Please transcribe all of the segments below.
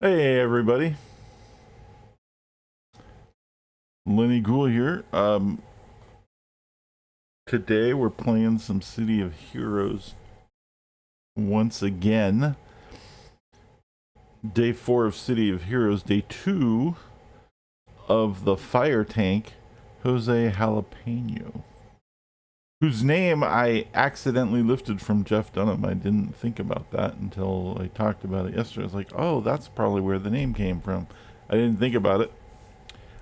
Hey everybody, Lenny Ghoul here. Today we're playing some City of Heroes once again. Day 4 of City of Heroes, day 2 of the fire tank, Jose Jalapeno, whose name I accidentally lifted from Jeff Dunham. I didn't think about that until I talked about it yesterday. I was like, oh, that's probably where the name came from. I didn't think about it.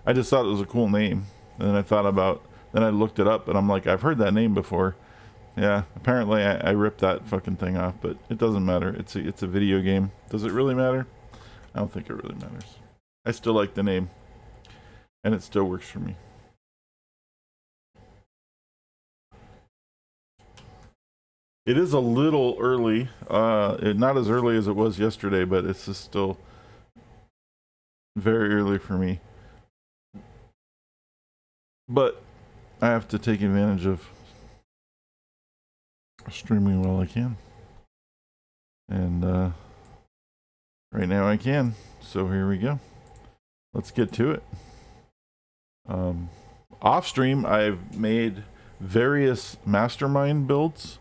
I just thought it was a cool name. And then then I looked it up and I'm like, I've heard that name before. Yeah, apparently I ripped that fucking thing off, but it doesn't matter. It's a video game. Does it really matter? I don't think it really matters. I still like the name, and it still works for me. It is a little early. Not as early as it was yesterday, but it's just still very early for me. But I have to take advantage of streaming while I can. And right now I can. So here we go. Let's get to it. Off stream, I've made various mastermind builds,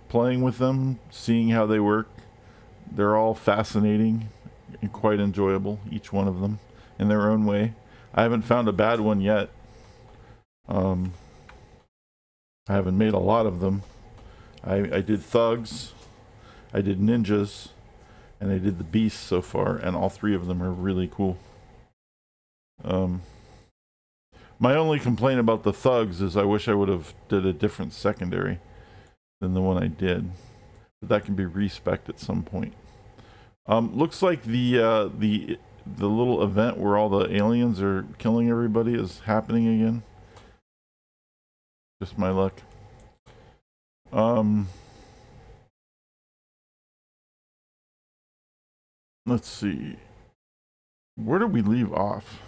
playing with them, seeing how they work. They're all fascinating and quite enjoyable, each one of them in their own way. I haven't found a bad one yet. I haven't made a lot of them. I did thugs, I did ninjas, and I did the beasts so far, and all three of them are really cool. My only complaint about the thugs is I wish I would have did a different secondary than the one I did, but that can be respec'd at some point. Looks like the little event where all the aliens are killing everybody is happening again. Just my luck. Let's see. Where did we leave off?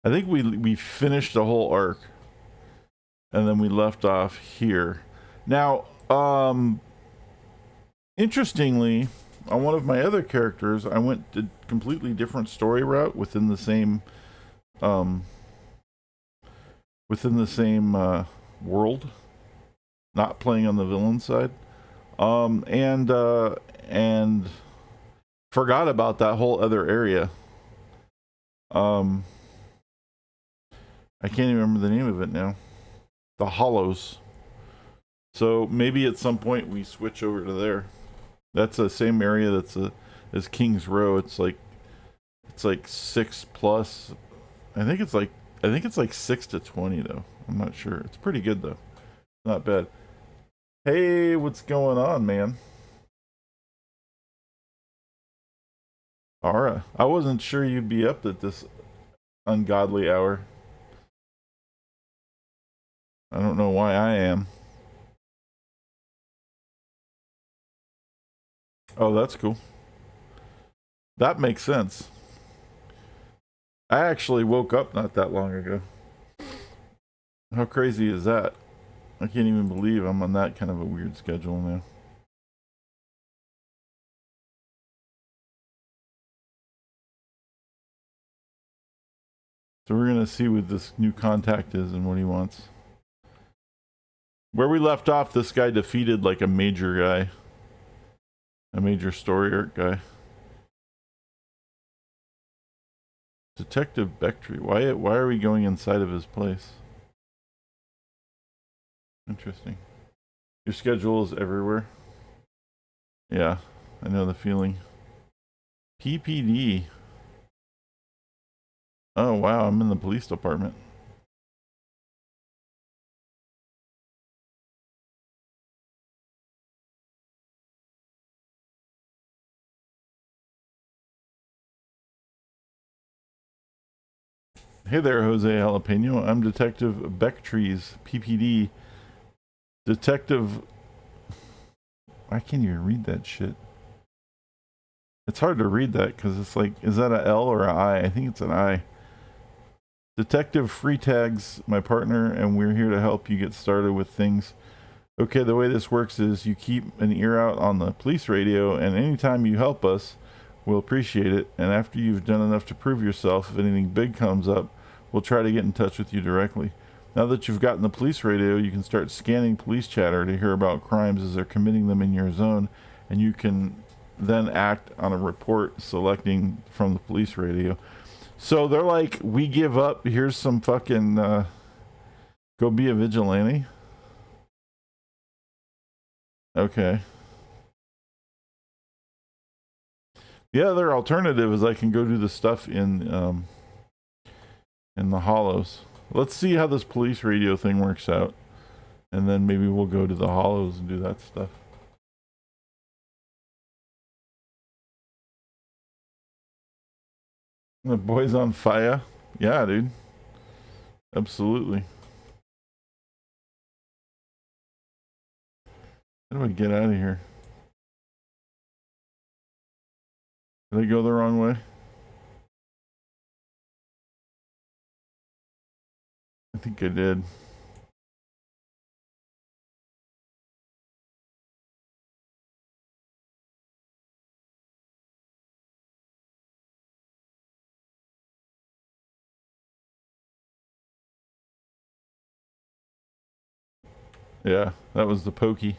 I think we finished the whole arc, and then we left off here. Now, interestingly, on one of my other characters, I went a completely different story route within the same world, not playing on the villain side, and forgot about that whole other area. I can't even remember the name of it now. The Hollows. So maybe at some point we switch over to there. That's the same area as King's Row. It's like 6+. I think it's like 6 to 20 though. I'm not sure. It's pretty good though. Not bad. Hey, what's going on, man? Ara, I wasn't sure you'd be up at this ungodly hour. I don't know why I am. Oh, that's cool. That makes sense. I actually woke up not that long ago. How crazy is that? I can't even believe I'm on that kind of a weird schedule now. So we're gonna see what this new contact is and what he wants. Where we left off, this guy defeated like a major guy. A major story arc guy. Detective Bectrey. Why are we going inside of his place? Interesting. Your schedule is everywhere. Yeah, I know the feeling. PPD. Oh wow, I'm in the police department. Hey there, Jose Jalapeno. I'm Detective Bectree's PPD. Detective... I can't even read that shit. It's hard to read that because it's like, is that an L or an I? I think it's an I. Detective Freetag's my partner, and we're here to help you get started with things Okay, the way this works is you keep an ear out on the police radio, and anytime you help us, we'll appreciate it. And after you've done enough to prove yourself, if anything big comes up, we'll try to get in touch with you directly. Now that you've gotten the police radio, you can start scanning police chatter to hear about crimes as they're committing them in your zone, and you can then act on a report selecting from the police radio. So they're like, we give up, here's some fucking, go be a vigilante. Okay. The other alternative is I can go do the stuff in the hollows. Let's see how this police radio thing works out, and then maybe we'll go to the hollows and do that stuff. The boys on fire? Yeah, dude. Absolutely. How do I get out of here? Did I go the wrong way? I think I did. Yeah, that was the pokey.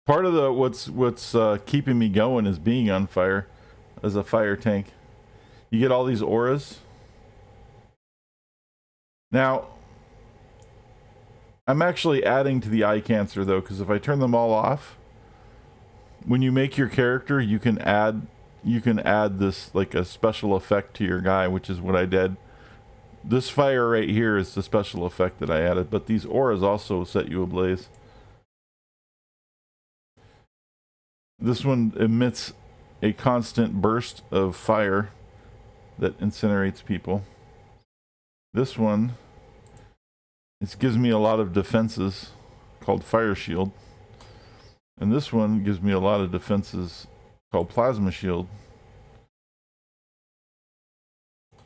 Part of the what's keeping me going is being on fire as a fire tank. You get all these auras. Now, I'm actually adding to the eye cancer though, because if I turn them all off, when you make your character, you can add this like a special effect to your guy, which is what I did. This fire right here is the special effect that I added, but these auras also set you ablaze. This one emits a constant burst of fire that incinerates people. This one, it gives me a lot of defenses called fire shield. And this one gives me a lot of defenses called plasma shield.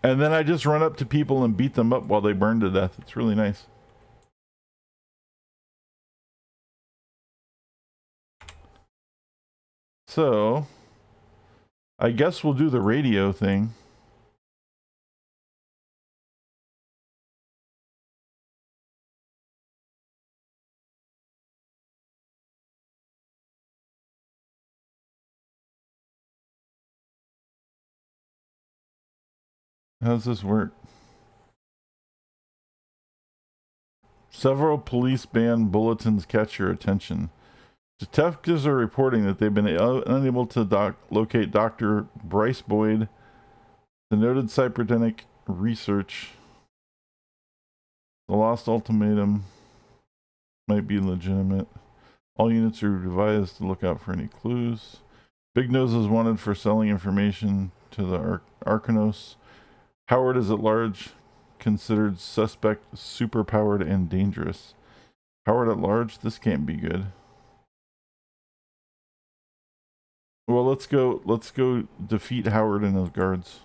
And then I just run up to people and beat them up while they burn to death. It's really nice. So, I guess we'll do the radio thing. How does this work? Several police band bulletins catch your attention. Detectives are reporting that they've been unable to locate Dr. Bryce Boyd. The noted cybernetic research. The lost ultimatum might be legitimate. All units are advised to look out for any clues. Big Nose is wanted for selling information to the Arcanos. Howard is at large, considered suspect, superpowered, and dangerous. Howard at large? This can't be good. Well, let's go defeat Howard and his guards.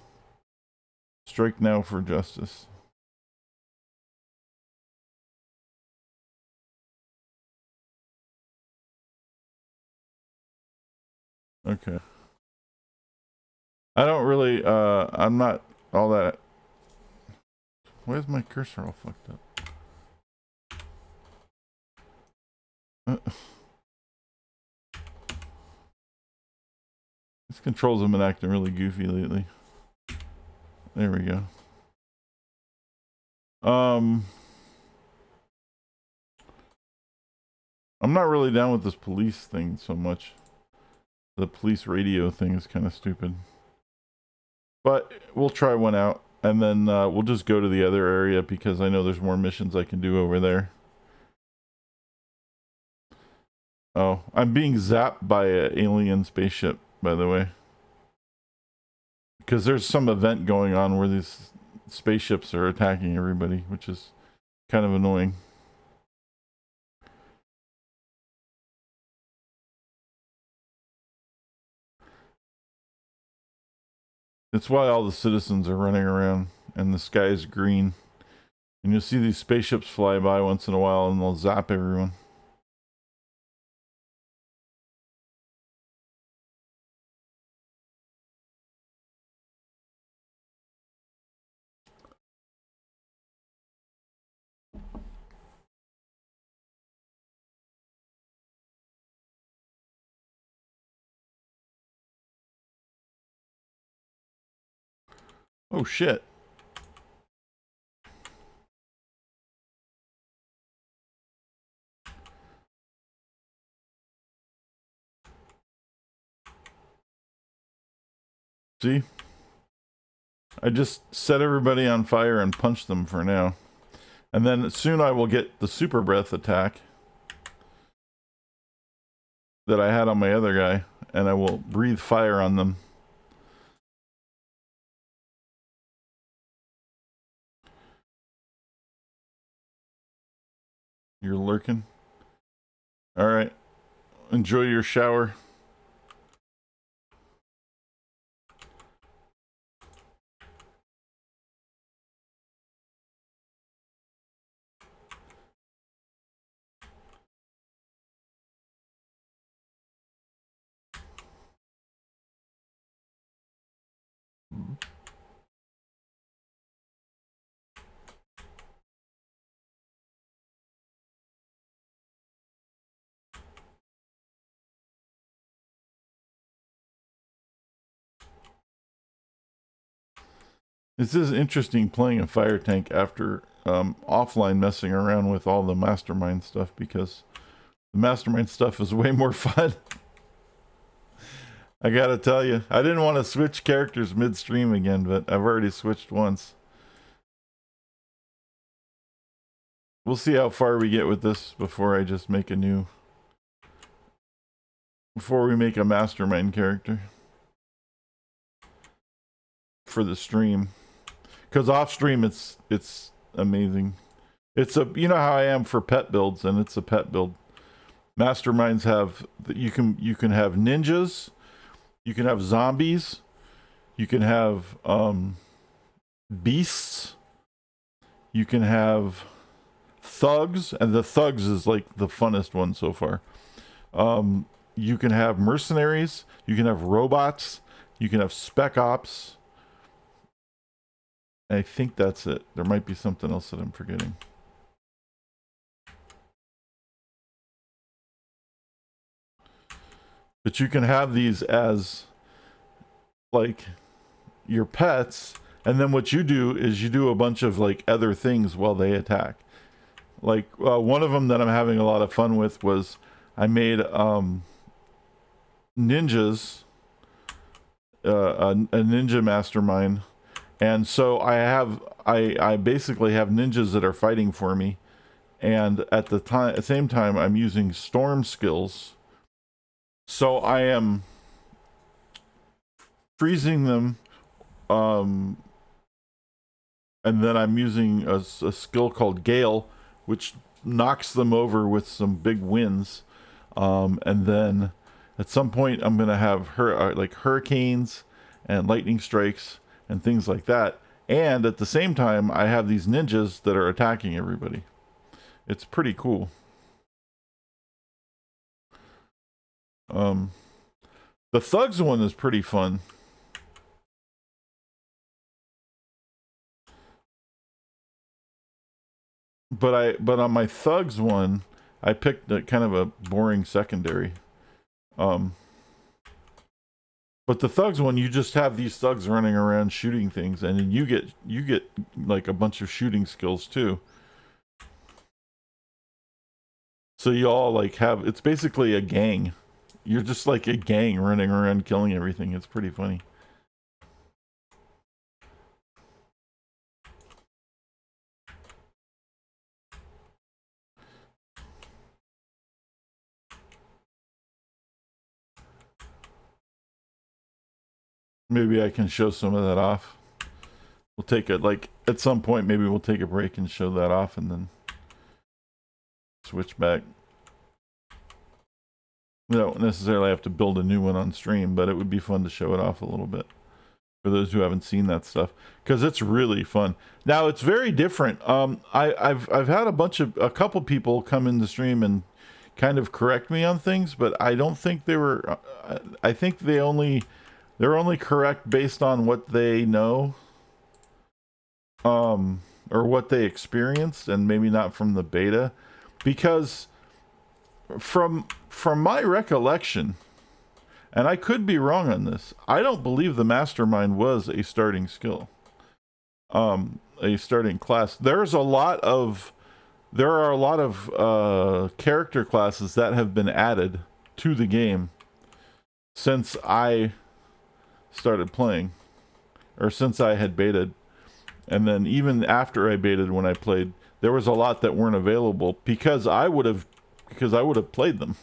Strike now for justice. Okay. I don't really, I'm not all that. Where's my cursor all fucked up? These controls have been acting really goofy lately. There we go. I'm not really down with this police thing so much. The police radio thing is kind of stupid. But we'll try one out, and then we'll just go to the other area because I know there's more missions I can do over there. Oh, I'm being zapped by an alien spaceship, by the way. Because there's some event going on where these spaceships are attacking everybody, which is kind of annoying. That's why all the citizens are running around and the sky is green. And you'll see these spaceships fly by once in a while and they'll zap everyone. Oh shit. See? I just set everybody on fire and punch them for now. And then soon I will get the super breath attack that I had on my other guy, and I will breathe fire on them. You're lurking? Alright. Enjoy your shower. This is interesting playing a fire tank after offline messing around with all the mastermind stuff, because the mastermind stuff is way more fun. I gotta tell you, I didn't want to switch characters midstream again, but I've already switched once. We'll see how far we get with this before I just make a new... Before we make a mastermind character. For the stream. Because off stream it's amazing. It's a, you know how I am for pet builds, and it's a pet build. Masterminds have, you can have ninjas, you can have zombies, you can have beasts, you can have thugs, and the thugs is like the funnest one so far. You can have mercenaries, you can have robots, you can have spec ops. I think that's it. There might be something else that I'm forgetting. But you can have these as like your pets, and then what you do is you do a bunch of like other things while they attack. Like one of them that I'm having a lot of fun with was I made ninjas, a ninja mastermind. And so I basically have ninjas that are fighting for me, and at the same time I'm using storm skills. So I am freezing them, and then I'm using a skill called Gale, which knocks them over with some big winds. And then at some point I'm gonna have like hurricanes and lightning strikes and things like that. And at the same time, I have these ninjas that are attacking everybody. It's pretty cool. The thugs one is pretty fun. But on my thugs one, I picked a kind of a boring secondary. But the thugs one, you just have these thugs running around shooting things, and then you get like a bunch of shooting skills too. So you all like have, it's basically a gang. You're just like a gang running around killing everything. It's pretty funny. Maybe I can show some of that off. We'll take it, like, at some point, maybe we'll take a break and show that off and then switch back. We don't necessarily have to build a new one on stream, but it would be fun to show it off a little bit. for those who haven't seen that stuff, because it's really fun. Now it's very different. I've had a couple people come in the stream and kind of correct me on things, but I don't think they were. I think they're only correct based on what they know, or what they experienced, and maybe not from the beta, because from my recollection, and I could be wrong on this, I don't believe the mastermind was a starting skill, a starting class. There are a lot of character classes that have been added to the game since I started playing, or since I had betaed, and then even after I betaed, when I played, there was a lot that weren't available because I would have played them.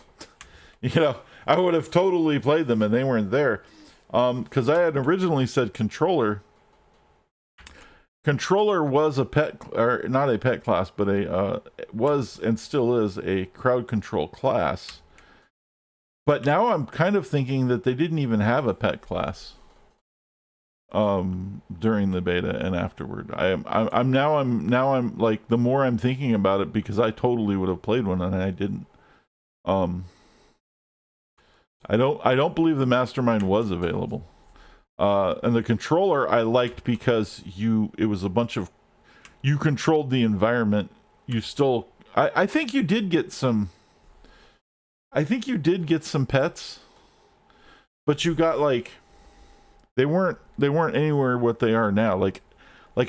I would have totally played them, and they weren't there. Because I had originally said controller. Controller was a pet, or not a pet class, but was and still is a crowd control class. But now I'm kind of thinking that they didn't even have a pet class during the beta and afterward. I'm now like, the more I'm thinking about it, because I totally would have played one and I didn't. I don't believe the mastermind was available. And the controller I liked because it was a bunch of, you controlled the environment. You still, I think you did get some pets, but you got, like, they weren't anywhere what they are now. Like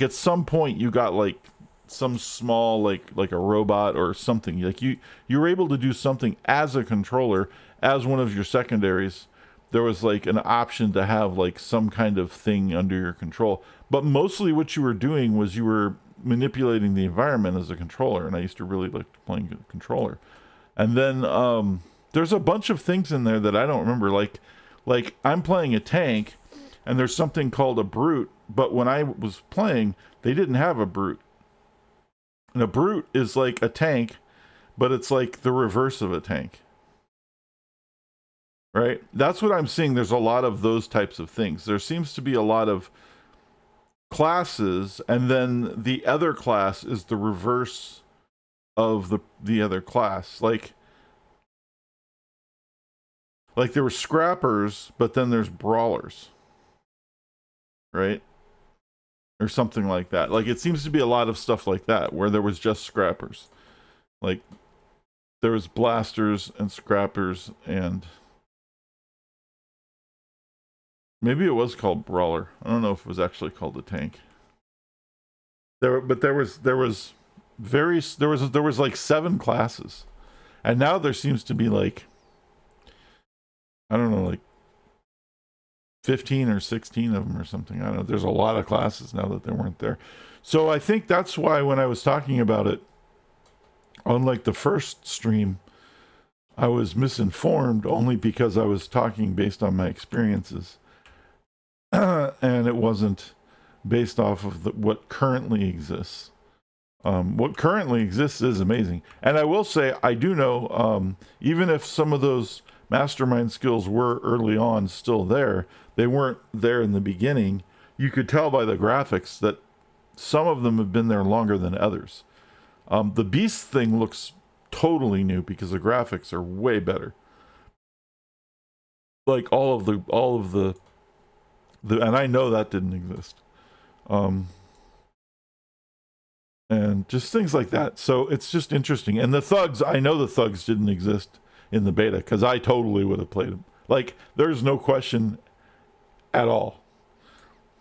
at some point you got, like, some small, like a robot or something. Like you were able to do something as a controller, as one of your secondaries. There was, like, an option to have, like, some kind of thing under your control. But mostly what you were doing was you were manipulating the environment as a controller, and I used to really like playing a controller. And then there's a bunch of things in there that I don't remember. Like I'm playing a tank, and there's something called a brute, but when I was playing, they didn't have a brute. And a brute is like a tank, but it's like the reverse of a tank. Right? That's what I'm seeing. There's a lot of those types of things. There seems to be a lot of classes, and then the other class is the reverse of the other class. Like there were scrappers, but then there's brawlers. Right? Or something like that. Like, it seems to be a lot of stuff like that, where there was just scrappers. Like, there was blasters and scrappers, and maybe it was called brawler. I don't know if it was actually called a tank. There was like 7 classes, and now there seems to be, like, I don't know, like 15 or 16 of them or something. I don't know. There's a lot of classes now that they weren't there. So I think that's why when I was talking about it on, like, the first stream, I was misinformed, only because I was talking based on my experiences. And it wasn't based off of what currently exists. What currently exists is amazing. And I will say, I do know, even if some of those mastermind skills were early on still there, they weren't there in the beginning. You could tell by the graphics that some of them have been there longer than others. The beast thing looks totally new because the graphics are way better. Like all of the and I know that didn't exist. And just things like that. So it's just interesting. And the thugs, I know the thugs didn't exist in the beta, because I totally would have played them. Like, there's no question at all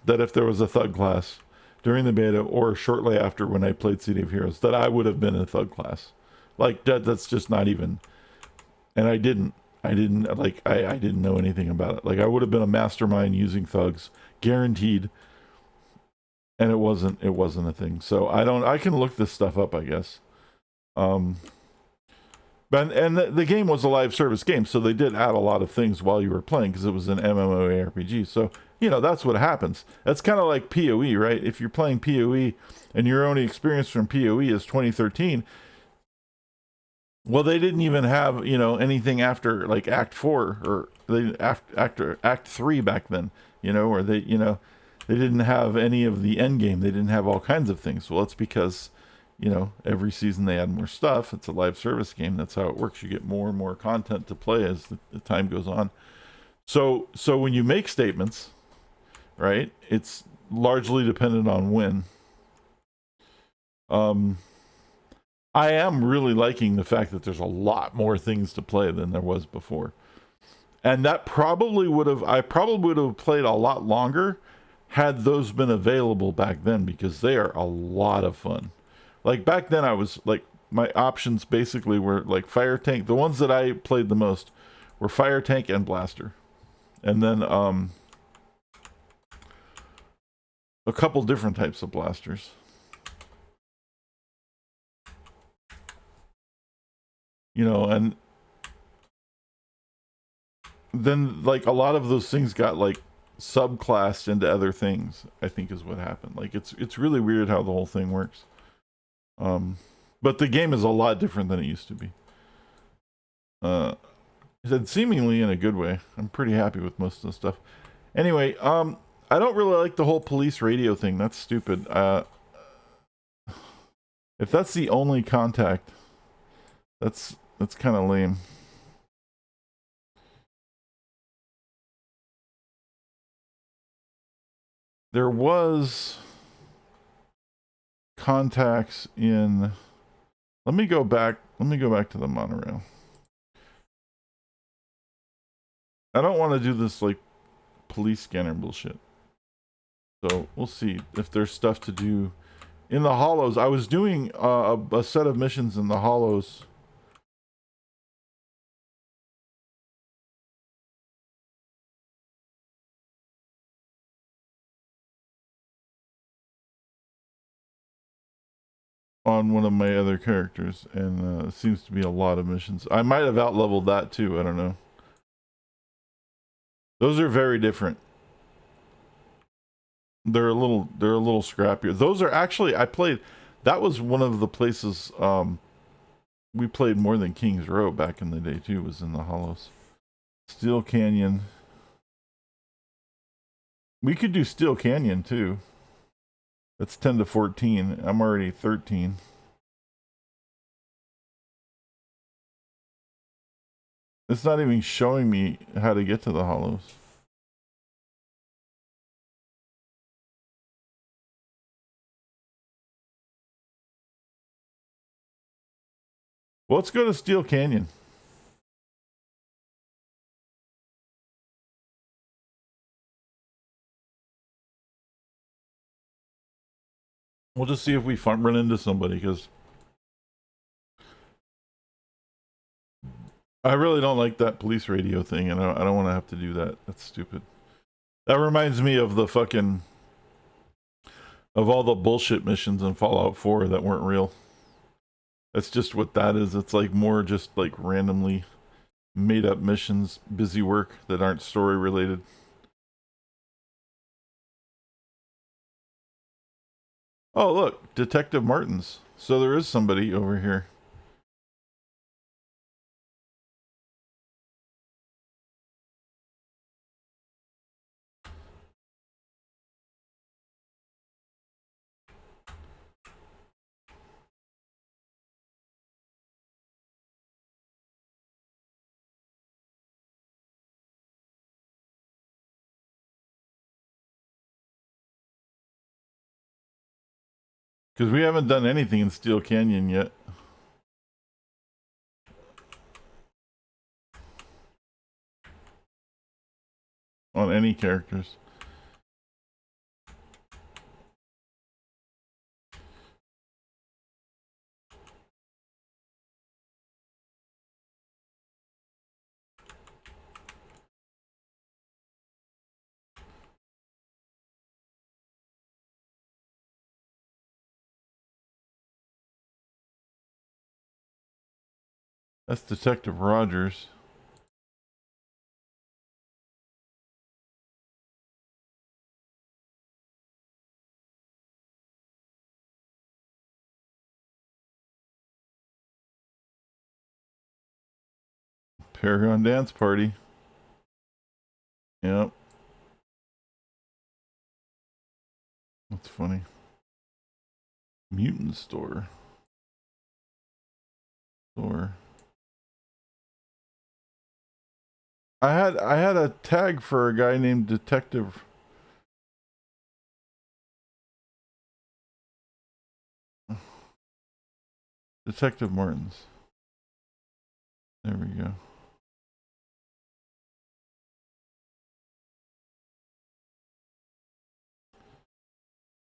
that if there was a thug class during the beta or shortly after when I played City of Heroes, that I would have been in a thug class. Like, that's just not even. And I didn't know anything about it. Like, I would have been a mastermind using thugs, guaranteed. And it wasn't a thing. So I can look this stuff up, I guess. But the game was a live service game, so they did add a lot of things while you were playing, because it was an MMORPG. So, that's what happens. That's kind of like PoE, right? If you're playing PoE and your only experience from PoE is 2013, well, they didn't even have, anything after, like, Act 4, or after Act 3 back then, or they, They didn't have any of the end game. They didn't have all kinds of things. Well, it's because, you know, every season they add more stuff. It's a live service game. That's how it works. You get more and more content to play as the time goes on. So when you make statements, right, it's largely dependent on when. I am really liking the fact that there's a lot more things to play than there was before. And that probably I probably would have played a lot longer had those been available back then, because they are a lot of fun. Like back then I was like, my options basically were like fire tank. The ones that I played the most were fire tank and blaster. And then a couple different types of blasters. You know, and then like a lot of those things got like subclassed into other things, I think is what happened. Like it's really weird how the whole thing works. But the game is a lot different than it used to be. And seemingly in a good way. I'm pretty happy with most of the stuff. Anyway, I don't really like the whole police radio thing. That's stupid. If that's the only contact, that's kind of lame. There was contacts in. Let me go back to the monorail. I don't want to do this like police scanner bullshit. So we'll see if there's stuff to do in the hollows. I was doing a set of missions in the hollows. On one of my other characters, and it seems to be a lot of missions. I might have outleveled that too. I don't know. Those are very different. They're a little scrappier. Those are actually, I played. That was one of the places we played more than King's Row back in the day too. Was in the Hollows. Steel Canyon. We could do Steel Canyon too. That's 10 to 14. I'm already 13. It's not even showing me how to get to the Hollows. Well, let's go to Steel Canyon. We'll just see if we run into somebody, because I really don't like that police radio thing, and I don't want to have to do that. That's stupid. That reminds me of the fucking of all the bullshit missions in Fallout 4 that weren't real. That's just what that is. It's like more just like randomly made up missions, busy work that aren't story related. Oh, look, Detective Martins. So there is somebody over here. Because we haven't done anything in Steel Canyon yet. On any characters. That's Detective Rogers. Paragon Dance Party. Yep. That's funny. Mutant store. Store. I had a tag for a guy named Detective. Detective Martins. There we go.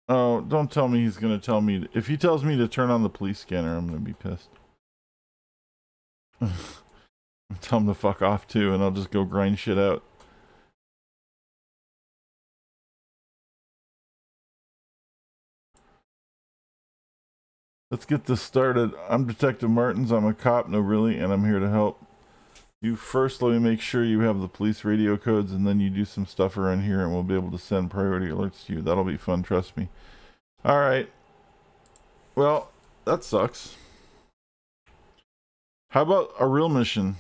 Oh, don't tell me he's gonna tell me. If he tells me to turn on the police scanner, I'm gonna be pissed. Tell him to fuck off too, and I'll just go grind shit out. Let's get this started. I'm Detective Martins. I'm a cop, no really, and I'm here to help. You first, let me make sure you have the police radio codes, and then you do some stuff around here, and we'll be able to send priority alerts to you. That'll be fun, trust me. Alright. Well, that sucks. How about a real mission?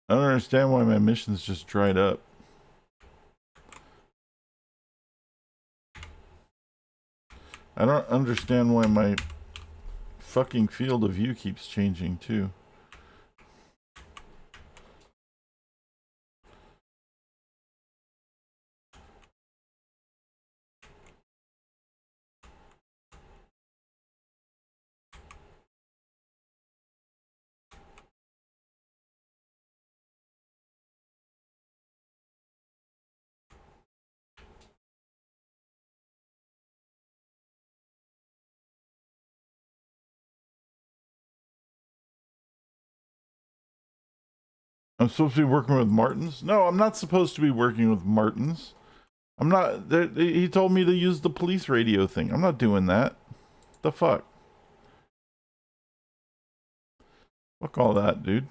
I don't understand why my missions just dried up. I don't understand why my fucking field of view keeps changing too. I'm supposed to be working with Martins? No, I'm not supposed to be working with Martins. I'm not. He told me to use the police radio thing. I'm not doing that. The fuck? Fuck all that, dude.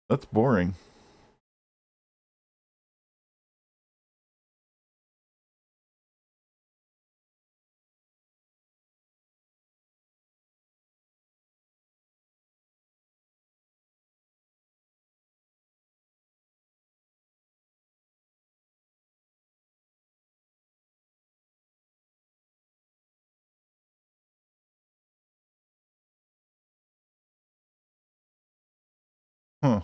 That's boring. Huh.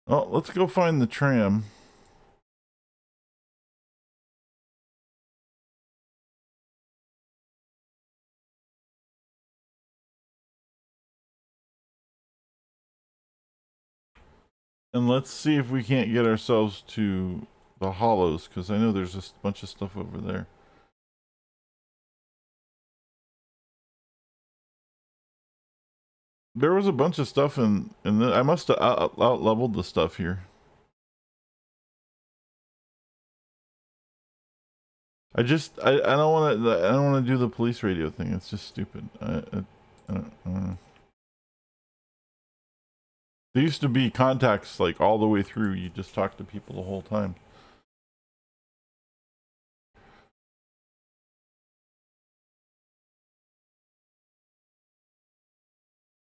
Oh, let's go find the tram. And let's see if we can't get ourselves to the hollows, because I know there's just a bunch of stuff over there. There was a bunch of stuff in the. I must have out leveled the stuff here. I don't want to. I don't want to do the police radio thing. It's just stupid. I don't know. There used to be contacts like all the way through. You just talk to people the whole time.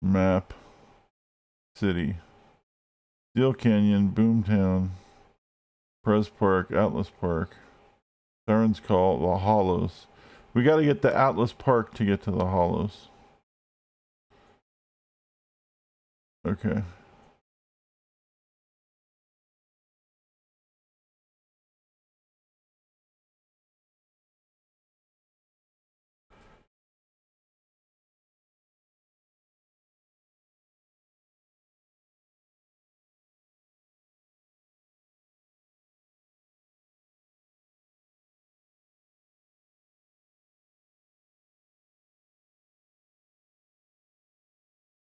Map. City. Steel Canyon. Boomtown. Prez Park. Atlas Park. Siren's Call. The Hollows. We got to get to Atlas Park to get to the Hollows. Okay.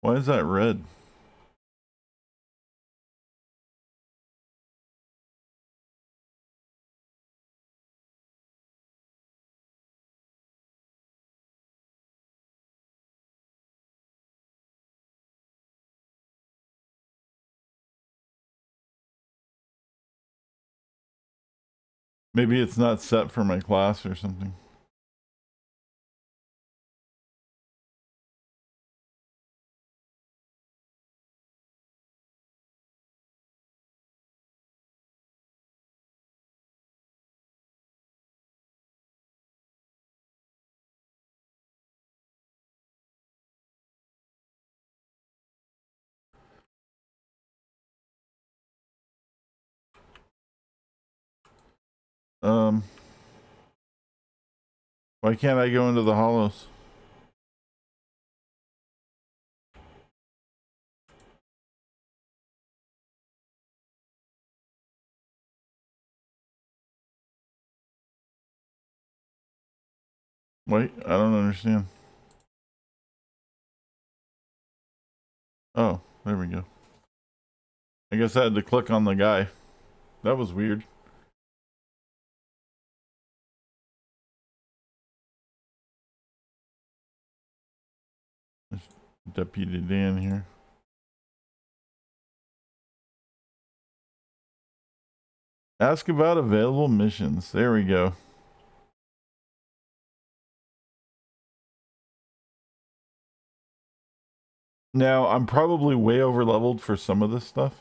Why is that red? Maybe it's not set for my class or something. Why can't I go into the hollows? Wait, I don't understand. Oh, there we go. I guess I had to click on the guy. That was weird. There's Deputy Dan here. Ask about available missions. There we go. Now, I'm probably way over leveled for some of this stuff.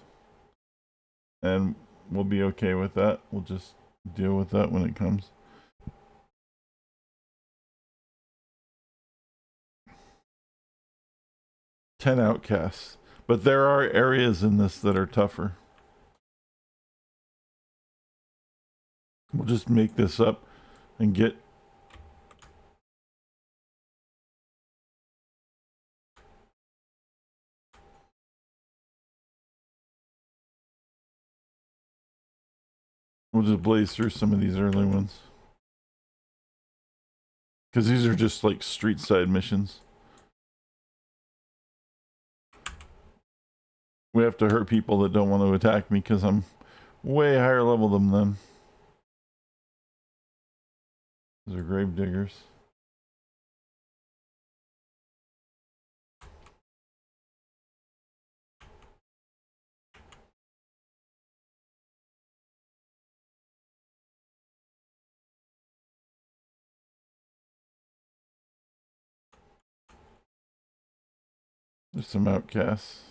And we'll be okay with that. We'll just deal with that when it comes. Ten outcasts. But there are areas in this that are tougher. We'll just make this up and get... We'll just blaze through some of these early ones. Because these are just like street side missions. We have to hurt people that don't want to attack me because I'm way higher level than them. Those are grave diggers. There's some outcasts.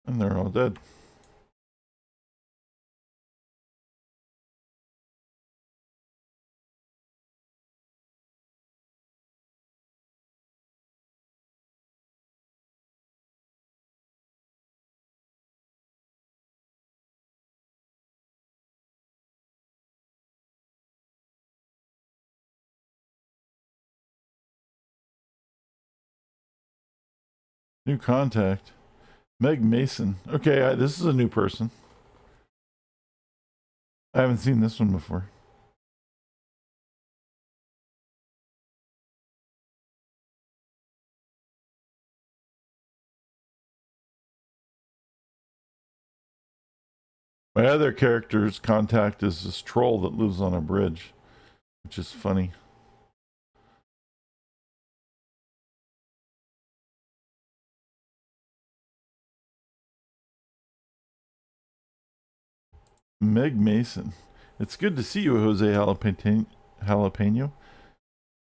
And they're all dead. New contact. Meg Mason. Okay, this is a new person. I haven't seen this one before. My other character's contact is this troll that lives on a bridge, which is funny. Meg Mason. It's good to see you, Jose Jalapeno.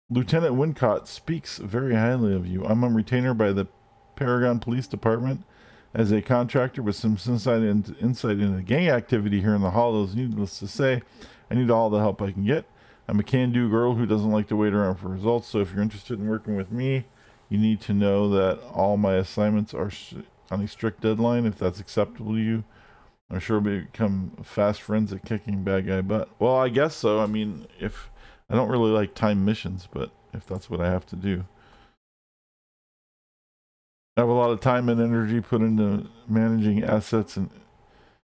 Lieutenant Wincott speaks very highly of you. I'm a retainer by the Paragon Police Department as a contractor with some insight into gang activity here in the Hollows. Needless to say, I need all the help I can get. I'm a can-do girl who doesn't like to wait around for results, so if you're interested in working with me, you need to know that all my assignments are on a strict deadline. If that's acceptable to you, I'm sure we'll become fast friends at kicking bad guy butt. Well, I guess so. I mean, if I don't really like time missions, but if that's what I have to do. I have a lot of time and energy put into managing assets and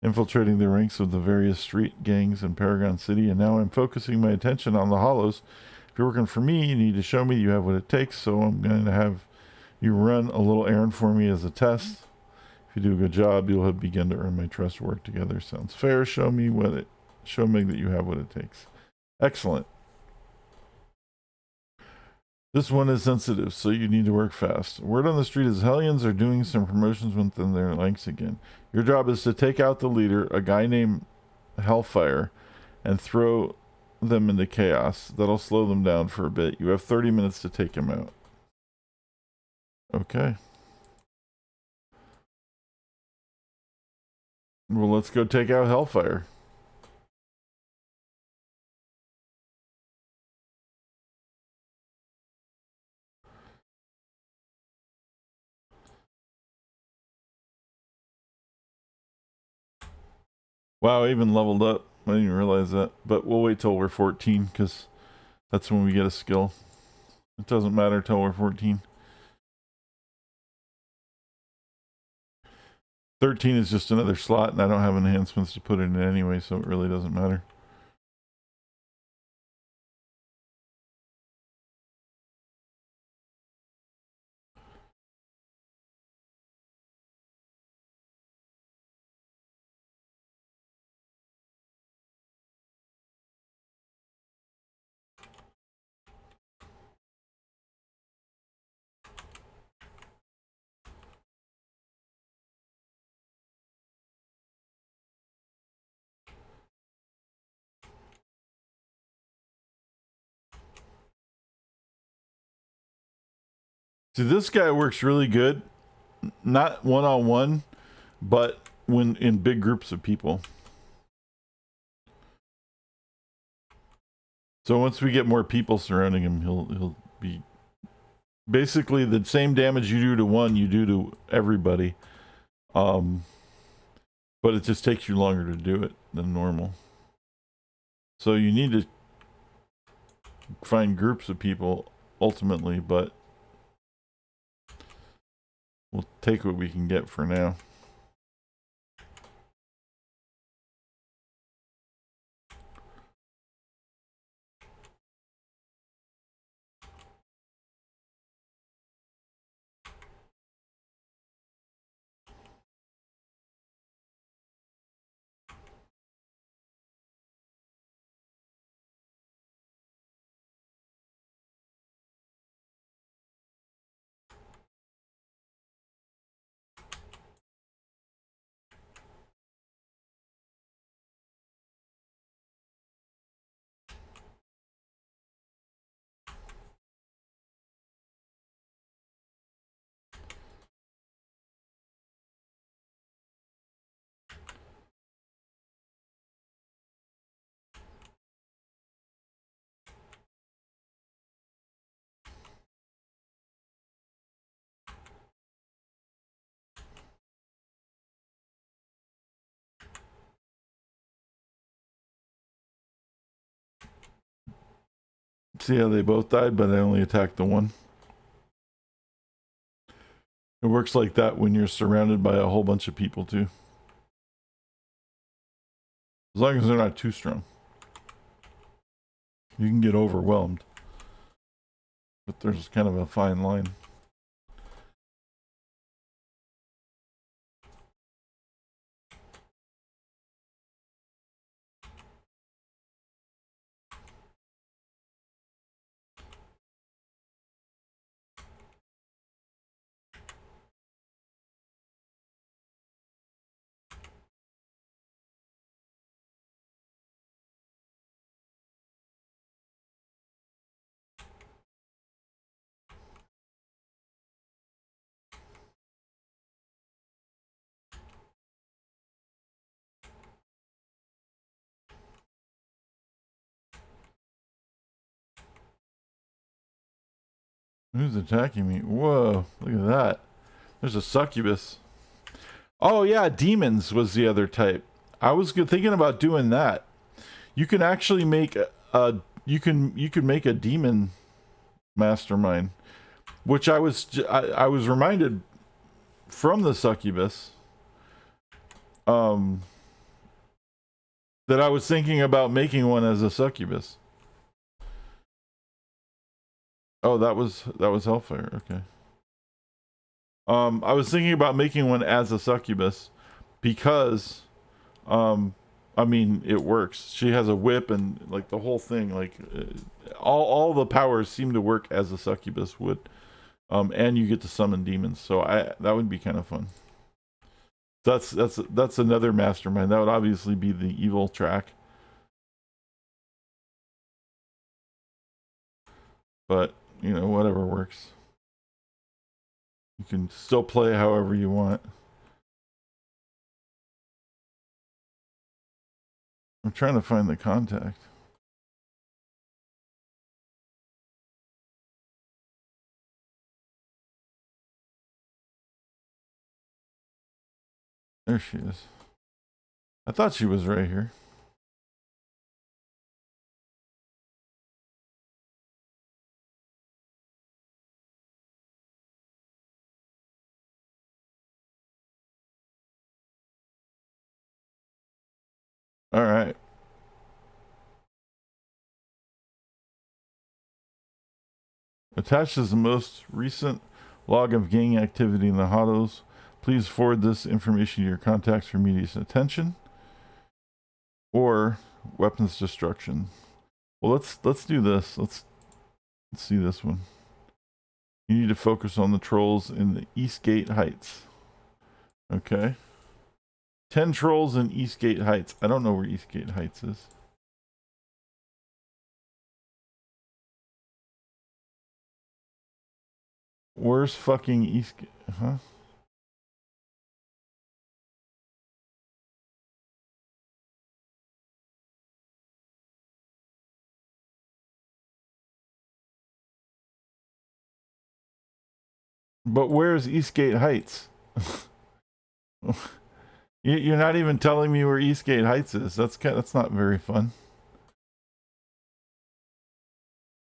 infiltrating the ranks of the various street gangs in Paragon City, and now I'm focusing my attention on the Hollows. If you're working for me, you need to show me you have what it takes, so I'm going to have you run a little errand for me as a test. If you do a good job, you'll have begun to earn my trust. Work together. Sounds fair. Show me that you have what it takes. Excellent. This one is sensitive, so you need to work fast. Word on the street is Hellions are doing some promotions within their ranks again. Your job is to take out the leader, a guy named Hellfire, and throw them into chaos. That'll slow them down for a bit. You have 30 minutes to take him out. Okay. Well, let's go take out Hellfire. Wow, I even leveled up. I didn't even realize that. But we'll wait till we're 14, because that's when we get a skill. It doesn't matter till we're 14. 13 is just another slot, and I don't have enhancements to put in it anyway, so it really doesn't matter. See, this guy works really good. Not one-on-one, but when in big groups of people. So once we get more people surrounding him, he'll be basically the same damage you do to one, you do to everybody. But it just takes you longer to do it than normal. So you need to find groups of people ultimately, but we'll take what we can get for now. See how they both died, but I only attacked the one. It works like that when you're surrounded by a whole bunch of people too. As long as they're not too strong. You can get overwhelmed. But there's kind of a fine line. Who's attacking me? Whoa, look at that. There's a succubus. Oh yeah, demons was the other type. I was thinking about doing that. You can actually make you can make a demon mastermind, which I was reminded from the succubus. That I was thinking about making one as a succubus. Oh, that was Hellfire. Okay. I was thinking about making one as a succubus because, I mean, it works. She has a whip and like the whole thing. Like all the powers seem to work as a succubus would. And you get to summon demons. So that would be kind of fun. That's another mastermind. That would obviously be the evil track. But, you know, whatever works. You can still play however you want. I'm trying to find the contact. There she is. I thought she was right here. All right. Attached is the most recent log of gang activity in the Hottos. Please forward this information to your contacts for immediate attention. Or weapons destruction. Well, let's do this. Let's see this one. You need to focus on the trolls in the Eastgate Heights. Okay. 10 trolls in Eastgate Heights. I don't know where Eastgate Heights is. Where's fucking Eastgate? Huh? But where's Eastgate Heights? You're not even telling me where Eastgate Heights is. That's not very fun.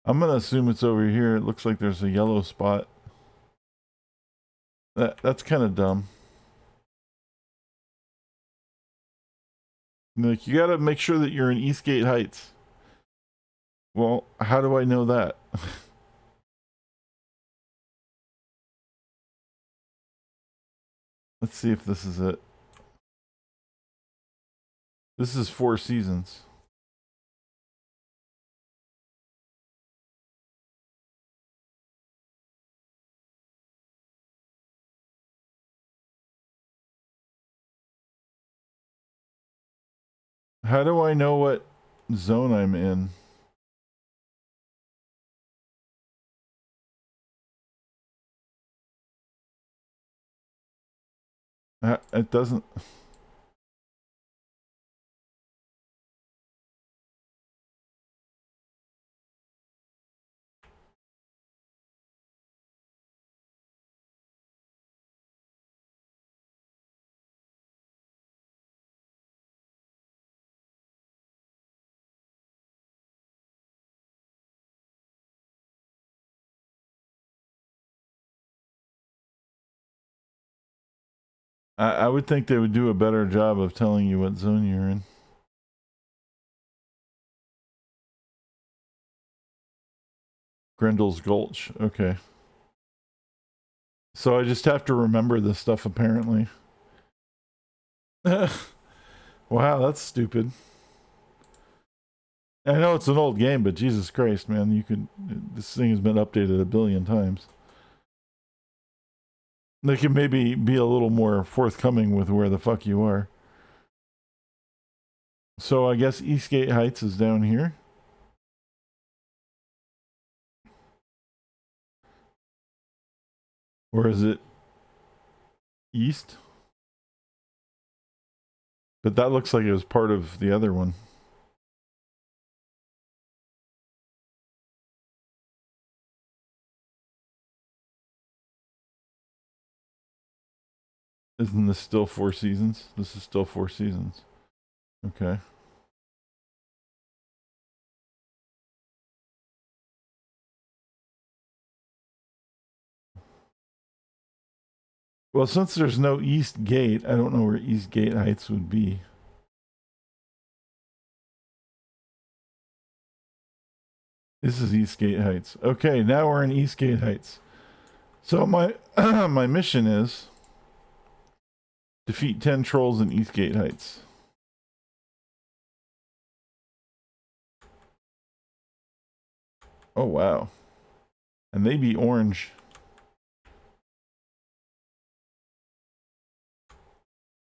I'm gonna assume it's over here. It looks like there's a yellow spot. That's kind of dumb. Like, you gotta make sure that you're in Eastgate Heights. Well, how do I know that? Let's see if this is it. This is Four Seasons. How do I know what zone I'm in? It doesn't. I would think they would do a better job of telling you what zone you're in. Grendel's Gulch. Okay. So I just have to remember this stuff, apparently. Wow, that's stupid. I know it's an old game, but Jesus Christ, man, this thing has been updated a billion times. They can maybe be a little more forthcoming with where the fuck you are. So I guess Eastgate Heights is down here. Or is it east? But that looks like it was part of the other one. Isn't this still Four Seasons? This is still Four Seasons. Okay. Well, since there's no East Gate, I don't know where East Gate Heights would be. This is Eastgate Heights. Okay, now we're in Eastgate Heights. So my my mission is defeat 10 trolls in Eastgate Heights. Oh wow. And they be orange.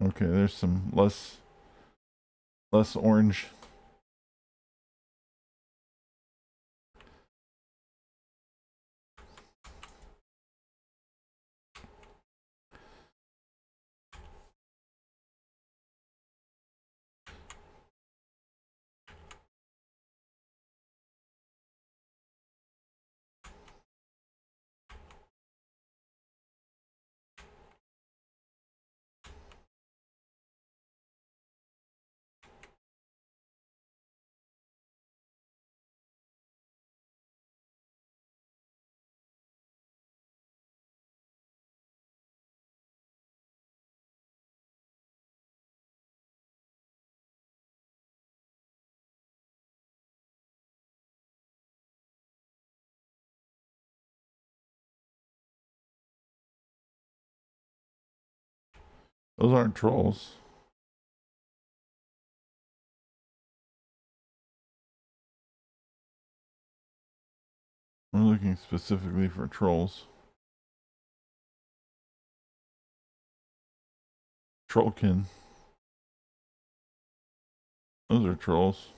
Okay, there's some less orange. Those aren't trolls. I'm looking specifically for trolls. Trollkin. Those are trolls.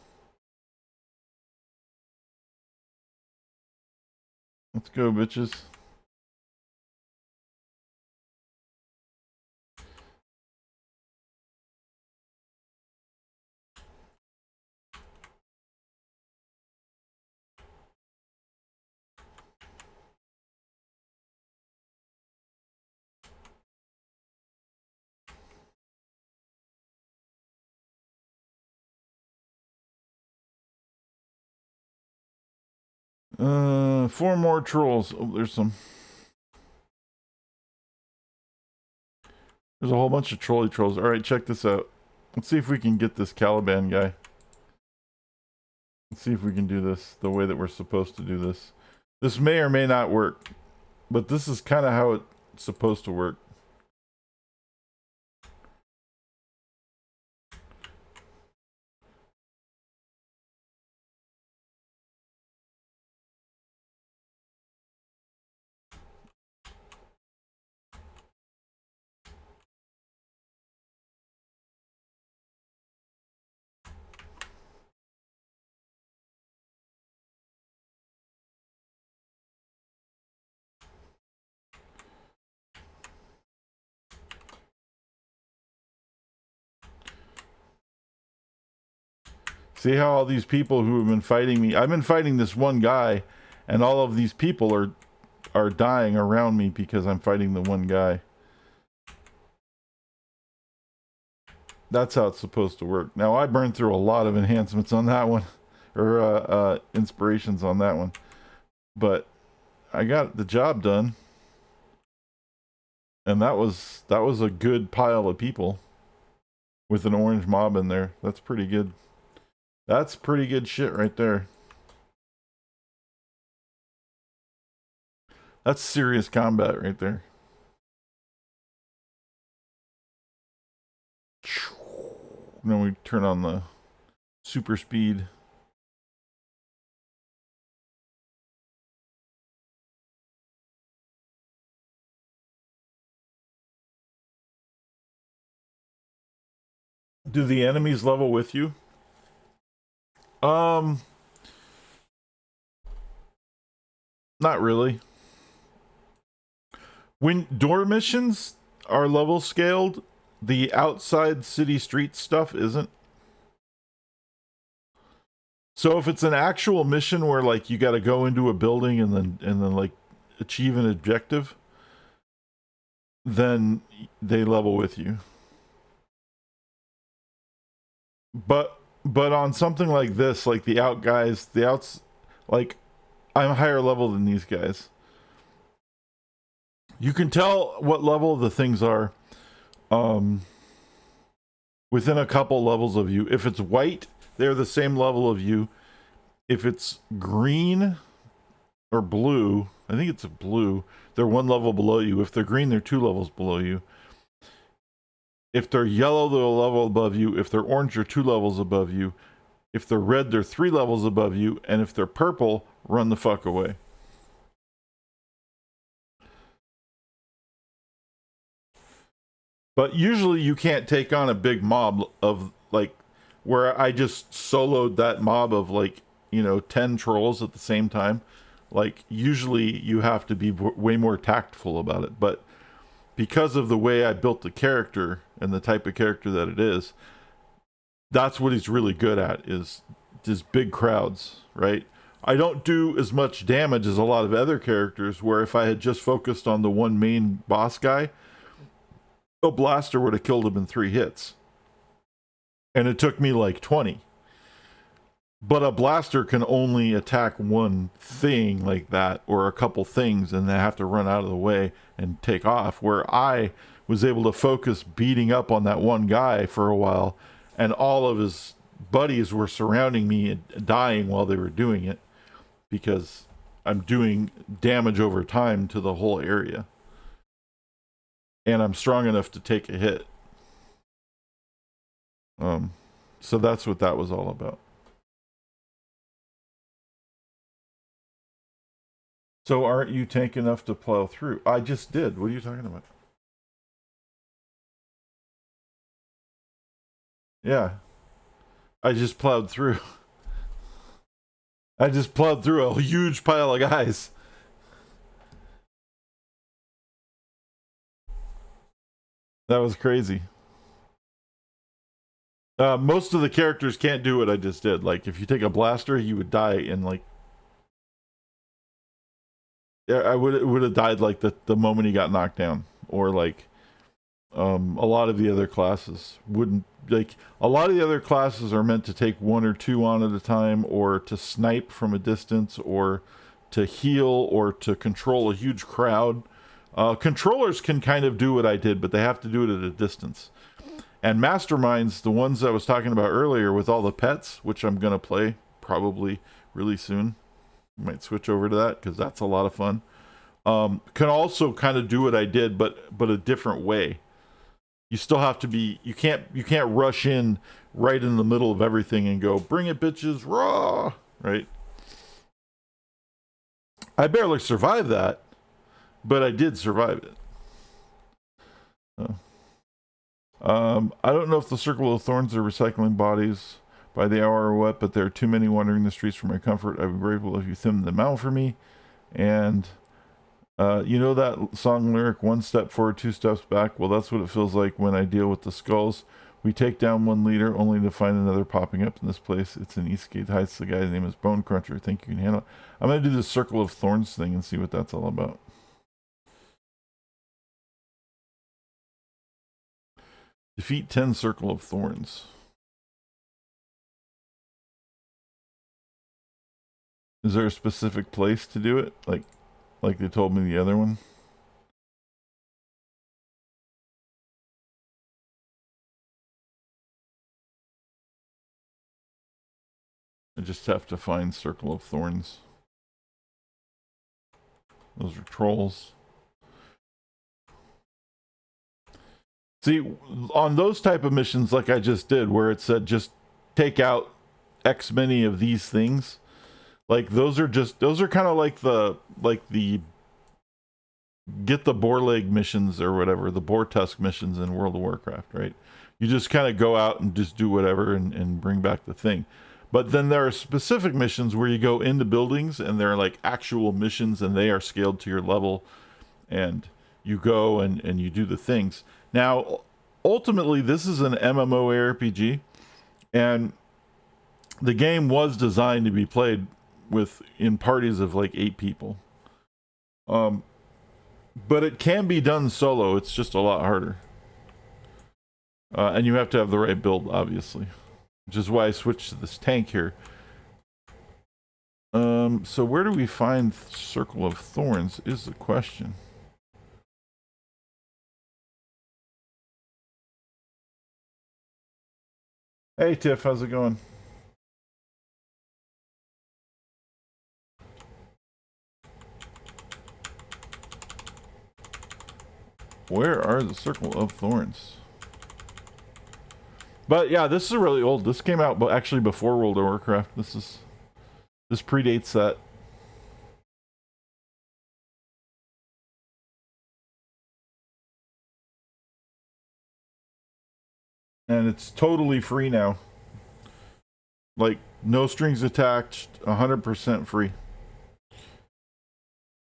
Let's go, bitches. Four more trolls. Oh, there's some. There's a whole bunch of trolley trolls. Alright, check this out. Let's see if we can get this Caliban guy. Let's see if we can do this the way that we're supposed to do this. This may or may not work, but this is kind of how it's supposed to work. See how all these people who have been fighting me, I've been fighting this one guy, and all of these people are dying around me because I'm fighting the one guy. That's how it's supposed to work. Now, I burned through a lot of enhancements on that one, or inspirations on that one, but I got the job done, and that was a good pile of people with an orange mob in there. That's pretty good. That's pretty good shit right there. That's serious combat right there. Then we turn on the super speed. Do the enemies level with you? Not really. When door missions are level scaled, the outside city street stuff isn't. So if it's an actual mission where like you got to go into a building and then like achieve an objective, then they level with you. But on something like this, like the out guys, the outs, like I'm higher level than these guys. You can tell what level the things are within a couple levels of you. If it's white, they're the same level of you. If it's green or blue, I think it's a blue, they're one level below you. If they're green, they're 2 levels below you. If they're yellow, they're a level above you. If they're orange, they're 2 levels above you. If they're red, they're 3 levels above you. And if they're purple, run the fuck away. But usually you can't take on a big mob of, like, where I just soloed that mob of, like, 10 trolls at the same time. Like, usually you have to be way more tactful about it. But because of the way I built the character and the type of character that it is, that's what he's really good at, is just big crowds, right? I don't do as much damage as a lot of other characters, where if I had just focused on the one main boss guy, a blaster would have killed him in 3 hits. And it took me like 20. But a blaster can only attack one thing like that, or a couple things, and they have to run out of the way and take off. Where I was able to focus beating up on that one guy for a while, and all of his buddies were surrounding me and dying while they were doing it, because I'm doing damage over time to the whole area. And I'm strong enough to take a hit. So that's what that was all about. So aren't you tank enough to plow through? I just did. What are you talking about? Yeah. I just plowed through. I just plowed through a huge pile of guys. That was crazy. Most of the characters can't do what I just did. Like, if you take a blaster, you would die in, like... Yeah, I would have died, like, the moment he got knocked down. Or, like, a lot of the other classes wouldn't... Like, a lot of the other classes are meant to take 1 or 2 on at a time, or to snipe from a distance, or to heal, or to control a huge crowd. Controllers can kind of do what I did, but they have to do it at a distance. And masterminds, the ones I was talking about earlier with all the pets, which I'm going to play probably really soon. Might switch over to that because that's a lot of fun. Can also kind of do what I did, but a different way. You still have to be, you can't rush in right in the middle of everything and go, bring it bitches, raw, right? I barely survived that, but I did survive it. I don't know if the Circle of Thorns are recycling bodies by the hour or what, but there are too many wandering the streets for my comfort. I'd be grateful if you thin them out for me. And you know that song lyric, 1 step forward, 2 steps back? Well, that's what it feels like when I deal with the skulls. We take down one leader only to find another popping up in this place. It's in Eastgate Heights. The guy's name is Bone Cruncher. Think you can handle it? I'm going to do the Circle of Thorns thing and see what that's all about. Defeat 10 Circle of Thorns. Is there a specific place to do it? Like they told me the other one? I just have to find Circle of Thorns. Those are trolls. See, on those type of missions like I just did, where it said just take out X many of these things, like those are kind of like the get the boar leg missions or whatever, the boar tusk missions in World of Warcraft, right? You just kind of go out and just do whatever and bring back the thing. But then there are specific missions where you go into buildings and they're like actual missions and they are scaled to your level, and you go and you do the things. Now, ultimately, this is an MMORPG, and the game was designed to be played in parties of like 8 people. But it can be done solo. It's just a lot harder. And you have to have the right build, obviously. Which is why I switched to this tank here. So where do we find Circle of Thorns is the question. Hey Tiff, how's it going? Where are the Circle of Thorns? But yeah, this is really old. This came out actually before World of Warcraft. This predates that. And it's totally free now. Like no strings attached, 100% free.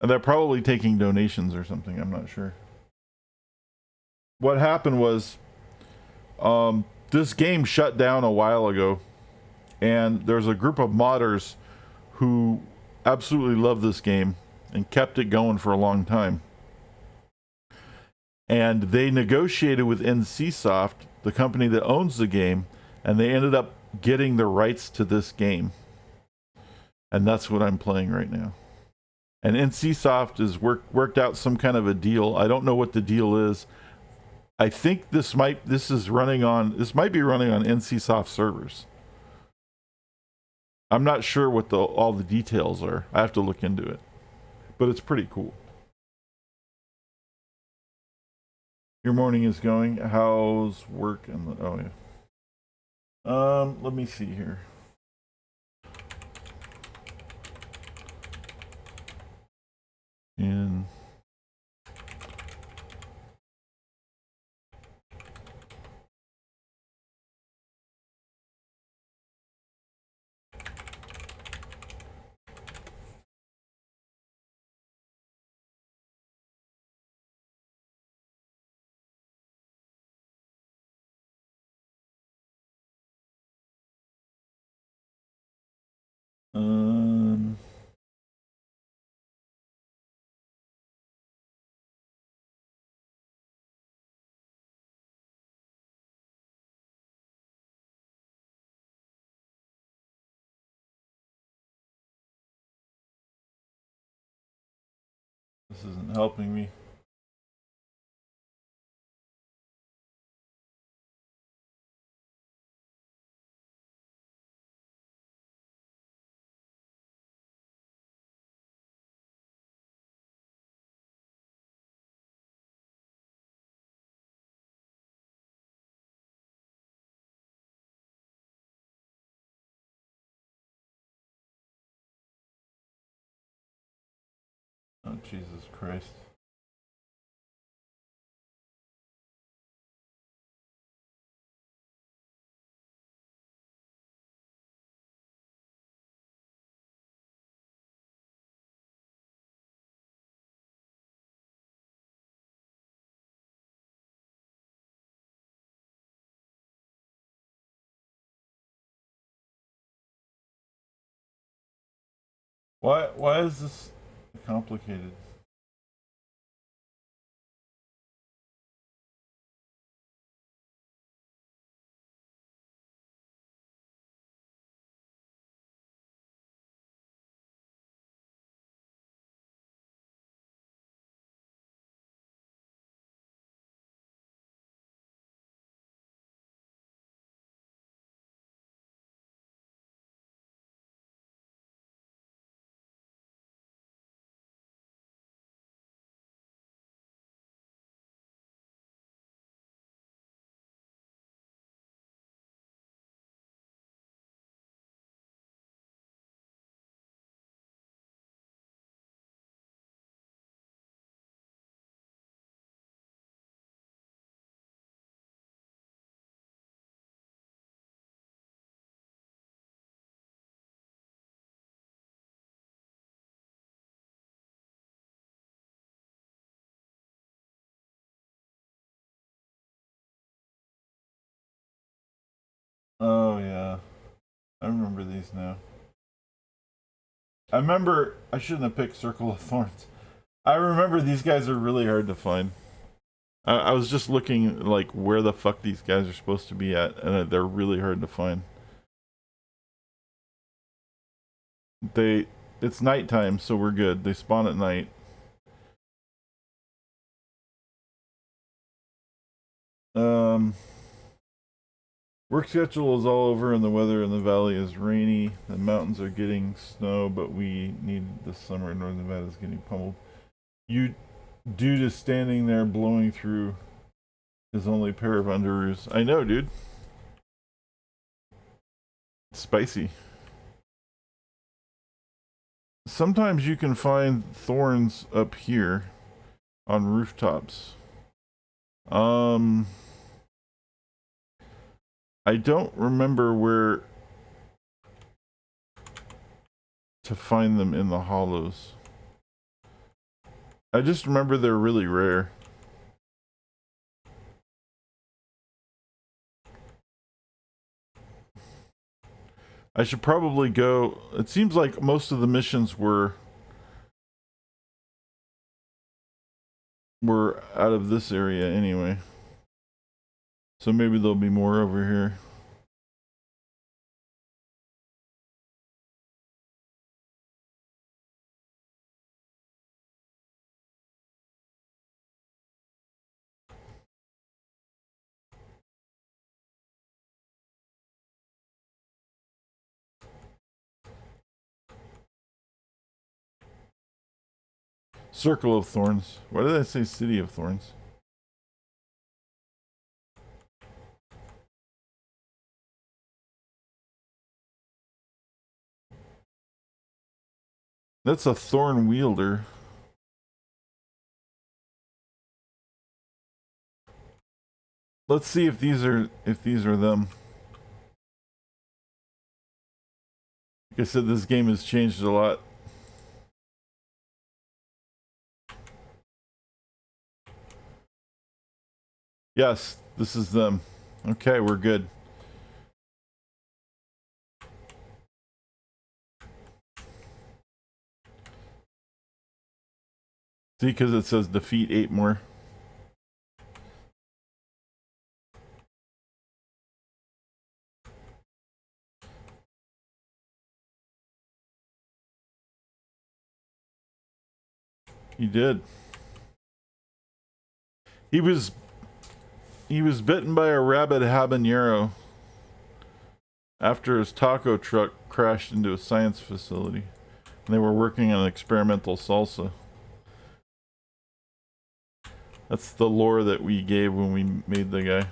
And they're probably taking donations or something, I'm not sure. What happened was this game shut down a while ago, and there's a group of modders who absolutely love this game and kept it going for a long time. And they negotiated with NCSoft, the company that owns the game, and they ended up getting the rights to this game. And that's what I'm playing right now. And NCSoft has worked out some kind of a deal. I don't know what the deal is. I think this might be running on NCSoft servers. I'm not sure what all the details are. I have to look into it. But it's pretty cool. Your morning is going. How's work and oh yeah. Let me see here. In this isn't helping me. Oh, Jesus Christ. Why is this complicated? Oh yeah. I remember these now. I shouldn't have picked Circle of Thorns. I remember these guys are really hard to find. I was just looking like where the fuck these guys are supposed to be at, and they're really hard to find. It's nighttime, so we're good. They spawn at night. Um Work schedule is all over and the weather in the valley is rainy. The mountains are getting snow, but we need the summer. Northern Nevada is getting pummeled. You, due to standing there blowing through his only pair of underoos. I know, dude. It's spicy. Sometimes you can find thorns up here on rooftops. I don't remember where to find them in the hollows. I just remember they're really rare. I should probably go. It seems like most of the missions were out of this area anyway. So maybe there'll be more over here. Circle of Thorns. Why did I say City of Thorns? That's a thorn wielder. Let's see if these are them. Like I said, this game has changed a lot. Yes, this is them. Okay, we're good. See, because it says defeat 8 more. He did. He was bitten by a rabid habanero after his taco truck crashed into a science facility. And they were working on experimental salsa. That's the lore that we gave when we made the guy.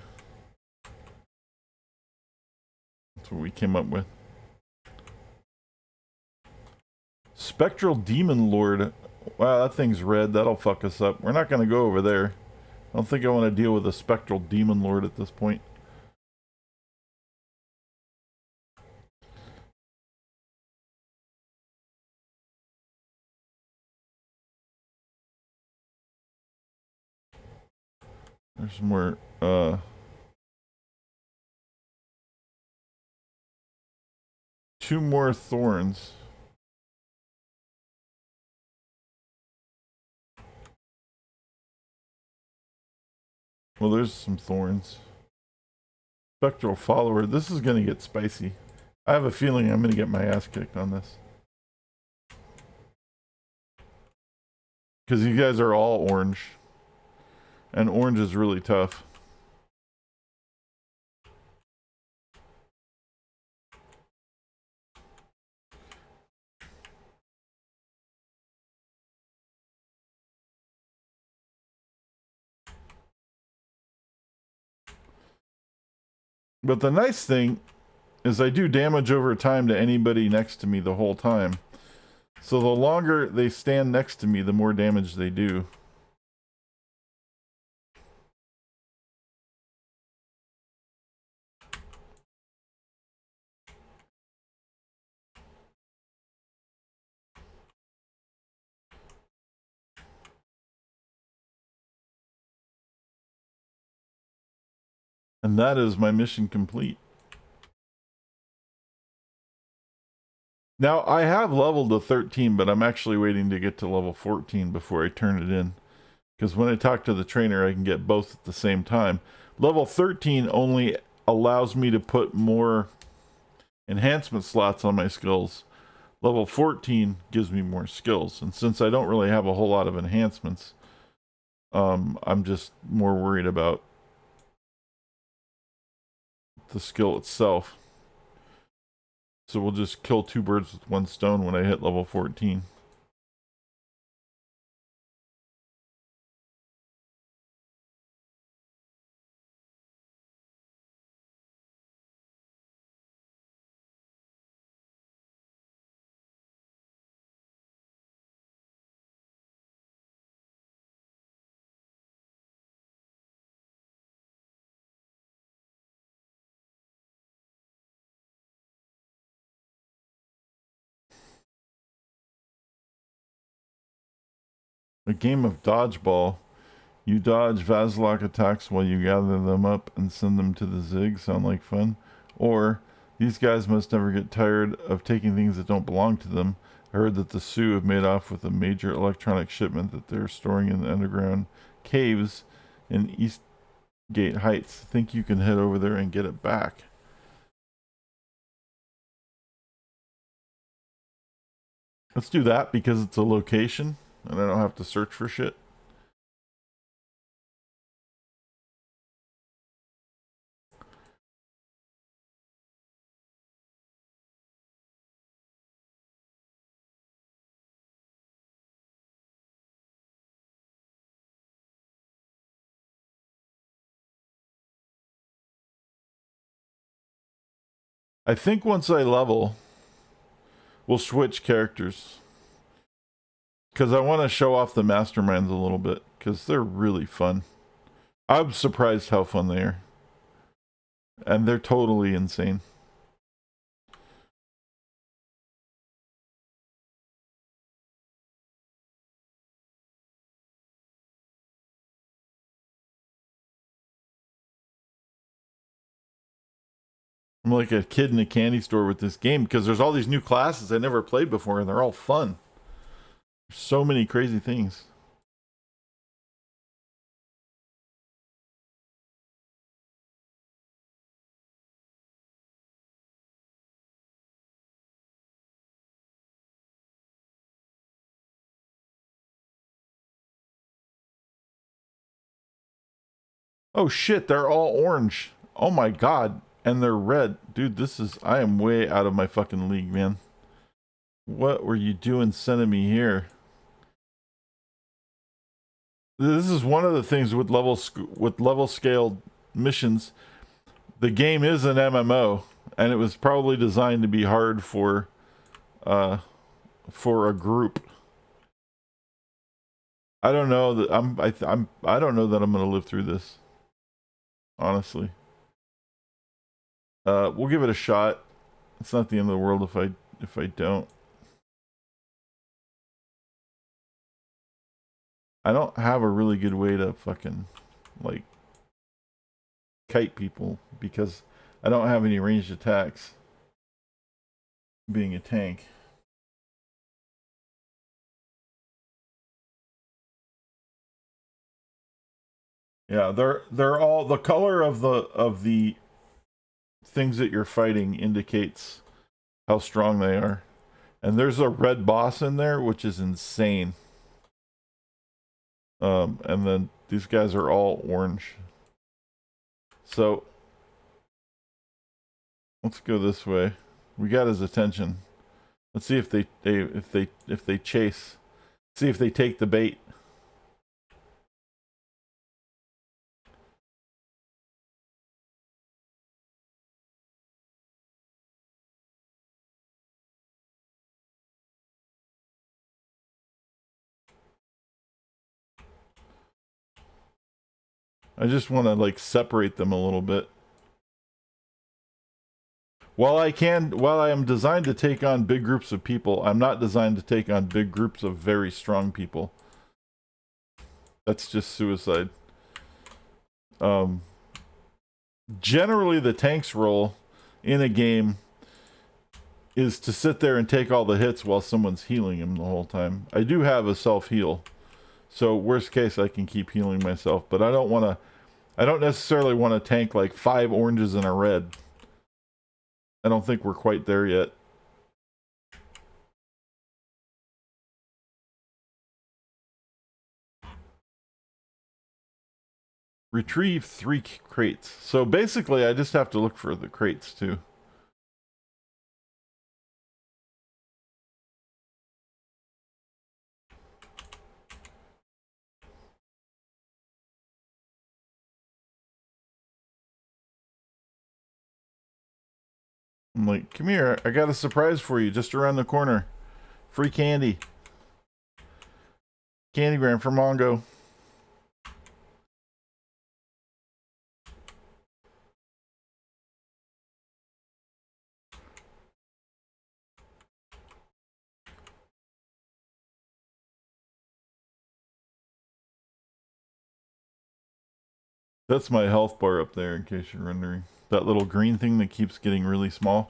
That's what we came up with. Spectral Demon Lord. Wow, that thing's red. That'll fuck us up. We're not going to go over there. I don't think I want to deal with a Spectral Demon Lord at this point. There's more, 2 more thorns. Well, there's some thorns. Spectral Follower. This is going to get spicy. I have a feeling I'm going to get my ass kicked on this. Because you guys are all orange. And orange is really tough. But the nice thing is I do damage over time to anybody next to me the whole time. So the longer they stand next to me, the more damage they do. And that is my mission complete. Now, I have leveled to 13, but I'm actually waiting to get to level 14 before I turn it in. Because when I talk to the trainer, I can get both at the same time. Level 13 only allows me to put more enhancement slots on my skills. Level 14 gives me more skills. And since I don't really have a whole lot of enhancements, I'm just more worried about the skill itself. So we'll just kill 2 birds with 1 stone when I hit level 14. A game of dodgeball. You dodge Vazlok attacks while you gather them up and send them to the Zig. Sound like fun? Or, these guys must never get tired of taking things that don't belong to them. I heard that the Sioux have made off with a major electronic shipment that they're storing in the underground caves in Eastgate Heights. Think you can head over there and get it back? Let's do that because it's a location and I don't have to search for shit. I think once I level, we'll switch characters. Because I want to show off the masterminds a little bit. Because they're really fun. I'm surprised how fun they are. And they're totally insane. I'm like a kid in a candy store with this game. Because there's all these new classes I never played before. And they're all fun. There's so many crazy things. Oh shit, they're all orange. Oh my god. And they're red. Dude, I am way out of my fucking league, man. What were you doing sending me here? This is one of the things with level scaled missions. The game is an MMO, and it was probably designed to be hard for a group. I don't know that I don't know that I'm gonna live through this. Honestly, we'll give it a shot. It's not the end of the world if I don't. I don't have a really good way to fucking like kite people because I don't have any ranged attacks. Being a tank. Yeah, they're all the color of the things that you're fighting indicates how strong they are. And there's a red boss in there, which is insane. And then these guys are all orange. So let's go this way. We got his attention. Let's see if they chase. See if they take the bait. I just want to like separate them a little bit. While I am designed to take on big groups of people, I'm not designed to take on big groups of very strong people. That's just suicide. Generally, the tank's role in a game is to sit there and take all the hits while someone's healing him the whole time. I do have a self-heal, so worst case, I can keep healing myself, but I don't necessarily want to tank like 5 oranges and a red. I don't think we're quite there yet. Retrieve 3 crates. So basically, I just have to look for the crates too. I'm like, come here, I got a surprise for you just around the corner. Free candy. Candygram for Mongo. That's my health bar up there, in case you're wondering. That little green thing that keeps getting really small.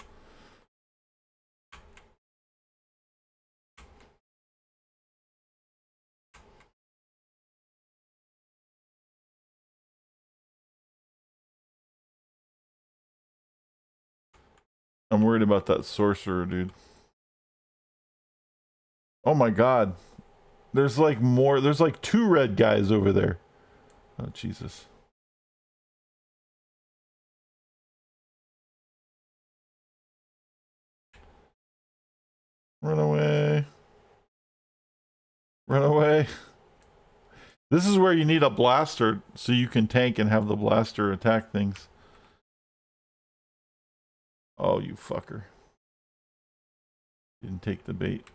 I'm worried about that sorcerer, dude. Oh my god. There's like more. There's like 2 red guys over there. Oh, Jesus. Run away. Run away. This is where you need a blaster so you can tank and have the blaster attack things. Oh, you fucker. Didn't take the bait.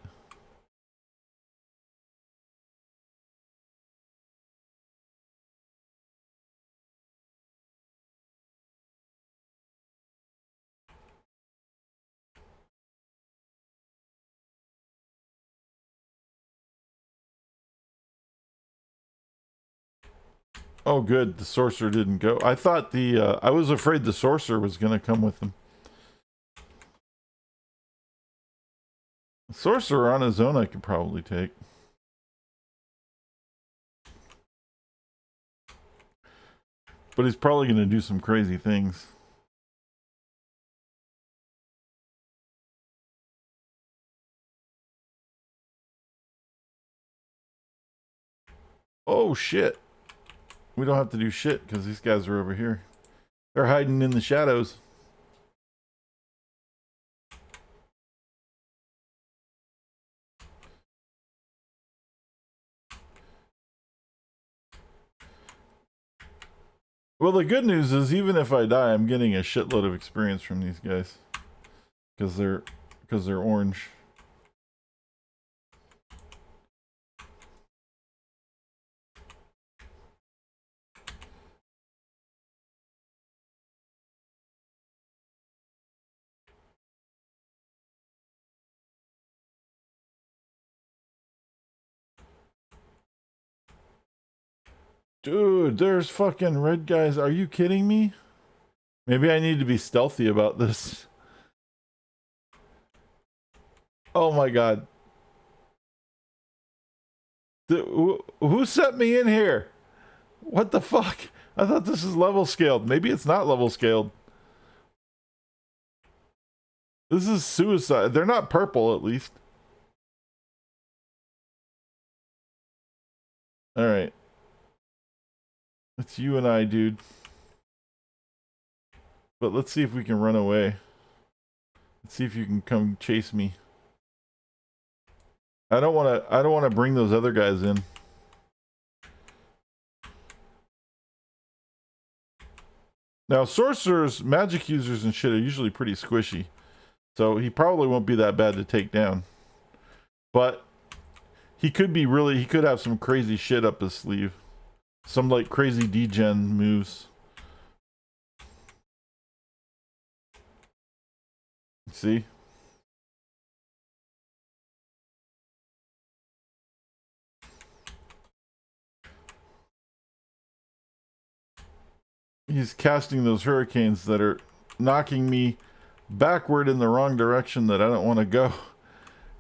Oh, good. The sorcerer didn't go. I thought I was afraid the sorcerer was going to come with him. The sorcerer on his own I could probably take. But he's probably going to do some crazy things. Oh, shit. We don't have to do shit because these guys are over here. They're hiding in the shadows. Well, the good news is even if I die, I'm getting a shitload of experience from these guys. Because they're orange. Dude, there's fucking red guys. Are you kidding me? Maybe I need to be stealthy about this. Oh my god. Who sent me in here? What the fuck? I thought this is level scaled. Maybe it's not level scaled. This is suicide. They're not purple, at least. Alright. It's you and I, dude. But let's see if we can run away. Let's see if you can come chase me. I don't want to bring those other guys in. Now, sorcerers, magic users and shit are usually pretty squishy. So he probably won't be that bad to take down. But he could have some crazy shit up his sleeve. Some like crazy degen moves. See? He's casting those hurricanes that are knocking me backward in the wrong direction that I don't want to go.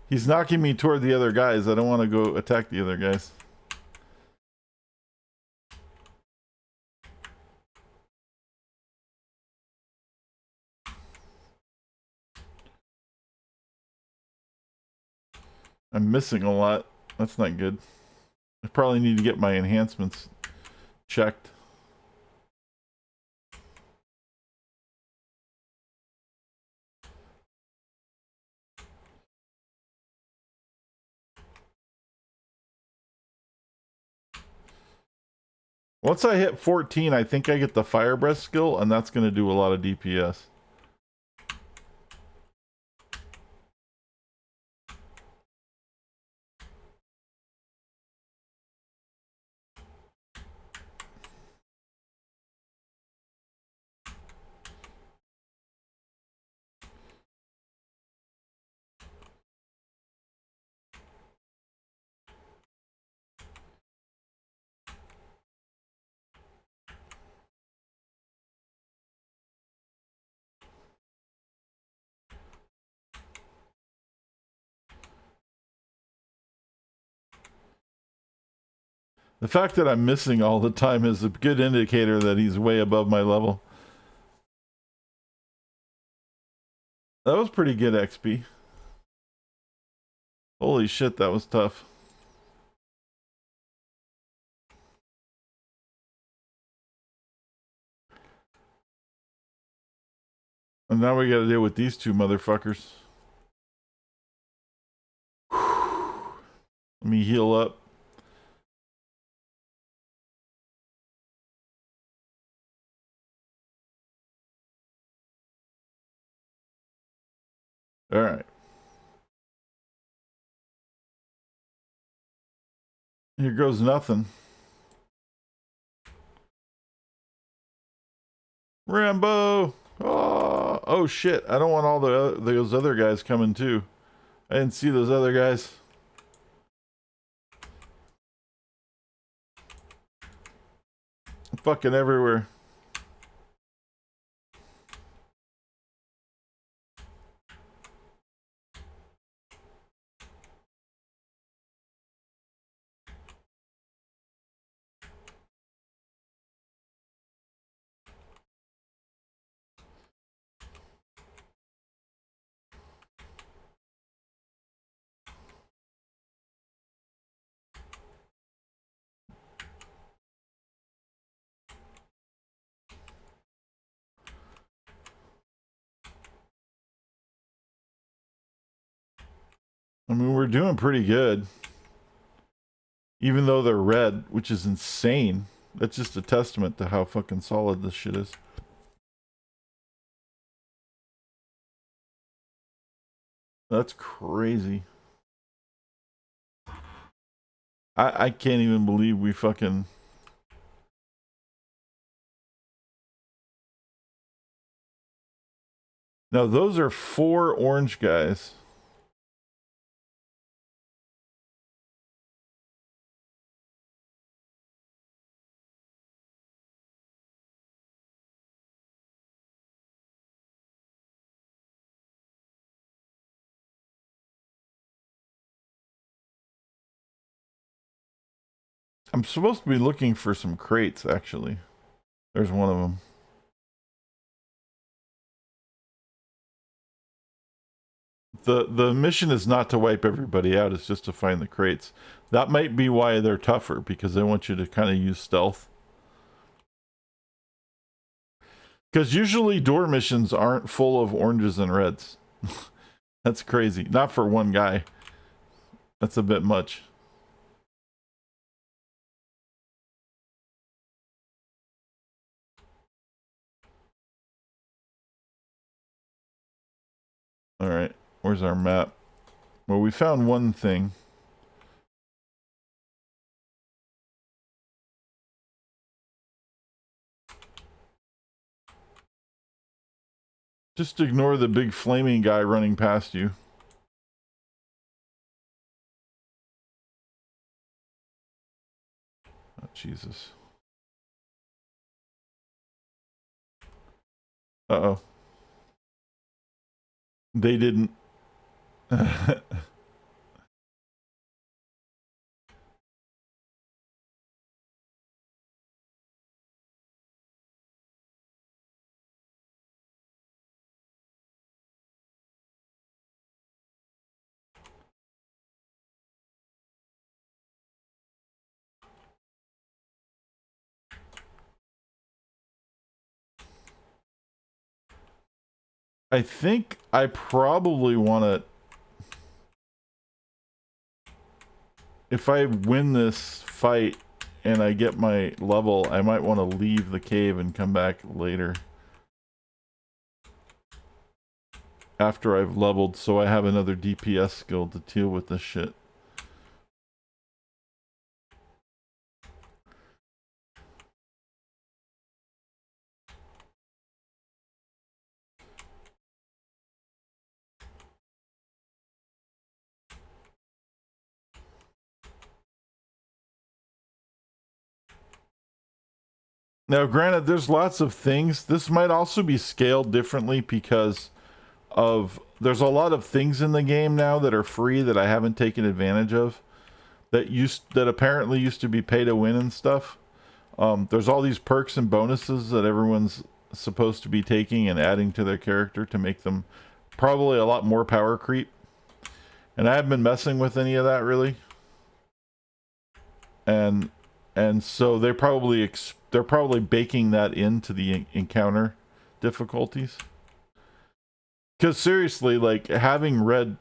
He's knocking me toward the other guys. I don't want to go attack the other guys. I'm missing a lot. That's not good. I probably need to get my enhancements checked. Once I hit 14, I think I get the Fire Breath skill, and that's going to do a lot of DPS. The fact that I'm missing all the time is a good indicator that he's way above my level. That was pretty good XP. Holy shit, that was tough. And now we gotta deal with these two motherfuckers. Let me heal up. Alright. Here goes nothing. Rambo! Oh shit, I don't want all those other guys coming too. I didn't see those other guys. Fucking everywhere. I mean, we're doing pretty good. Even though they're red, which is insane. That's just a testament to how fucking solid this shit is. That's crazy. I can't even believe we fucking... Now, those are 4 orange guys. I'm supposed to be looking for some crates, actually. There's one of them. The mission is not to wipe everybody out, it's just to find the crates. That might be why they're tougher, because they want you to kind of use stealth. Because usually door missions aren't full of oranges and reds. That's crazy. Not for one guy. That's a bit much. Alright, where's our map? Well, we found one thing. Just ignore the big flaming guy running past you. Oh, Jesus. Uh-oh. They didn't. I think I probably want to... If I win this fight and I get my level, I might want to leave the cave and come back later. After I've leveled, so I have another DPS skill to deal with this shit. Now, granted, there's lots of things. This might also be scaled differently because of there's a lot of things in the game now that are free that I haven't taken advantage of that apparently used to be pay to win and stuff. There's all these perks and bonuses that everyone's supposed to be taking and adding to their character to make them probably a lot more power creep. And I haven't been messing with any of that really. And so they're probably baking that into the encounter difficulties. Because seriously, like having like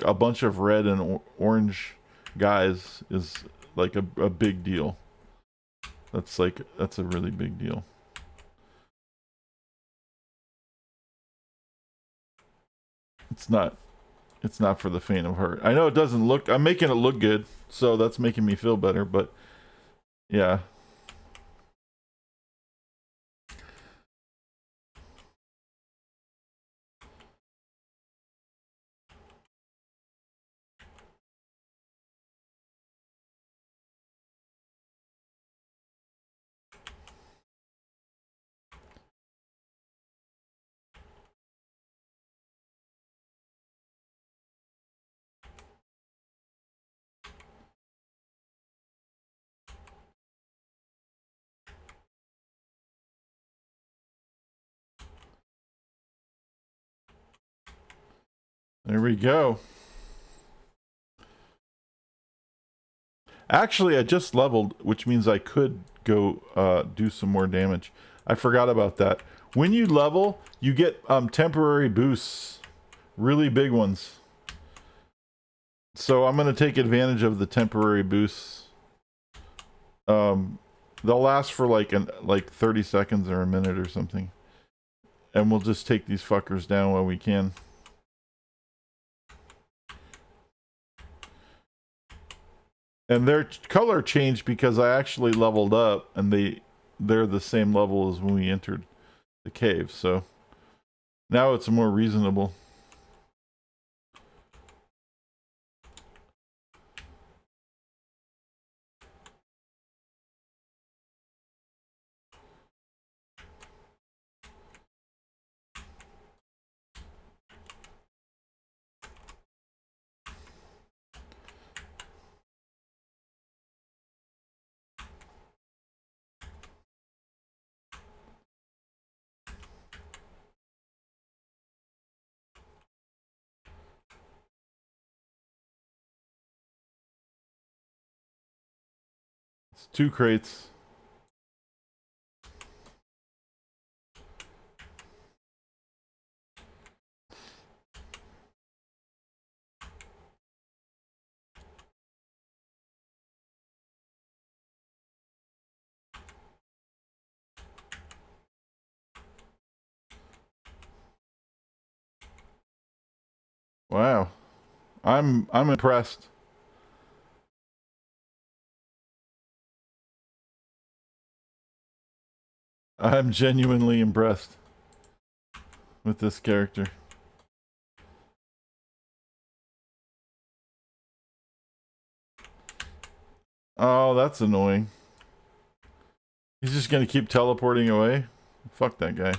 a bunch of red and orange guys is like a big deal. That's a really big deal. It's not for the faint of heart. I know it doesn't look, I'm making it look good, so that's making me feel better, but yeah. There we go. Actually, I just leveled, which means I could go do some more damage. I forgot about that. When you level, you get temporary boosts. Really big ones. So I'm going to take advantage of the temporary boosts. They'll last for like 30 seconds or a minute or something. And we'll just take these fuckers down while we can. And their color changed because I actually leveled up, and they're the same level as when we entered the cave. So now it's more reasonable. It's 2 crates. Wow. I'm impressed. I'm genuinely impressed with this character. Oh, that's annoying. He's just gonna keep teleporting away? Fuck that guy.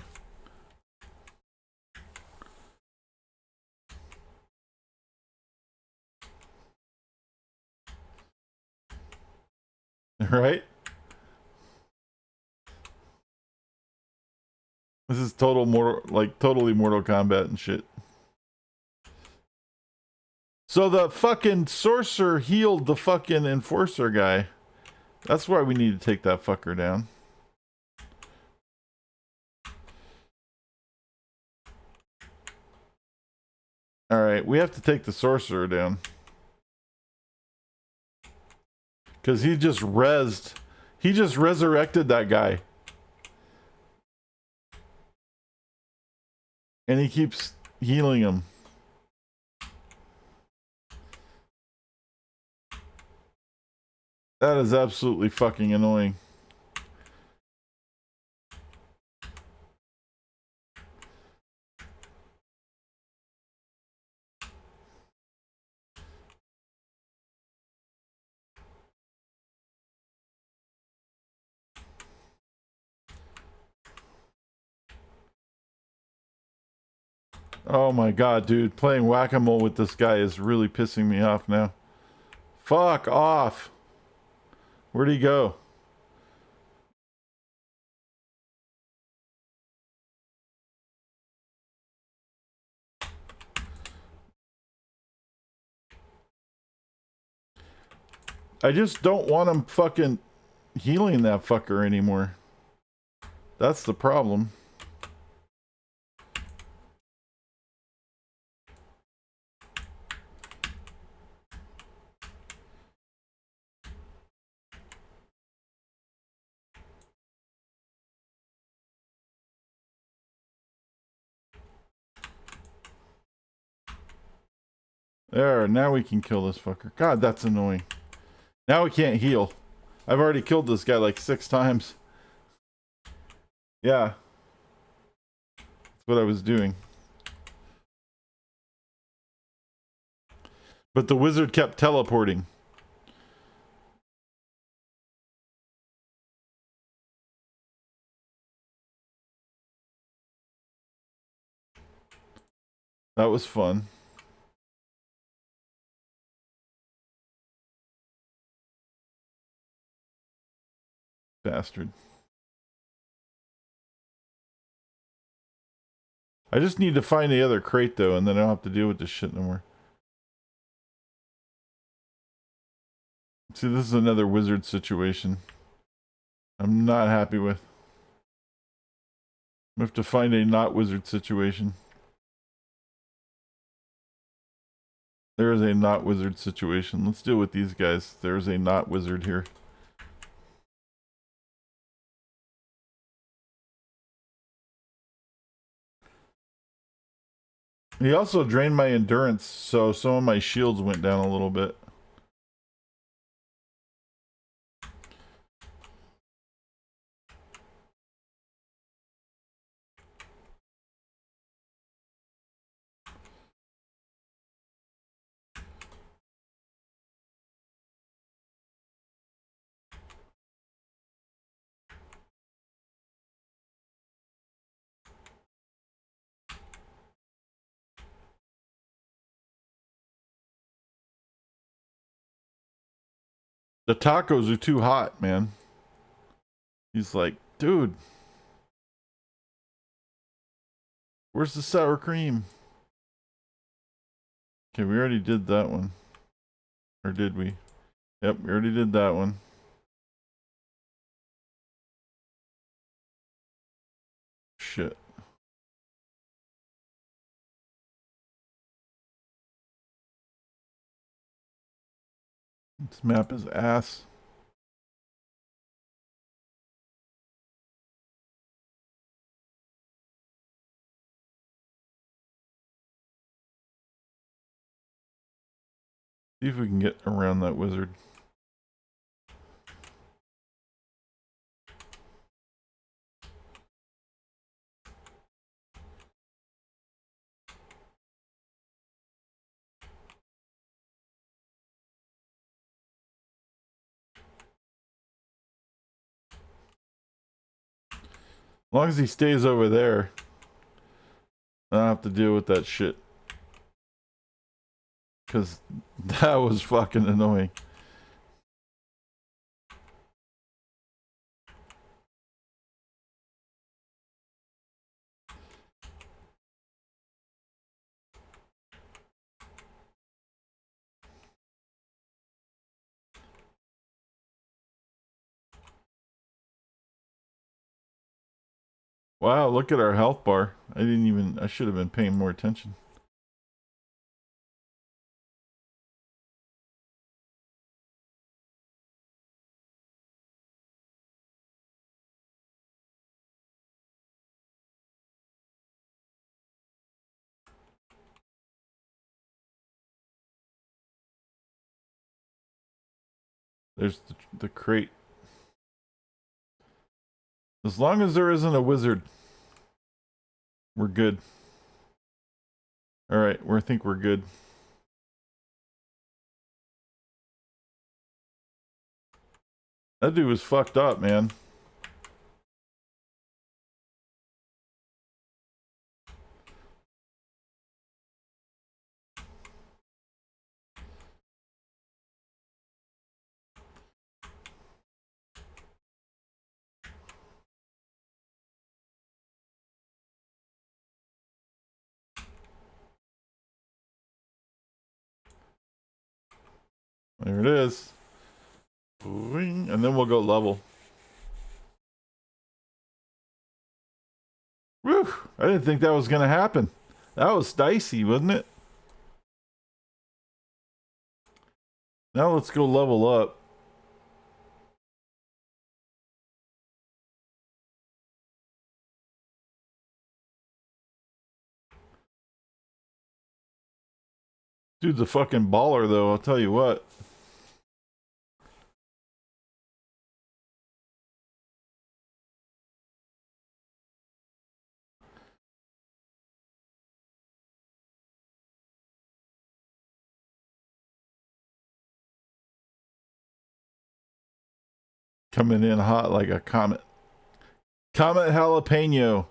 Right? This is totally Mortal Kombat and shit. So the fucking sorcerer healed the fucking enforcer guy. That's why we need to take that fucker down. Alright, we have to take the sorcerer down. Because he just resurrected that guy. And he keeps healing him. That is absolutely fucking annoying. Oh my god, dude. Playing whack-a-mole with this guy is really pissing me off now. Fuck off. Where'd he go? I just don't want him fucking healing that fucker anymore. That's the problem. There, now we can kill this fucker. God, that's annoying. Now we can't heal. I've already killed this guy like 6 times. Yeah. That's what I was doing. But the wizard kept teleporting. That was fun. Bastard. I just need to find the other crate though, and then I don't have to deal with this shit no more. See, this is another wizard situation I'm not happy with. We have to find a not wizard situation. There is a not wizard situation. Let's deal with these guys. There's a not wizard here. He also drained my endurance, so some of my shields went down a little bit. The tacos are too hot, man. He's like, dude, where's the sour cream? Okay, we already did that one. Or did we? Yep, we already did that one. Shit. This map is ass. See if we can get around that wizard. As long as he stays over there, I don't have to deal with that shit. Because that was fucking annoying. Wow, look at our health bar. I should have been paying more attention. There's the crate. As long as there isn't a wizard, we're good. Alright, I think we're good. That dude was fucked up, man. There it is. And then we'll go level. Whew! I didn't think that was gonna happen. That was dicey, wasn't it? Now let's go level up. Dude's a fucking baller, though, I'll tell you what. Coming in hot like a comet. Comet Jalapeno.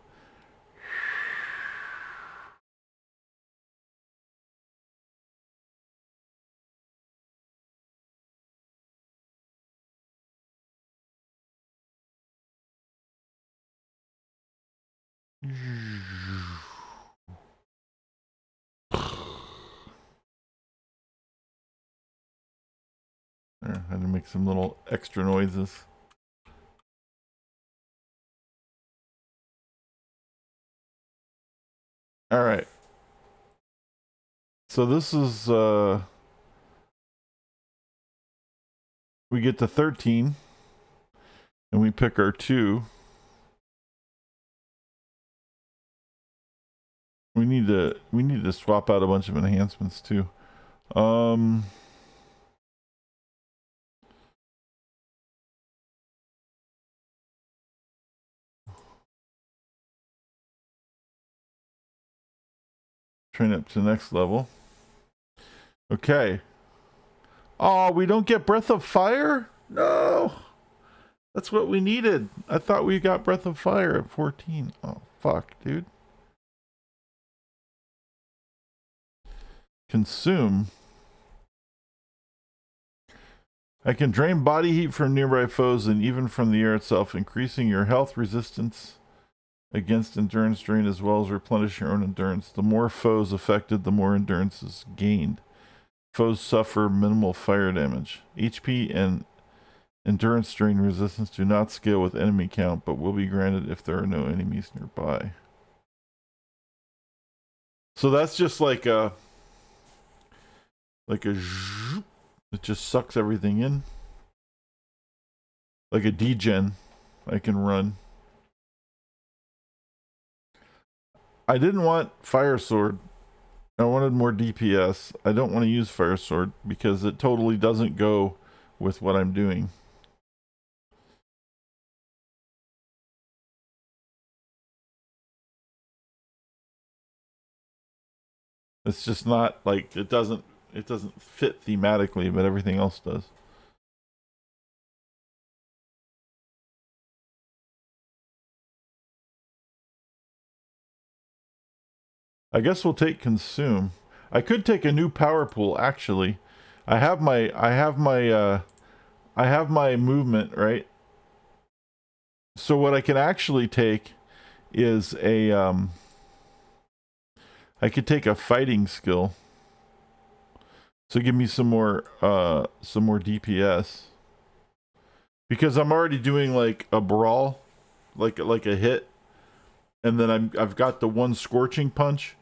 There, I had to make some little extra noises. All right. So this is we get to 13 and we pick our 2. We need to swap out a bunch of enhancements too. Train up to the next level. Okay. Oh, we don't get Breath of Fire? No. That's what we needed. I thought we got Breath of Fire at 14. Oh, fuck, dude. Consume. I can drain body heat from nearby foes and even from the air itself, increasing your health resistance against endurance drain as well as replenish your own endurance. The more foes affected, the more endurance is gained. Foes suffer minimal fire damage. HP and endurance drain resistance do not scale with enemy count, but will be granted if there are no enemies nearby. So that's just like a zhoop. It just sucks everything in. Like a degen I can run. I didn't want Fire Sword. I wanted more DPS. I don't want to use Fire Sword because it totally doesn't go with what I'm doing. It's just not like it doesn't fit thematically, but everything else does. I guess we'll take Consume. I could take a new power pool actually. I have my movement, right? So what I can actually take is a I could take a fighting skill. So give me some more DPS. Because I'm already doing like a brawl, like a hit, and then I've got the one scorching punch,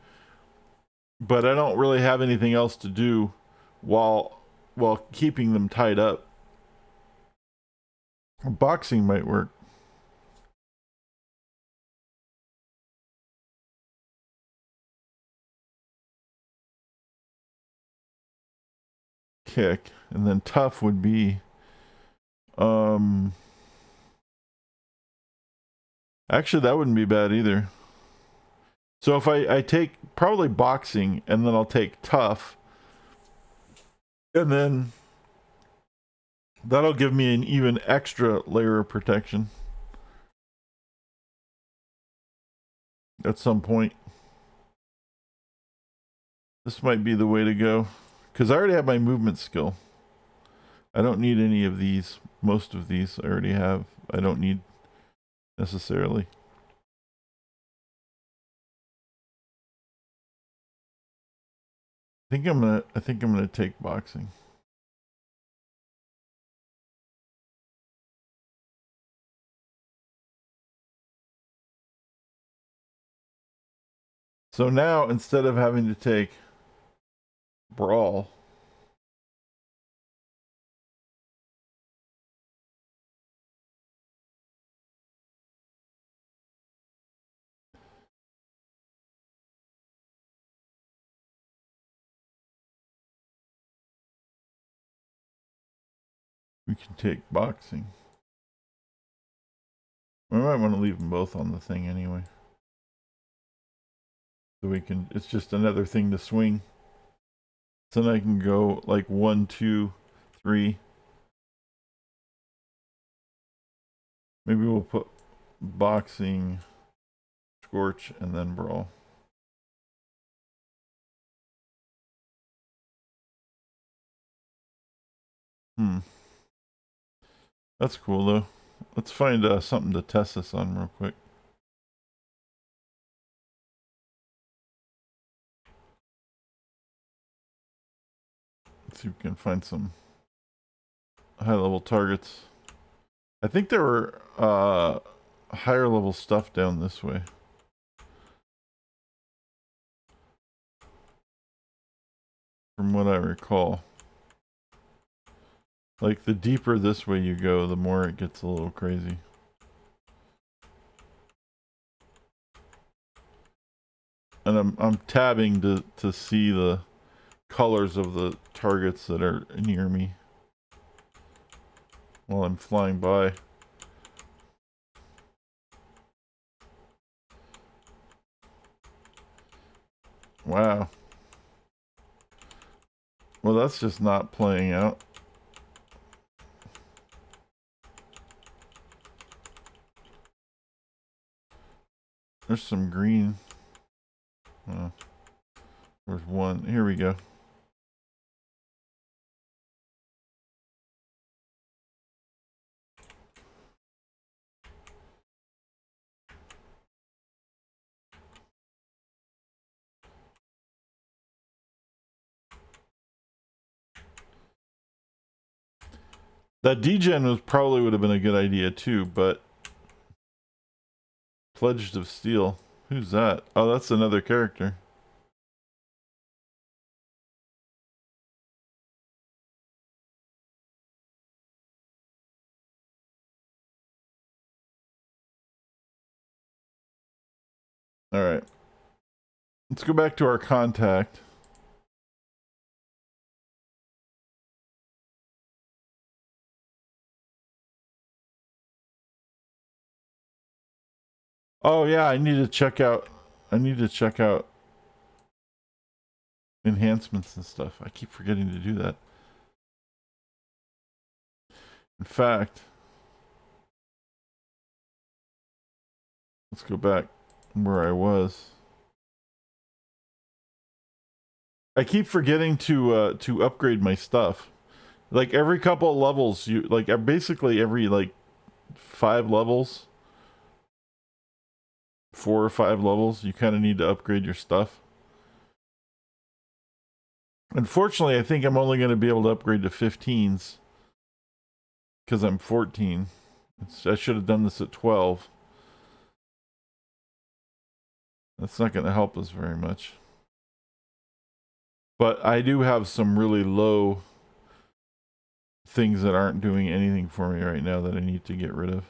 but I don't really have anything else to do while keeping them tied up. Boxing might work. Kick, and then tough would be Um, actually, that wouldn't be bad either. So if I take probably boxing, and then I'll take tough, and then that'll give me an even extra layer of protection at some point. This might be the way to go, because I already have my movement skill. I don't need any of these. Most of these I already have. I don't need necessarily. I think I'm gonna take boxing. So now instead of having to take brawl, we can take boxing. We might want to leave them both on the thing anyway. So we can, it's just another thing to swing. So then I can go like 1, 2, 3. Maybe we'll put boxing, scorch, and then brawl. That's cool though. Let's find something to test this on real quick. Let's see if we can find some high level targets. I think there were higher level stuff down this way. From what I recall. Like the deeper this way you go, the more it gets a little crazy. And I'm tabbing to see the colors of the targets that are near me while I'm flying by. Wow. Well, that's just not playing out. There's some green. There's one. Here we go. That degen was probably would have been a good idea too, but Pledged of Steel. Who's that? Oh, that's another character. All right. Let's go back to our contact. Oh yeah, I need to check out enhancements and stuff. I keep forgetting to do that. In fact, let's go back where I was. I keep forgetting to upgrade my stuff. Like every couple of levels, you like basically every like 5 levels, 4 or 5 levels, you kind of need to upgrade your stuff. Unfortunately, I think I'm only going to be able to upgrade to 15s because I'm 14. I should have done this at 12. That's not going to help us very much. But I do have some really low things that aren't doing anything for me right now that I need to get rid of.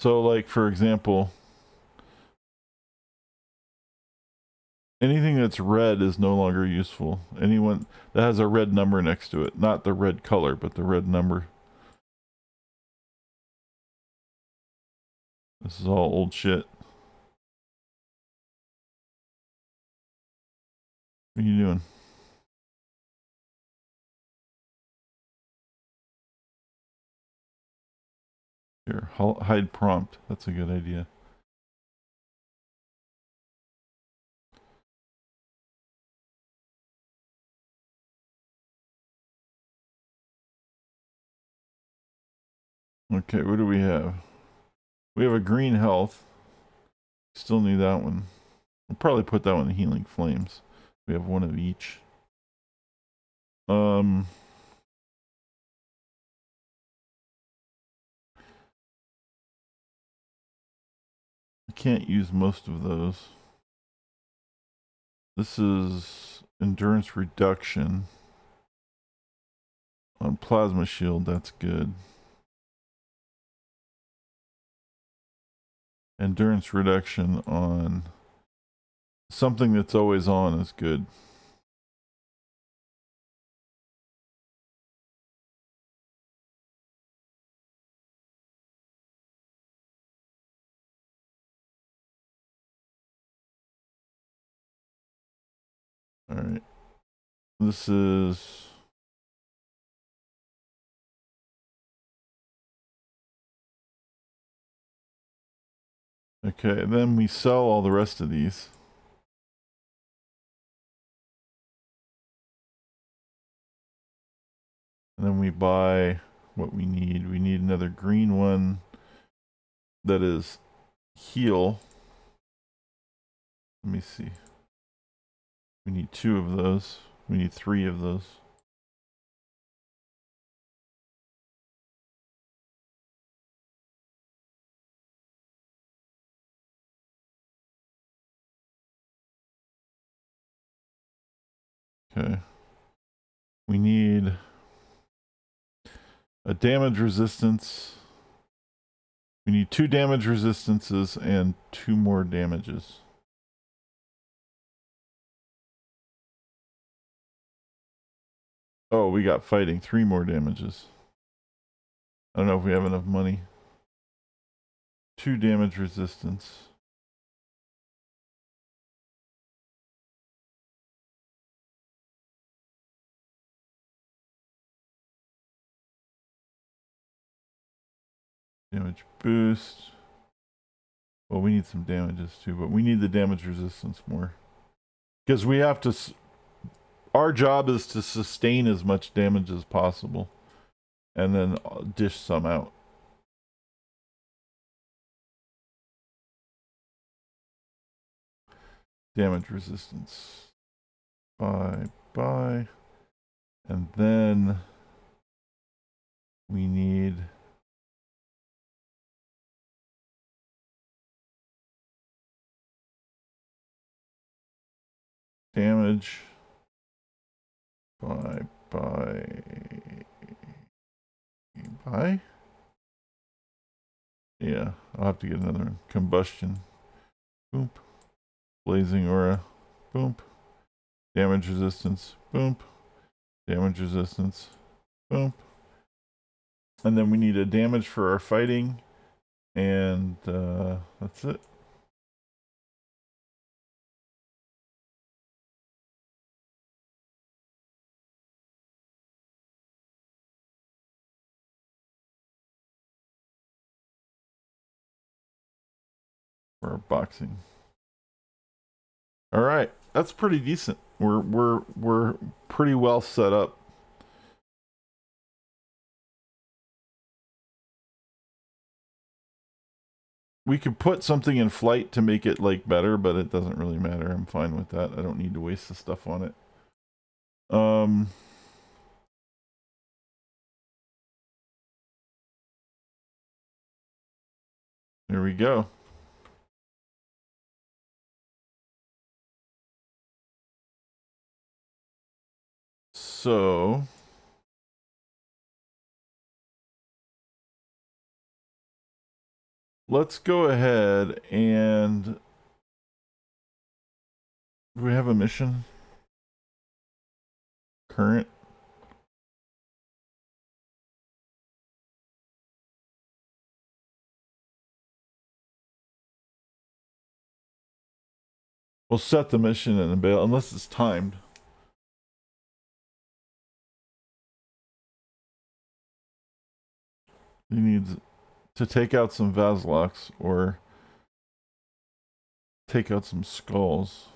So like for example, Anything that's red is no longer useful. Anyone that has a red number next to it. Not the red color, but the red number. This is all old shit. What are you doing? Here, hide prompt. That's a good idea. Okay, what do we have? We have a green health. Still need that one. We'll probably put that one in healing flames. We have one of each. I can't use most of those. This is endurance reduction. On plasma shield, that's good. Endurance reduction on something that's always on is good. Alright. This is... Okay, then we sell all the rest of these. And then we buy what we need. We need another green one that is heal. Let me see. We need 2 of those. We need 3 of those. Okay. We need a damage resistance. We need 2 damage resistances and 2 more damages. Oh, we got fighting. 3 more damages. I don't know if we have enough money. 2 damage resistance. Damage boost. Well, we need some damages too, but we need the damage resistance more. Because we have to... Our job is to sustain as much damage as possible. And then dish some out. Damage resistance. Bye. And then... we need... damage. Bye. Yeah, I'll have to get another one. Combustion. Boom. Blazing aura. Boom. Damage resistance. Boom. Damage resistance. Boom. And then we need a damage for our fighting. And that's it. For our boxing. All right, that's pretty decent. We're pretty well set up. We could put something in flight to make it like better, but it doesn't really matter. I'm fine with that. I don't need to waste the stuff on it. There we go. So let's go ahead and Do we have a mission? Current? We'll set the mission in a bit, unless it's timed. He needs to take out some Vazloks or take out some skulls.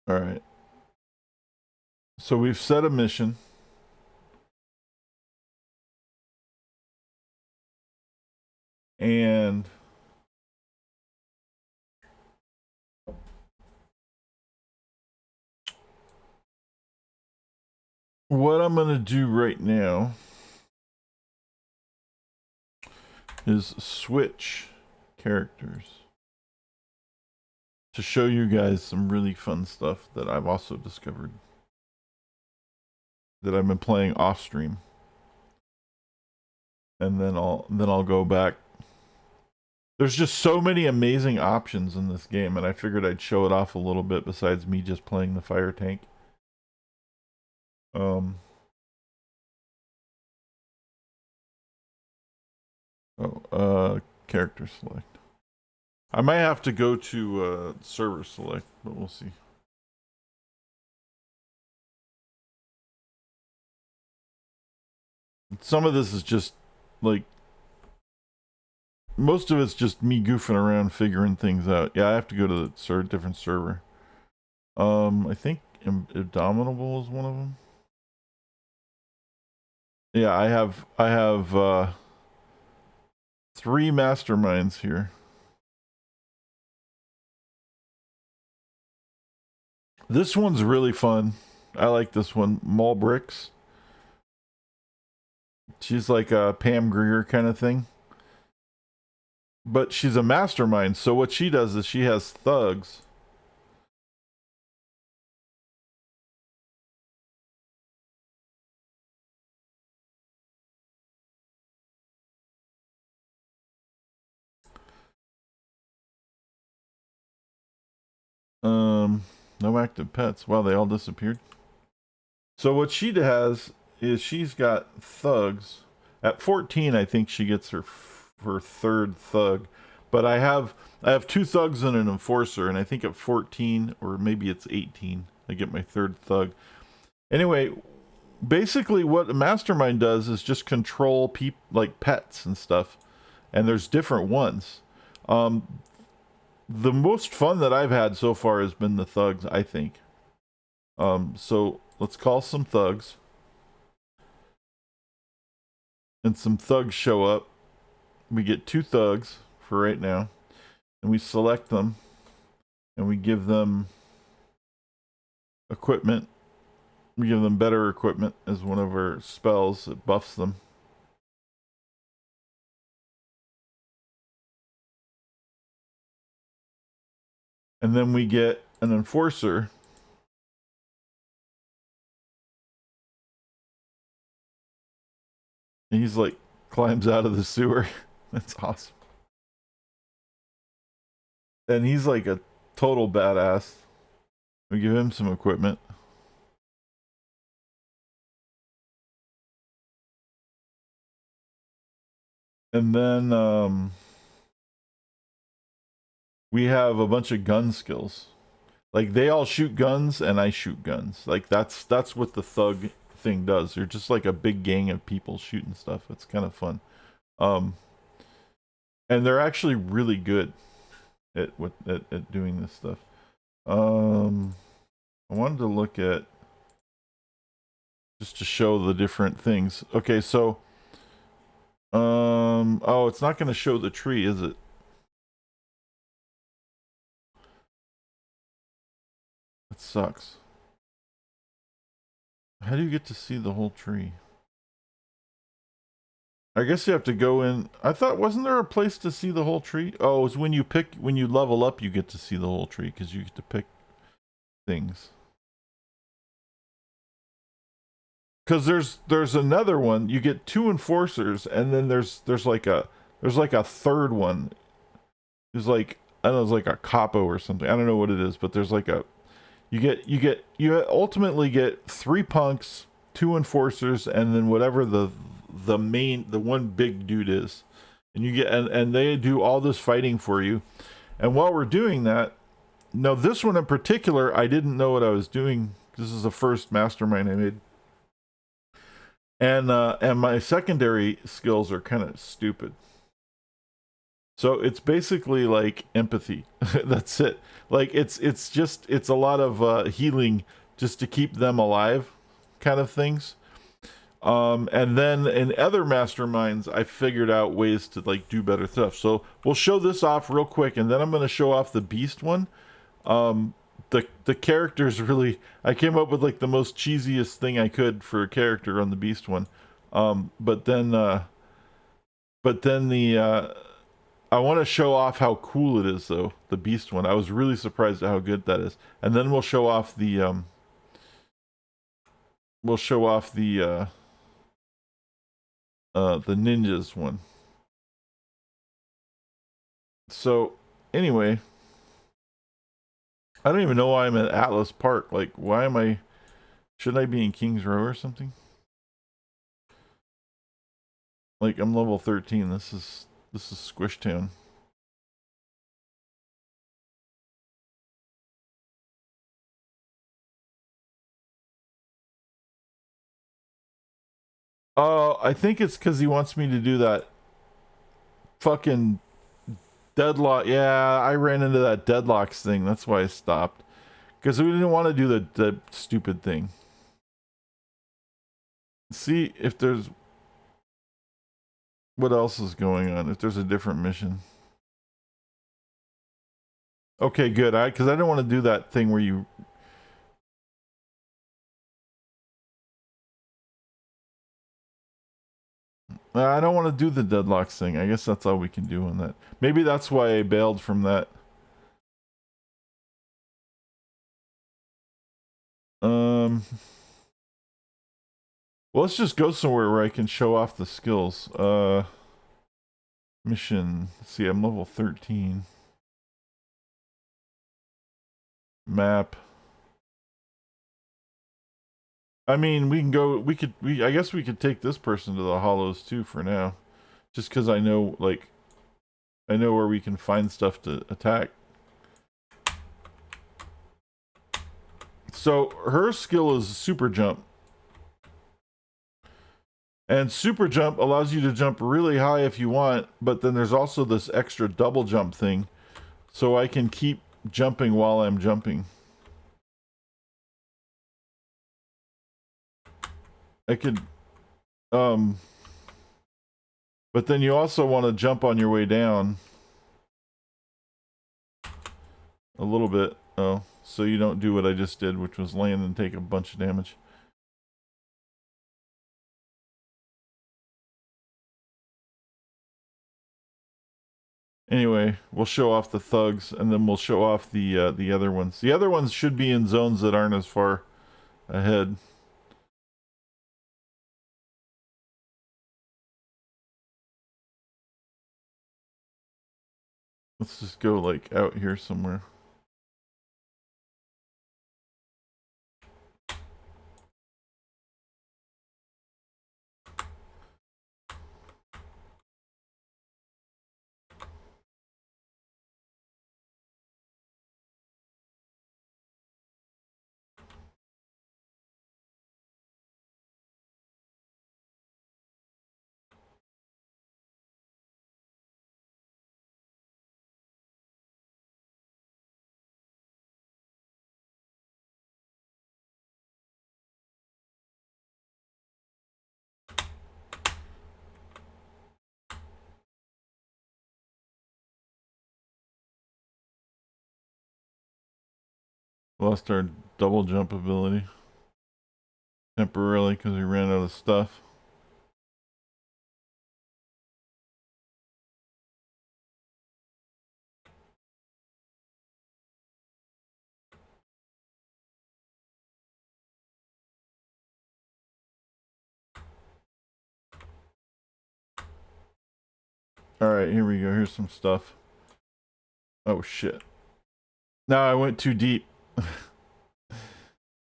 All right. So we've set a mission. And what I'm going to do right now is switch characters to show you guys some really fun stuff that I've also discovered that I've been playing off stream. And then I'll go back. There's just so many amazing options in this game, and I figured I'd show it off a little bit besides me just playing the fire tank. Character select. I might have to go to server select, but we'll see. Some of this is just like, most of it's just me goofing around figuring things out. Yeah, I have to go to the different server. I think Indomitable is one of them. Yeah, I have 3 masterminds here. This one's really fun. I like this one. Mulbricks. She's like a Pam Grier kind of thing. But she's a mastermind, so what she does is she has thugs. No active pets. Wow, they all disappeared. So what she has is she's got thugs. At 14, I think she gets her 3rd thug. But I have 2 thugs and an enforcer, and I think at 14 or maybe it's 18, I get my 3rd thug. Anyway, basically what a mastermind does is just control like pets and stuff, and there's different ones. The most fun that I've had so far has been the thugs, I think. So let's call some thugs. And some thugs show up. We get 2 thugs for right now. And we select them. And we give them equipment. We give them better equipment as one of our spells that buffs them. And then we get an enforcer. And he's like, climbs out of the sewer. That's awesome. And he's like a total badass. We give him some equipment. And then we have a bunch of gun skills. Like they all shoot guns and I shoot guns. Like that's what the thug thing does. They're just like a big gang of people shooting stuff. It's kind of fun. And they're actually really good at doing this stuff. I wanted to look at just to show the different things. Okay, so oh, it's not going to show the tree, is it? That sucks. How do you get to see the whole tree? I guess you have to go in. I thought, wasn't there a place to see the whole tree? Oh, it's when you level up, you get to see the whole tree because you get to pick. things. Because there's another one. You get 2 enforcers, and then there's like a third one. There's like, I don't know, it's like a capo or something. I don't know what it is, but there's like a you ultimately get 3 punks, 2 enforcers, and then whatever the one big dude is. And you get and they do all this fighting for you. And while we're doing that, now this one in particular, I didn't know what I was doing. This is the first mastermind I made. And my secondary skills are kind of stupid. So it's basically like empathy. That's it. Like it's a lot of healing just to keep them alive, kind of things. And then in other masterminds, I figured out ways to like do better stuff. So we'll show this off real quick, and then I'm going to show off the beast one. The characters really, I came up with like the most cheesiest thing I could for a character on the beast one. But then I want to show off how cool it is, though, the beast one. I was really surprised at how good that is. And then we'll show off the the ninjas one. So anyway, I don't even know why I'm at Atlas Park. Like, why am I? Shouldn't I be in Kings Row or something? Like, I'm level 13. This is Squish Town. Oh, I think it's because he wants me to do that fucking deadlock. Yeah, I ran into that deadlocks thing. That's why I stopped. Because we didn't want to do the stupid thing. See if there's... What else is going on? If there's a different mission. Okay, good. Because I don't want to do that thing where you... I don't want to do the deadlocks thing. I guess that's all we can do on that. Maybe that's why I bailed from that. Well, let's just go somewhere where I can show off the skills. Mission. Let's see, I'm level 13. Map. I mean, we can go. I guess we could take this person to the Hollows too for now, just because I know, like, I know where we can find stuff to attack. So her skill is super jump. And super jump allows you to jump really high if you want, but then there's also this extra double jump thing. So I can keep jumping while I'm jumping. I could, but then you also want to jump on your way down. A little bit. Oh, so you don't do what I just did, which was land and take a bunch of damage. Anyway, we'll show off the thugs, and then we'll show off the other ones. The other ones should be in zones that aren't as far ahead. Let's just go, like, out here somewhere. Lost our double jump ability temporarily because we ran out of stuff. Alright, here we go. Here's some stuff. Oh, shit. No, I went too deep.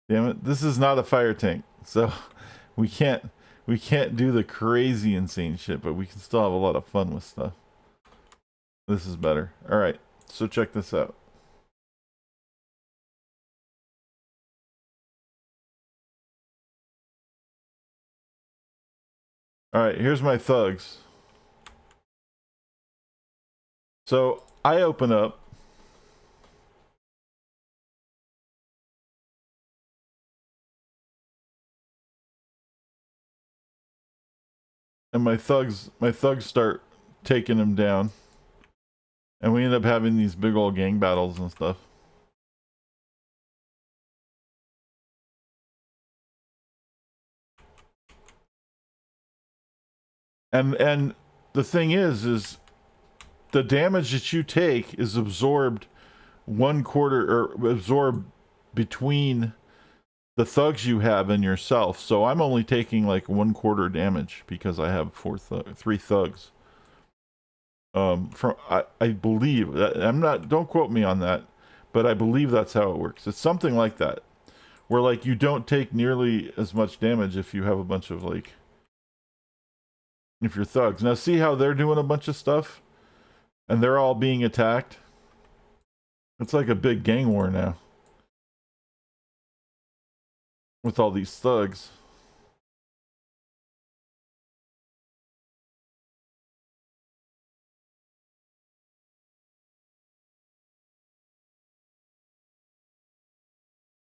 Damn it. This is not a fire tank. So we can't do the crazy insane shit, but we can still have a lot of fun with stuff. This is better. Alright, so check this out. Alright, here's my thugs. So I open up. And my thugs start taking him down. And we end up having these big old gang battles and stuff. And the thing is the damage that you take is absorbed 1/4 or absorbed between the thugs you have and yourself. So I'm only taking like 1/4 damage because I have 3 thugs. I believe that, I'm not, don't quote me on that, but I believe that's how it works. It's something like that, where like you don't take nearly as much damage if you have a bunch of like, if you're thugs. Now see how they're doing a bunch of stuff and they're all being attacked? It's like a big gang war now with all these thugs.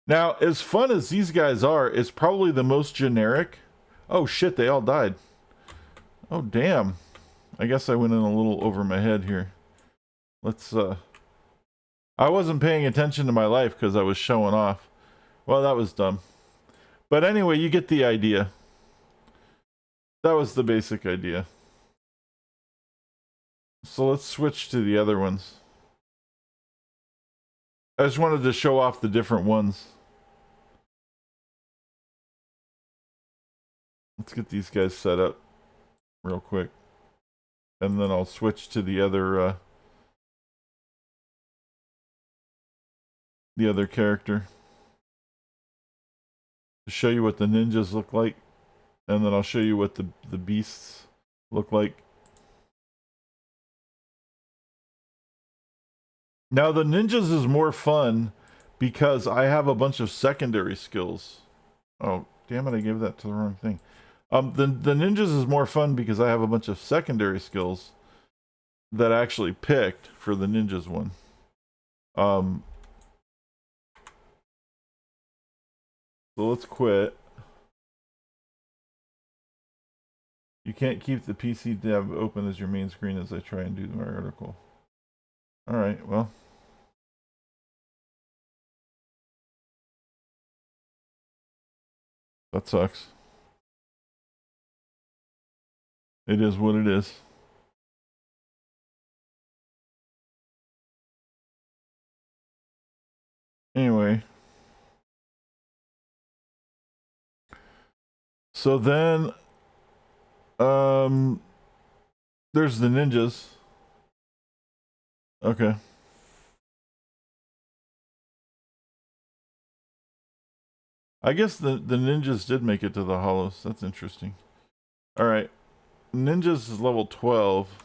Now, as fun as these guys are, it's probably the most generic. Oh shit, they all died. Oh damn. I guess I went in a little over my head here. Let's I wasn't paying attention to my life because I was showing off. Well, that was dumb. But anyway, you get the idea. That was the basic idea. So let's switch to the other ones. I just wanted to show off the different ones. Let's get these guys set up real quick. And then I'll switch to the other character. To show you what the ninjas look like. And then I'll show you what the beasts look like. Now the ninjas is more fun because I have a bunch of secondary skills. Oh, damn it, I gave that to the wrong thing. The ninjas is more fun because I have a bunch of secondary skills that I actually picked for the ninjas one. So let's quit. You can't keep the PC tab open as your main screen as I try and do my article. Alright, well. That sucks. It is what it is. Anyway. So then, there's the ninjas. Okay. I guess the ninjas did make it to the hollows. That's interesting. Alright. Ninjas is level 12.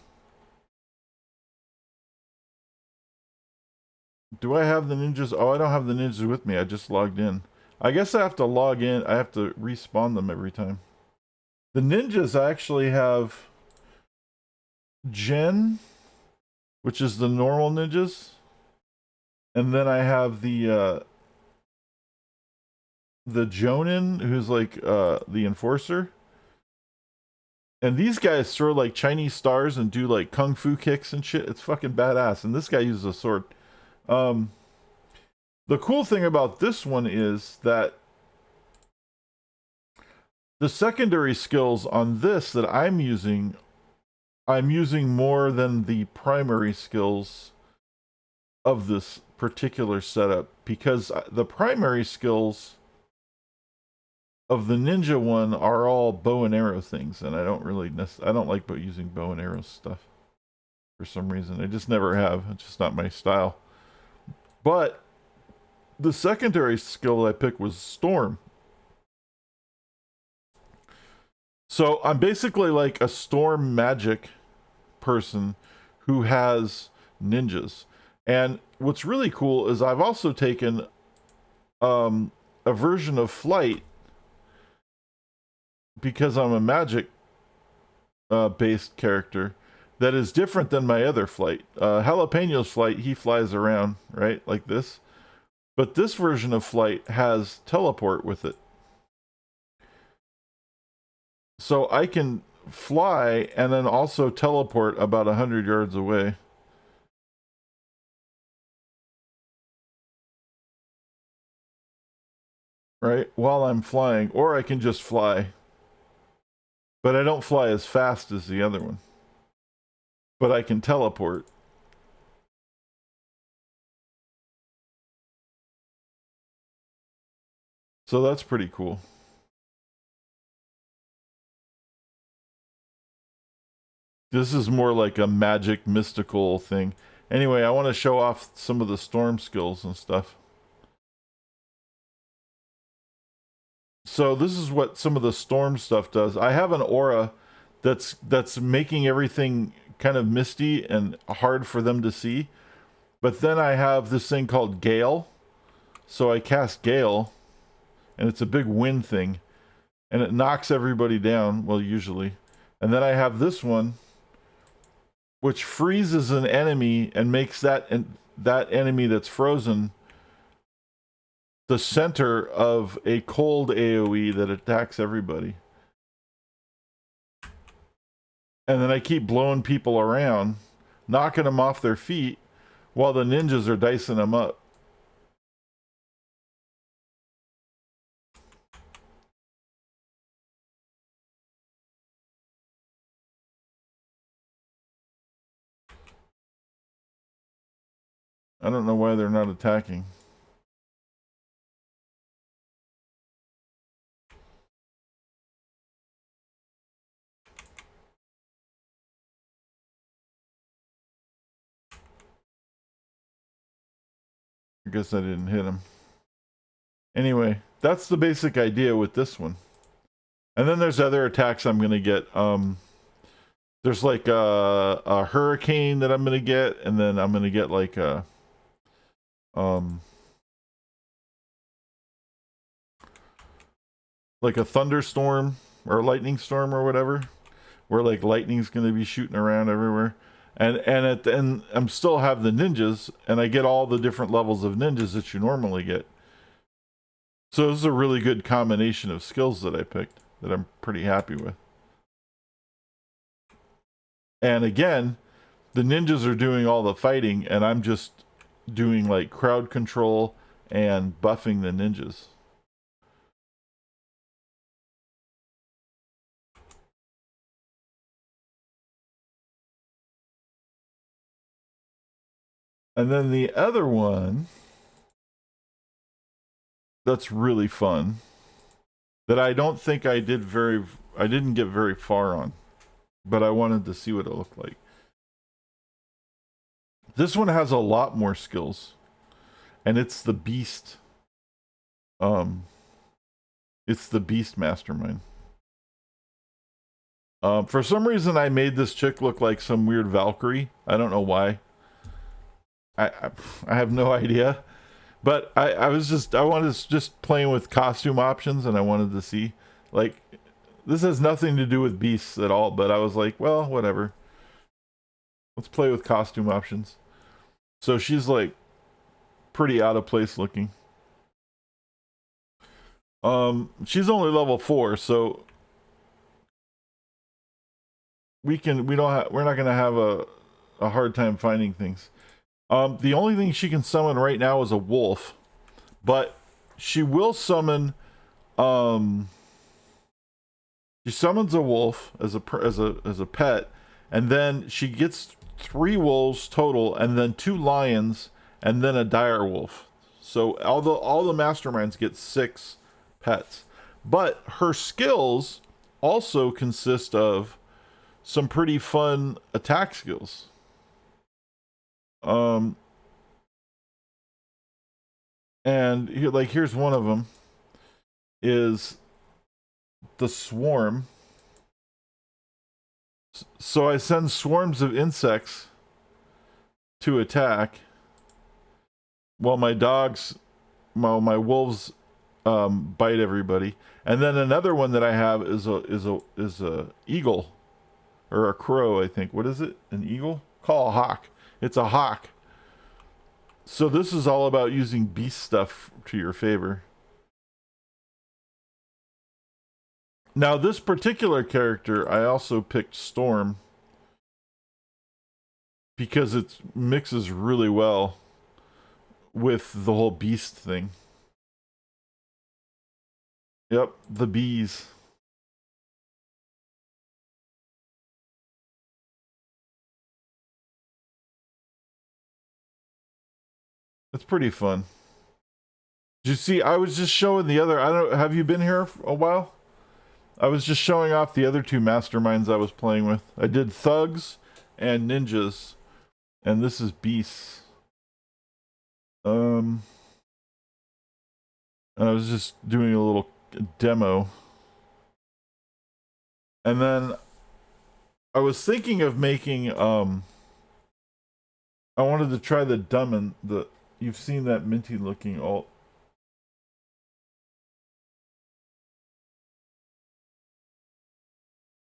Do I have the ninjas? Oh, I don't have the ninjas with me. I just logged in. I guess I have to log in. I have to respawn them every time. The ninjas actually have Jin, which is the normal ninjas. And then I have the Jonin, who's like the enforcer. And these guys throw like Chinese stars and do like kung fu kicks and shit. It's fucking badass. And this guy uses a sword. The cool thing about this one is that the secondary skills on this that I'm using more than the primary skills of this particular setup, because the primary skills of the ninja one are all bow and arrow things, and I don't really I don't like using bow and arrow stuff. for some reason. I just never have. It's just not my style. But the secondary skill I picked was Storm. So I'm basically like a storm magic person who has ninjas. And what's really cool is I've also taken a version of flight because I'm a magic based character that is different than my other flight. Jalapeno's flight, he flies around, right? Like this. But this version of flight has teleport with it. So I can fly and then also teleport about 100 yards away. Right? While I'm flying. Or I can just fly. But I don't fly as fast as the other one. But I can teleport. So that's pretty cool. This is more like a magic mystical thing. Anyway, I want to show off some of the storm skills and stuff. So this is what some of the storm stuff does. I have an aura that's making everything kind of misty and hard for them to see. But then I have this thing called Gale. So I cast Gale, and it's a big wind thing, and it knocks everybody down, well, usually. And then I have this one, which freezes an enemy and makes that enemy that's frozen the center of a cold AoE that attacks everybody. And then I keep blowing people around, knocking them off their feet, while the ninjas are dicing them up. I don't know why they're not attacking. I guess I didn't hit him. Anyway, that's the basic idea with this one. And then there's other attacks I'm going to get. There's like a hurricane that I'm going to get, and then I'm going to get like a thunderstorm or a lightning storm or whatever, where like lightning's going to be shooting around everywhere. And at the end, I'm still have the ninjas, and I get all the different levels of ninjas that you normally get. So this is a really good combination of skills that I picked that I'm pretty happy with. And again, the ninjas are doing all the fighting, and I'm just doing like crowd control and buffing the ninjas. And then the other one that's really fun that I don't think I didn't get very far on, but I wanted to see what it looked like. This one has a lot more skills, and it's the beast. It's the beast mastermind. For some reason, I made this chick look like some weird Valkyrie. I don't know why. I have no idea. But I wanted just playing with costume options, and I wanted to see, like, this has nothing to do with beasts at all, but I was like, well, whatever. Let's play with costume options. So she's like pretty out of place looking. She's only level 4, so we're not gonna have a hard time finding things. The only thing she can summon right now is a wolf, but she will summon. She summons a wolf as a pet, and then she gets 3 wolves total, and then 2 lions, and then a dire wolf. So all the masterminds get 6 pets, but her skills also consist of some pretty fun attack skills. Um, and here, like, here's one of them is the swarm. So I send swarms of insects to attack while my wolves bite everybody. And then another one that I have is a eagle or a crow, I think. What is it? An eagle? Call a hawk. It's a hawk. So this is all about using beast stuff to your favor. Now, this particular character, I also picked Storm because it mixes really well with the whole beast thing. Yep, the bees. It's pretty fun. Did you see? I was just showing the other. I don't. Have you been here for a while? I was just showing off the other two masterminds I was playing with. I did thugs and ninjas, and this is beasts. And I was just doing a little demo, and then I was thinking of making. I wanted to try the dumb and the. You've seen that minty looking alt.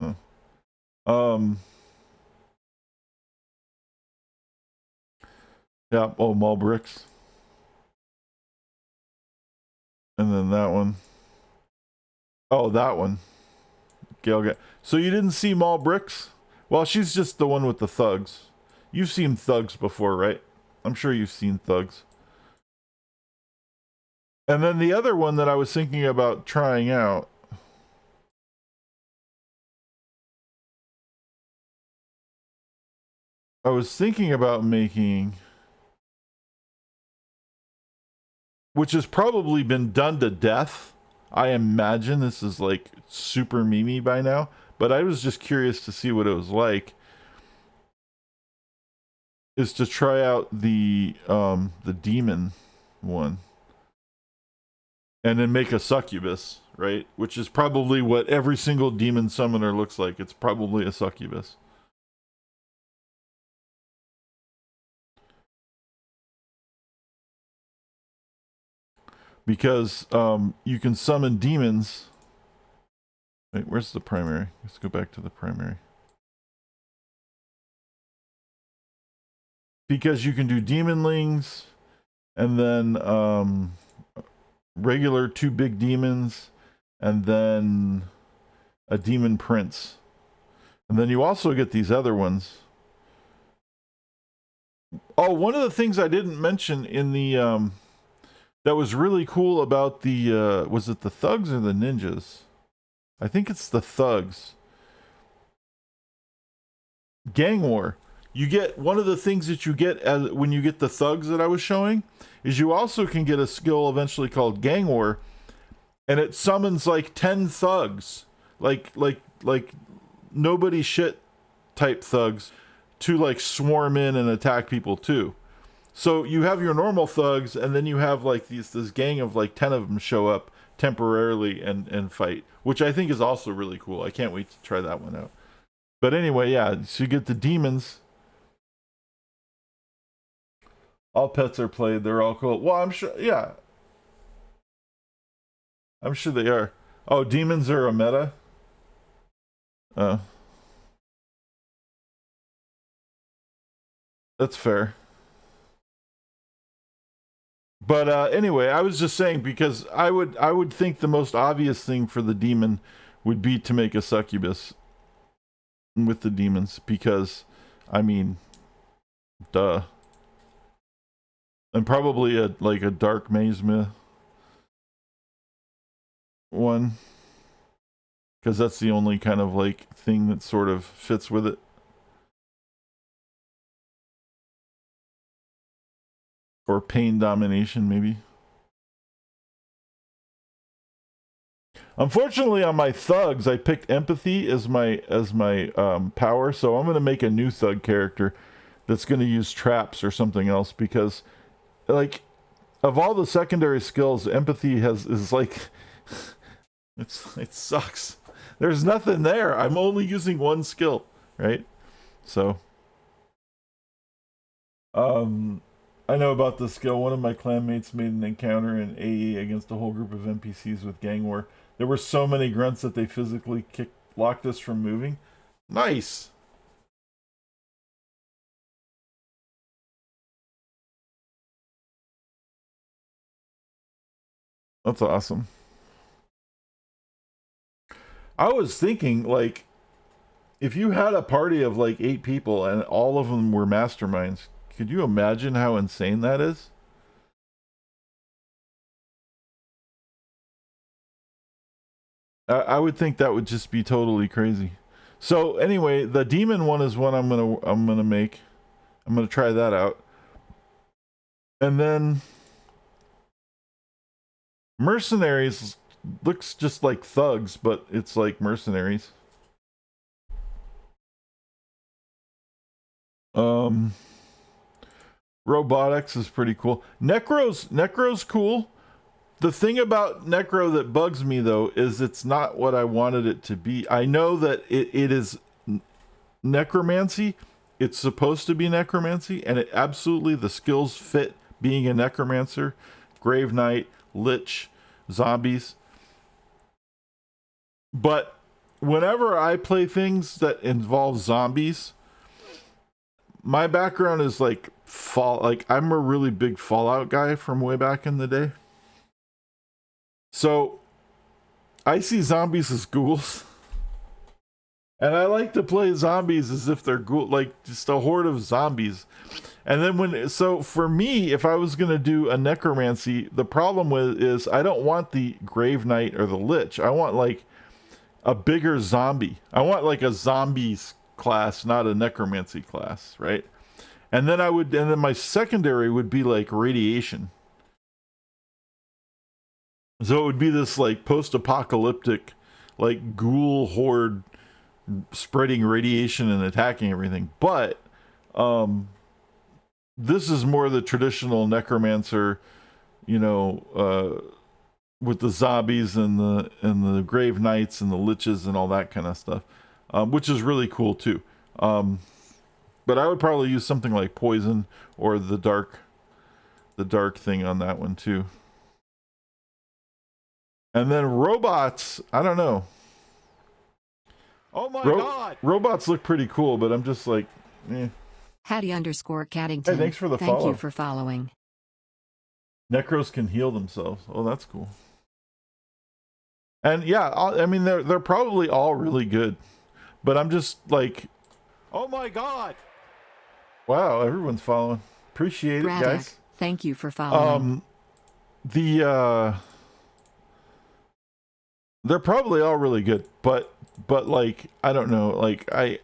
Huh. Yeah, oh, mall bricks. And then that one. Oh, that one. Gail. So you didn't see mall bricks? Well, she's just the one with the thugs. You've seen thugs before, right? I'm sure you've seen thugs. And then the other one that I was thinking about trying out. I was thinking about making, which has probably been done to death. I imagine this is like super memey by now, but I was just curious to see what it was like. Is to try out the demon one, and then make a succubus, right? Which is probably what every single demon summoner looks like. It's probably a succubus. Because you can summon demons. Wait, where's the primary? Let's go back to the primary. Because you can do demonlings, and then regular two big demons, and then a demon prince. And then you also get these other ones. Oh, one of the things I didn't mention in the that was really cool about the was it the thugs or the ninjas? I think it's the thugs. Gang war. You get one of the things that you get as when you get the thugs that I was showing is you also can get a skill eventually called gang war, and it summons like 10 thugs, like nobody shit type thugs to like swarm in and attack people too. So you have your normal thugs, and then you have like this gang of like 10 of them show up temporarily and fight, which I think is also really cool. I can't wait to try that one out. But anyway, yeah, so you get the demons. All pets are played. They're all cool. Well, I'm sure. Yeah, I'm sure they are. Oh, demons are a meta. Uh, that's fair. But anyway, I was just saying because I would think the most obvious thing for the demon would be to make a succubus with the demons because, I mean, duh. And probably a dark Mazma one because that's the only kind of like thing that sort of fits with it. Or pain domination, maybe. Unfortunately, on my thugs, I picked empathy as my power, so I'm gonna make a new thug character that's going to use traps or something else, because like of all the secondary skills, empathy is like it sucks. There's nothing there. I'm only using one skill, right? So I know about this skill. One of my clanmates made an encounter in AE against a whole group of NPCs with gang war. There were so many grunts that they physically locked us from moving. Nice. That's awesome. I was thinking, like, if you had a party of like 8 people and all of them were masterminds, could you imagine how insane that is? I would think that would just be totally crazy. So anyway, the demon one is one I'm gonna make. I'm gonna try that out. And then mercenaries looks just like thugs, but it's like mercenaries. Robotics is pretty cool. Necro's cool. The thing about Necro that bugs me though is it's not what I wanted it to be. I know that it is necromancy. It's supposed to be necromancy, and it absolutely, the skills fit being a necromancer, grave knight, lich, zombies. But whenever I play things that involve zombies, my background is like I'm a really big Fallout guy from way back in the day. So I see zombies as ghouls. And I like to play zombies as if they're like just a horde of zombies. And then so for me, if I was going to do a necromancy, the problem with is I don't want the grave knight or the lich. I want like a bigger zombie. I want like a zombies class, not a necromancy class, right? And then my secondary would be like radiation. So it would be this like post-apocalyptic, like ghoul horde spreading radiation and attacking everything. But this is more the traditional necromancer, with the zombies and the grave knights and the liches and all that kind of stuff, which is really cool too. But I would probably use something like poison or the dark thing on that one too. And then robots, I don't know. Oh my god! Robots look pretty cool, but I'm just like, eh. Hattie_Caddington. Hey, thanks for the follow. Thank you for following. Necros can heal themselves. Oh, that's cool. And yeah, I mean, they're probably all really good, but I'm just like, oh my god! Wow, everyone's following. Appreciate Braddock, it, guys. Thank you for following. They're probably all really good, but like, I don't know, like I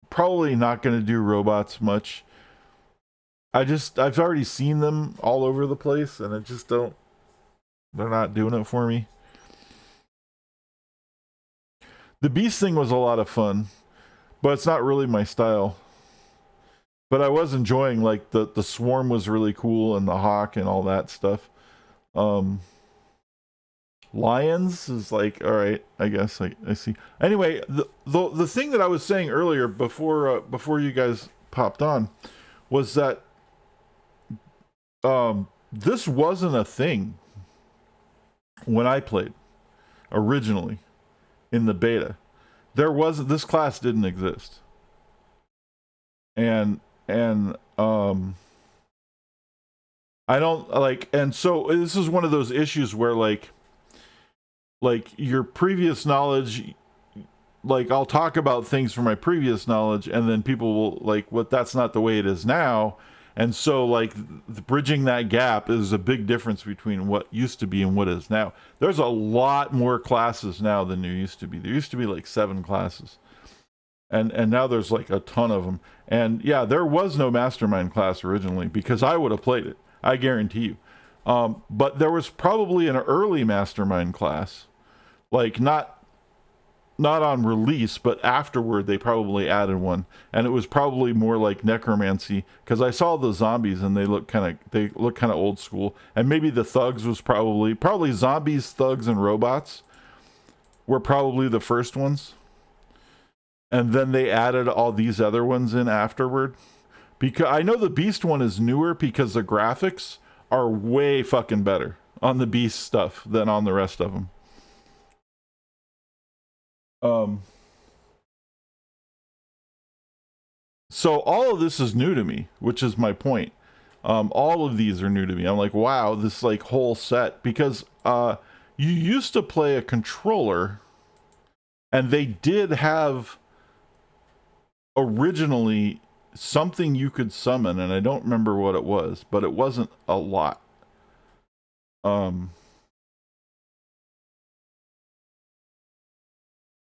probably not going to do robots much. I've already seen them all over the place, and they're not doing it for me. The beast thing was a lot of fun, but it's not really my style. But I was enjoying, like, the swarm was really cool, and the hawk and all that stuff. Lions is like, all right, I guess I see. Anyway, the thing that I was saying earlier before you guys popped on was that this wasn't a thing when I played originally in the beta. This class didn't exist. And I don't like, and so this is one of those issues where like your previous knowledge, like I'll talk about things from my previous knowledge, and then people will like, that's not the way it is now. And so like bridging that gap is a big difference between what used to be and what is now. There's a lot more classes now than there used to be. There used to be like 7 classes. And now there's like a ton of them. And yeah, there was no mastermind class originally, because I would have played it. I guarantee you. But there was probably an early mastermind class, like not not on release, but afterward they probably added one, and it was probably more like necromancy, because I saw the zombies and they look kind of old school, and maybe the thugs was probably zombies, thugs, and robots were probably the first ones, and then they added all these other ones in afterward. Because I know the Beast one is newer because the graphics are way fucking better on the Beast stuff than on the rest of them. So all of this is new to me, which is my point. All of these are new to me. I'm like, wow, this like whole set, because you used to play a controller, and they did have originally something you could summon, and I don't remember what it was, but it wasn't a lot.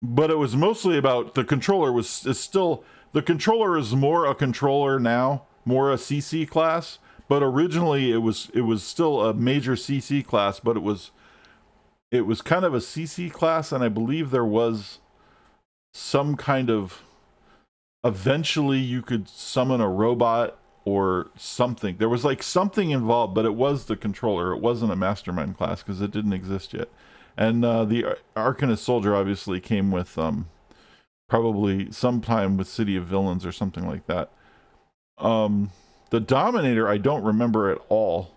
But it was mostly about the controller the controller is more a controller now, more a CC class, but originally it was still a major CC class, but it was kind of a CC class, and I believe there was some kind of, eventually you could summon a robot or something. There was like something involved, but it was the controller. It wasn't a mastermind class because it didn't exist yet. And the Arcanist Soldier obviously came with probably sometime with City of Villains or something like that. The Dominator I don't remember at all.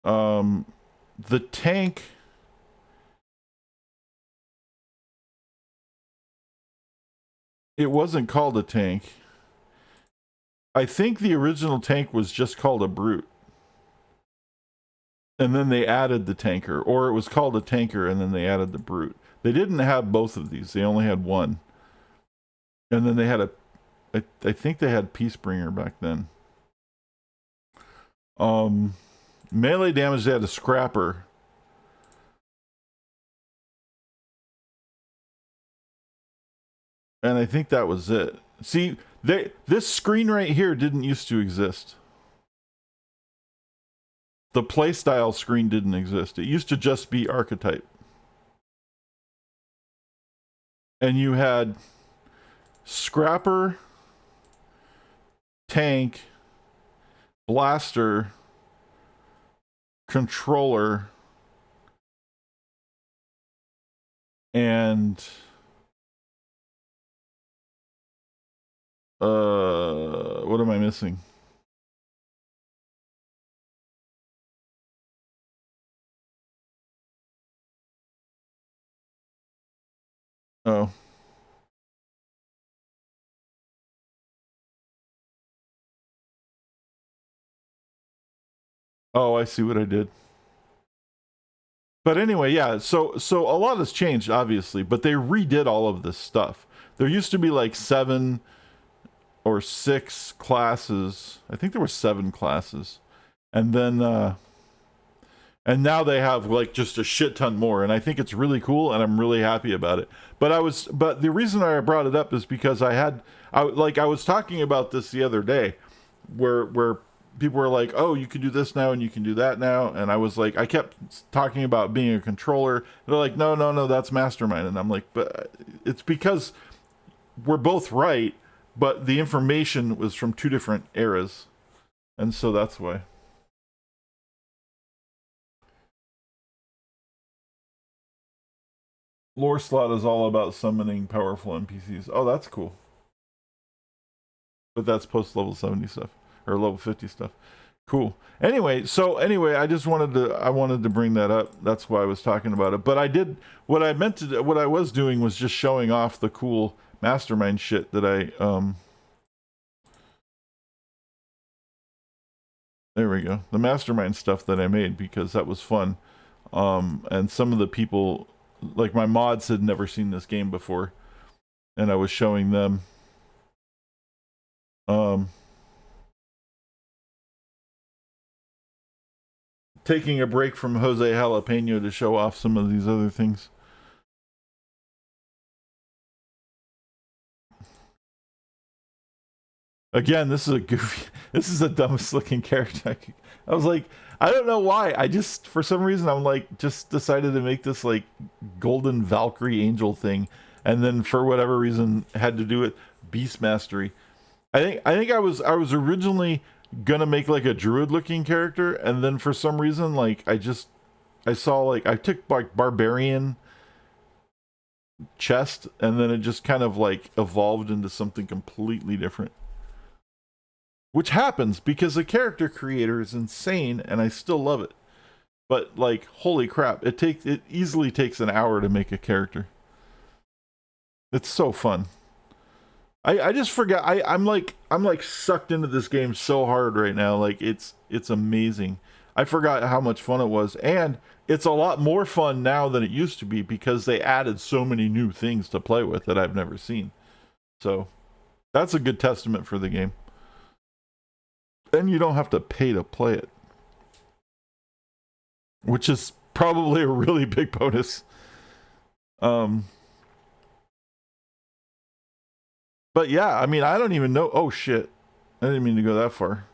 The tank, it wasn't called a tank. I think the original tank was just called a brute. And then they added the tanker, or it was called a tanker and then they added the brute. They didn't have both of these. They only had one. And then they had I think they had Peacebringer back then. Melee damage, they had a Scrapper. And I think that was it. See, this screen right here didn't used to exist. The playstyle screen didn't exist. It used to just be archetype. And you had Scrapper, tank, blaster, controller, and what am I missing? Oh. Oh, I see what I did. But anyway, yeah, so a lot has changed, obviously, but they redid all of this stuff. There used to be like 7 or 6 classes. I think there were 7 classes. And then and now they have like just a shit ton more, and I think it's really cool, and I'm really happy about it. But the reason I brought it up is because I was talking about this the other day, where people were like, "Oh, you can do this now and you can do that now," and I was like, I kept talking about being a controller. They're like, "No, that's Mastermind," and I'm like, "But it's because we're both right, but the information was from 2 different eras, and so that's why." Lore slot is all about summoning powerful NPCs. Oh, that's cool. But that's post level 70 stuff or level 50 stuff. Cool. Anyway, I wanted to bring that up. That's why I was talking about it. But what I was doing was just showing off the cool Mastermind shit that there we go. The Mastermind stuff that I made, because that was fun. And some of the people, like my mods, had never seen this game before, and I was showing them. Taking a break from Jose Jalapeno to show off some of these other things. Again, this is a goofy, this is the dumbest looking character. I was like, I don't know why. I just, for some reason, I'm like, just decided to make this like golden Valkyrie angel thing, and then for whatever reason had to do it beast mastery. I think I was originally gonna make like a druid looking character, and then for some reason, like I saw like I took like barbarian chest, and then it just kind of like evolved into something completely different. Which happens because the character creator is insane, and I still love it. But like, holy crap, it easily takes an hour to make a character. It's so fun. I just forgot. I'm like sucked into this game so hard right now. Like it's amazing. I forgot how much fun it was, and it's a lot more fun now than it used to be because they added so many new things to play with that I've never seen. So that's a good testament for the game. Then you don't have to pay to play it, which is probably a really big bonus. But yeah, I mean, I don't even know. Oh shit, I didn't mean to go that far.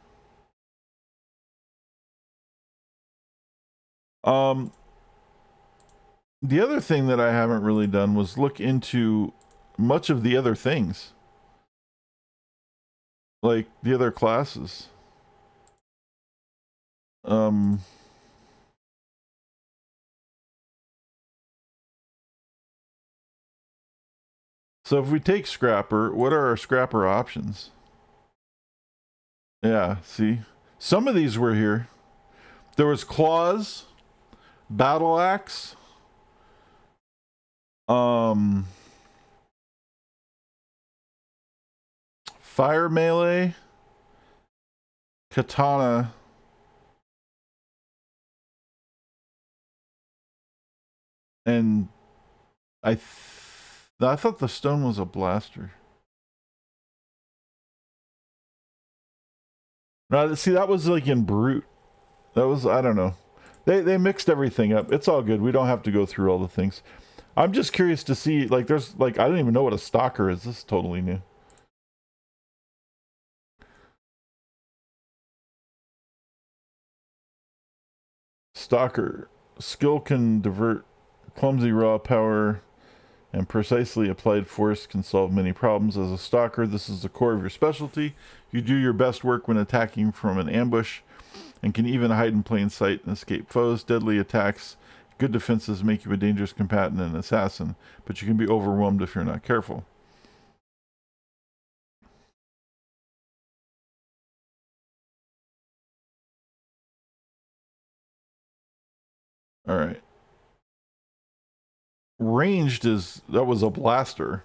The other thing that I haven't really done was look into much of the other things, like the other classes. So if we take Scrapper, what are our Scrapper options? Yeah, see? Some of these were here. There was Claws, Battle Axe, Fire Melee, Katana, and I thought the stone was a blaster. No, see, that was like in Brute. That was, I don't know. They mixed everything up. It's all good. We don't have to go through all the things. I'm just curious to see, like, there's, like, I don't even know what a stalker is. This is totally new. Stalker. Skill can divert clumsy raw power, and precisely applied force can solve many problems. As a stalker, this is the core of your specialty. You do your best work when attacking from an ambush, and can even hide in plain sight and escape foes. Deadly attacks, good defenses make you a dangerous combatant and assassin, but you can be overwhelmed if you're not careful. All right. Ranged that was a blaster,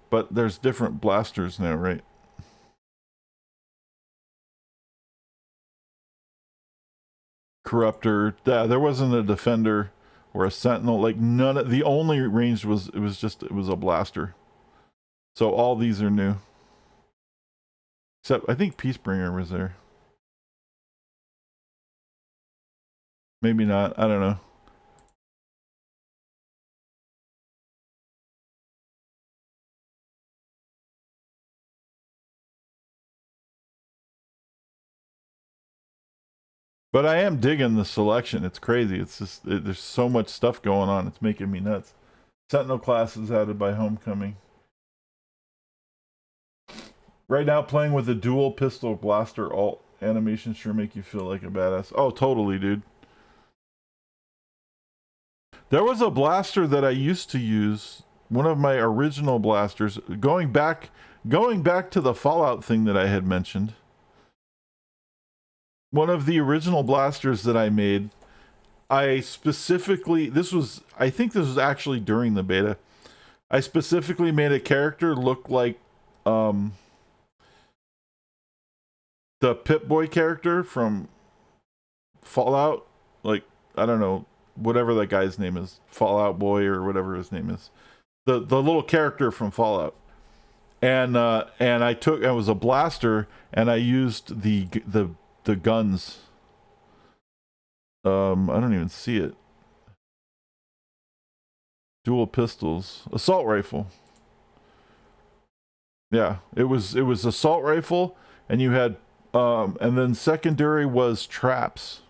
but there's different blasters now, right? Corruptor. Yeah, there wasn't a defender or a sentinel. Like none of the only ranged was it was a blaster. So all these are new. Except I think Peacebringer was there. Maybe not. I don't know. But I am digging the selection. It's crazy. It's just there's so much stuff going on. It's making me nuts. Sentinel class is added by Homecoming. Right now, playing with a dual pistol blaster alt animation sure make you feel like a badass. Oh, totally, dude. There was a blaster that I used to use. One of my original blasters. Going back to the Fallout thing that I had mentioned. One of the original blasters that I made, I think this was actually during the beta. I specifically made a character look like the Pip-Boy character from Fallout. Like, I don't know, whatever that guy's name is, Fallout Boy or whatever his name is. The little character from Fallout. And I was a blaster, and I used the guns. I don't even see it. Dual pistols, assault rifle. Yeah, it was assault rifle, and you had and then secondary was traps.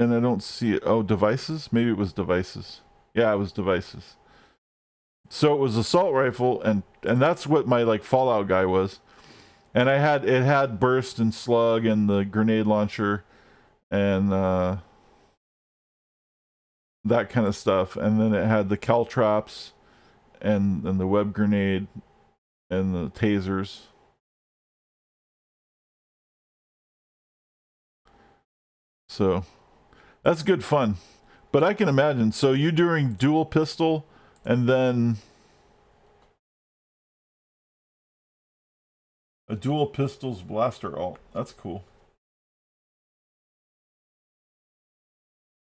And I don't see it. Oh, devices? Maybe it was devices. Yeah, it was devices. So it was assault rifle, and that's what my like Fallout guy was. And it had burst and slug and the grenade launcher and that kind of stuff. And then it had the caltrops and the web grenade and the tasers. So that's good fun. But I can imagine. So you doing dual pistol and then a dual pistols blaster alt. That's cool.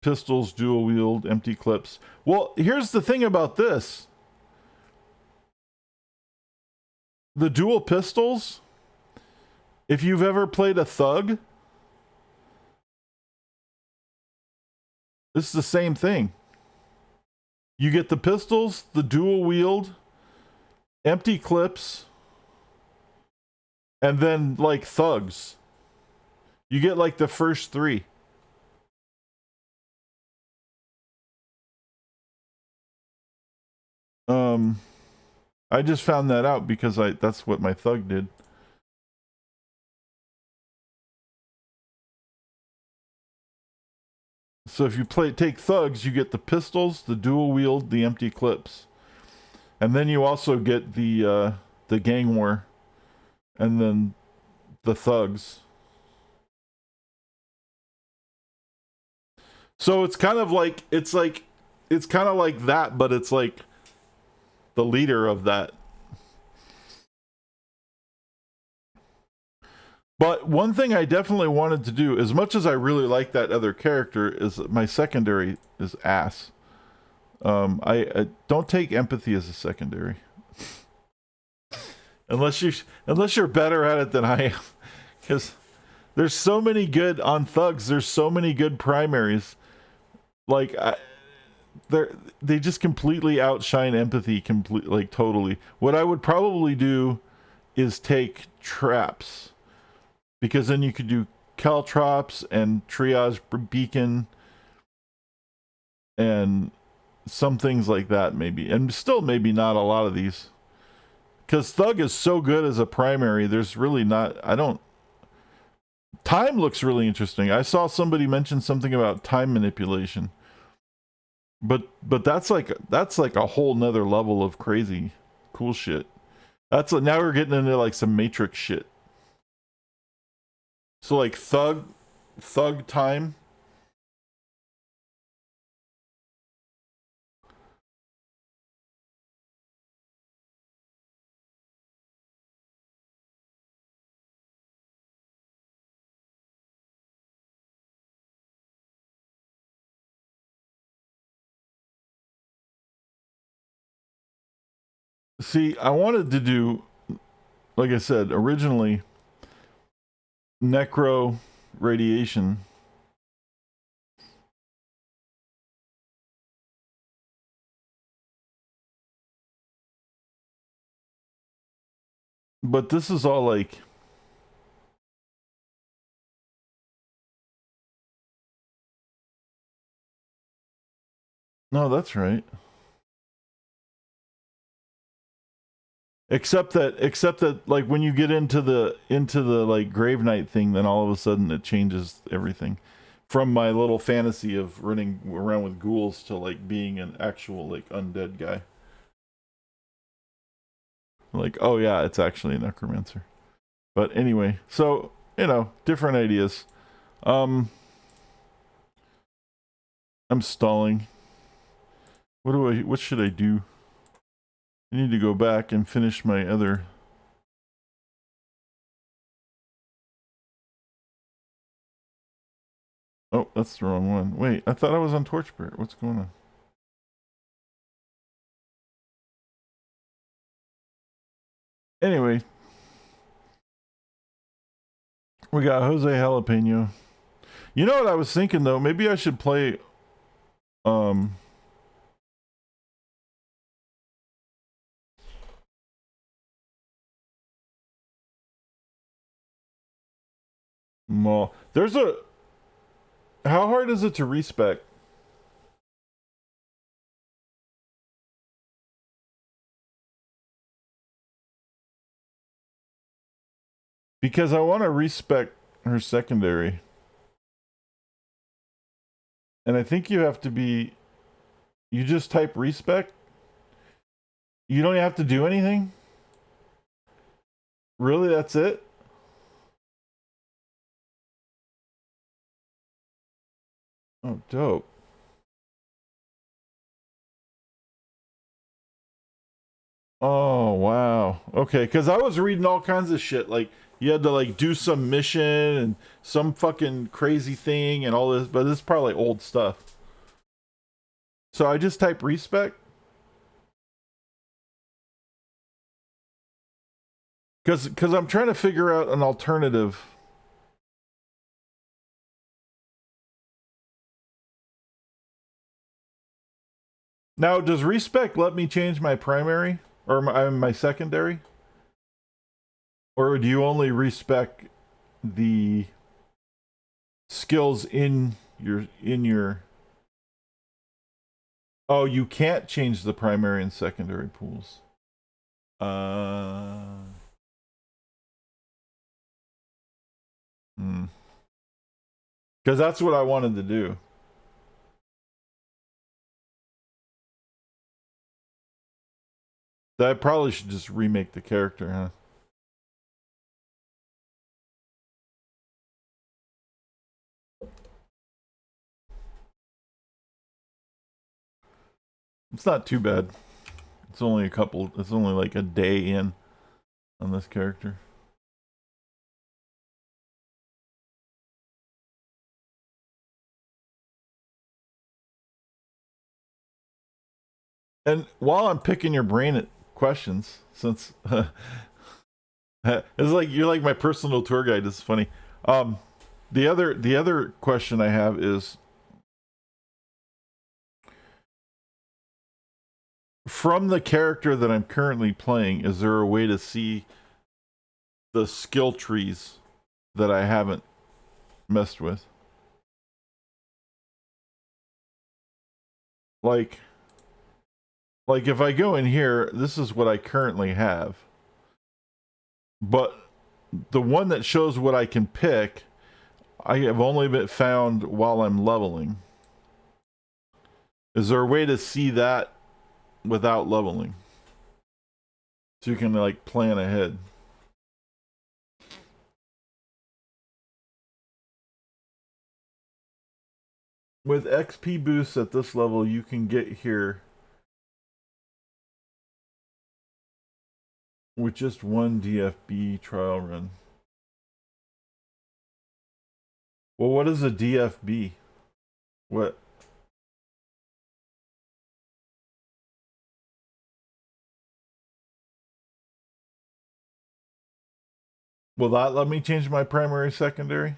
Pistols, dual wield, empty clips. Well, here's the thing about this. The dual pistols, if you've ever played a thug, this is the same thing. You get the pistols, the dual wield, empty clips, and then like thugs. You get like the first three. I just found that out because that's what my thug did. So if you take thugs, you get the pistols, the dual wield, the empty clips. And then you also get the gang war and then the thugs. So it's kind of like it's kind of like that, but it's like the leader of that. But one thing I definitely wanted to do, as much as I really like that other character, is my secondary is ass. I don't take empathy as a secondary, unless you're better at it than I am, because there's so many good on thugs. There's so many good primaries, like they just completely outshine empathy, like totally. What I would probably do is take traps, because then you could do caltrops and triage beacon and some things like that, maybe. And still maybe not a lot of these, because thug is so good as a primary. There's really not, I don't. Time looks really interesting. I saw somebody mention something about time manipulation, but that's like a whole nother level of crazy cool shit. Now we're getting into like some Matrix shit. So like thug time. See, I wanted to do, like I said, originally necro radiation. But this is all like, no, that's right. Except that like when you get into the like Grave Knight thing, then all of a sudden it changes everything. From my little fantasy of running around with ghouls to like being an actual like undead guy. Like, oh yeah, it's actually a necromancer. But anyway, so different ideas. I'm stalling. What should I do? I need to go back and finish my other. Oh, that's the wrong one. Wait, I thought I was on Torchbearer. What's going on? Anyway, we got Jose Jalapeno. You know what I was thinking though? Maybe I should play well, there's a How hard is it to respec? Because I want to respec her secondary. And I think you have to be... You just type respec? You don't have to do anything? Really, that's it? Oh, dope. Oh, wow. Okay, because I was reading all kinds of shit. Like, you had to, like, do some mission and some fucking crazy thing and all this. But this is probably old stuff. So I just type respec? Because I'm trying to figure out an alternative. Now, does respec let me change my primary? Or my secondary? Or do you only respec the skills in your... Oh, you can't change the primary and secondary pools. Because that's what I wanted to do. I probably should just remake the character, huh? It's not too bad. It's only it's only like a day in on this character. And while I'm picking your brain at questions, since it's like you're like my personal tour guide. This is funny. The other question I have is, from the character that I'm currently playing, is there a way to see the skill trees that I haven't messed with? Like if I go in here, this is what I currently have. But the one that shows what I can pick, I have only been found while I'm leveling. Is there a way to see that without leveling? So you can like plan ahead. With XP boosts at this level, you can get here with just one DFB trial run. Well, what is a DFB? What? Will that let me change my primary, secondary?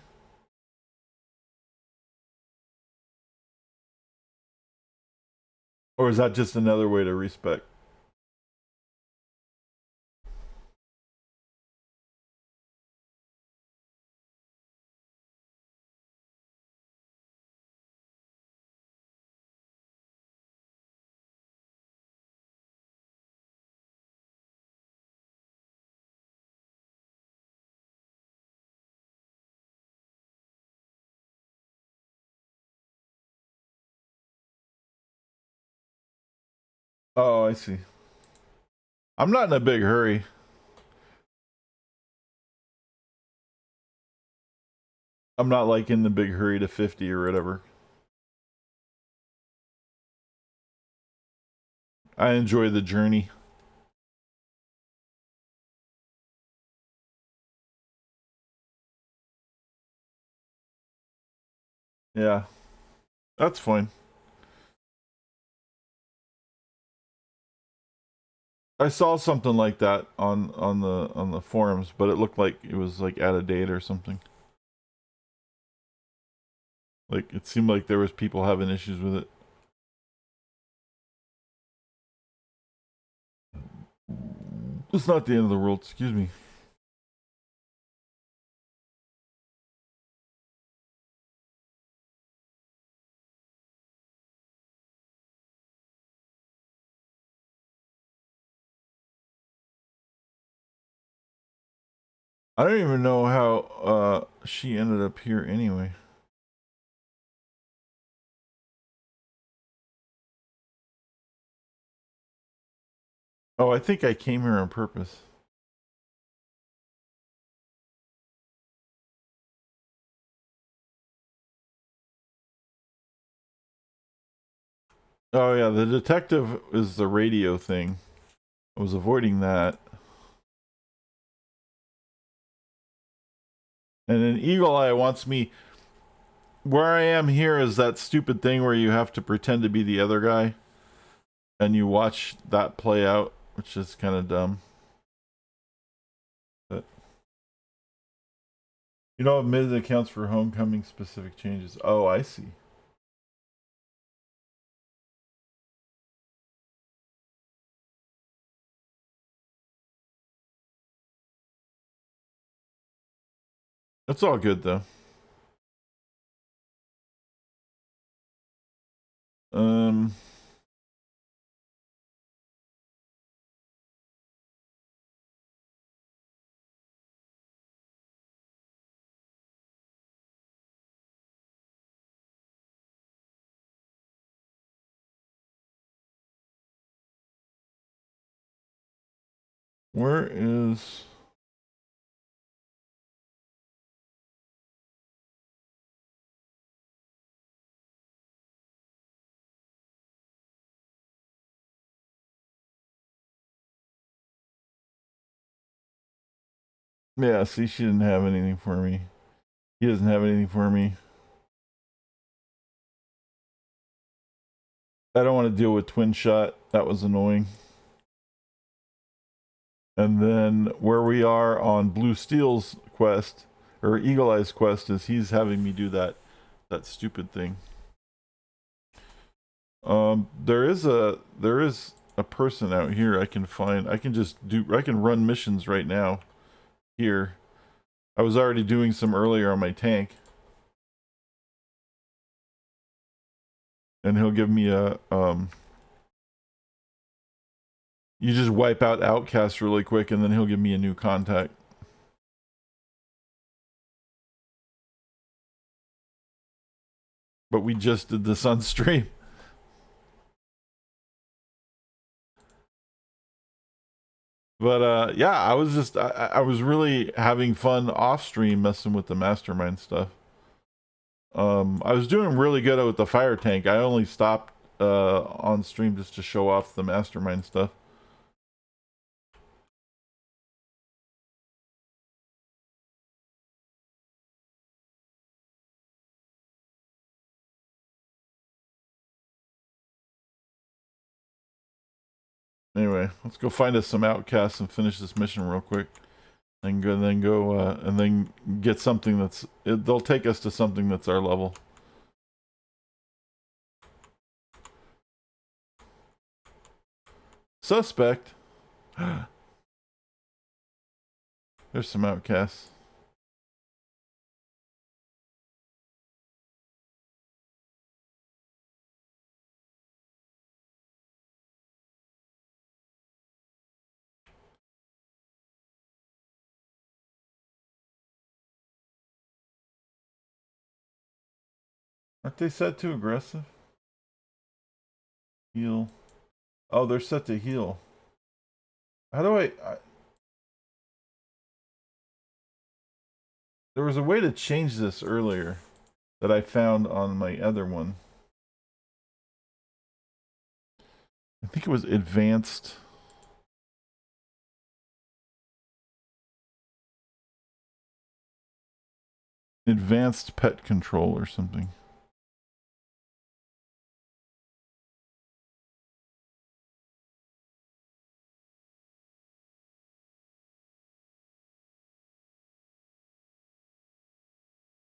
Or is that just another way to respec? Oh, I see. I'm not in a big hurry. I'm not like in the big hurry to 50 or whatever. I enjoy the journey. Yeah, that's fine. I saw something like that on the forums, but it looked like it was like out of date or something. Like it seemed like there was people having issues with it. It's not the end of the world, excuse me. I don't even know how she ended up here anyway. Oh, I think I came here on purpose. Oh yeah, the detective is the radio thing. I was avoiding that. And then Eagle Eye wants me... Where I am here is that stupid thing where you have to pretend to be the other guy. And you watch that play out, which is kind of dumb. But... You know, admitted accounts for homecoming specific changes. Oh, I see. It's all good though. Where is... Yeah, see, she didn't have anything for me. He doesn't have anything for me. I don't want to deal with twin shot. That was annoying. And then where we are on Blue Steel's quest, or Eagle Eye's quest, is he's having me do that stupid thing. There is a person out here I can find. I can run missions right now. Here. I was already doing some earlier on my tank. And he'll give me a, you just wipe out Outcast really quick and then he'll give me a new contact. But we just did this on stream. But yeah, I was really having fun off stream messing with the mastermind stuff. I was doing really good with the fire tank. I only stopped on stream just to show off the mastermind stuff. Anyway, let's go find us some outcasts and finish this mission real quick. And then get something that's... they'll take us to something that's our level. Suspect. There's some outcasts. Aren't they set to aggressive? Heal. Oh, they're set to heal. How do I... There was a way to change this earlier that I found on my other one. I think it was advanced. Advanced pet control or something.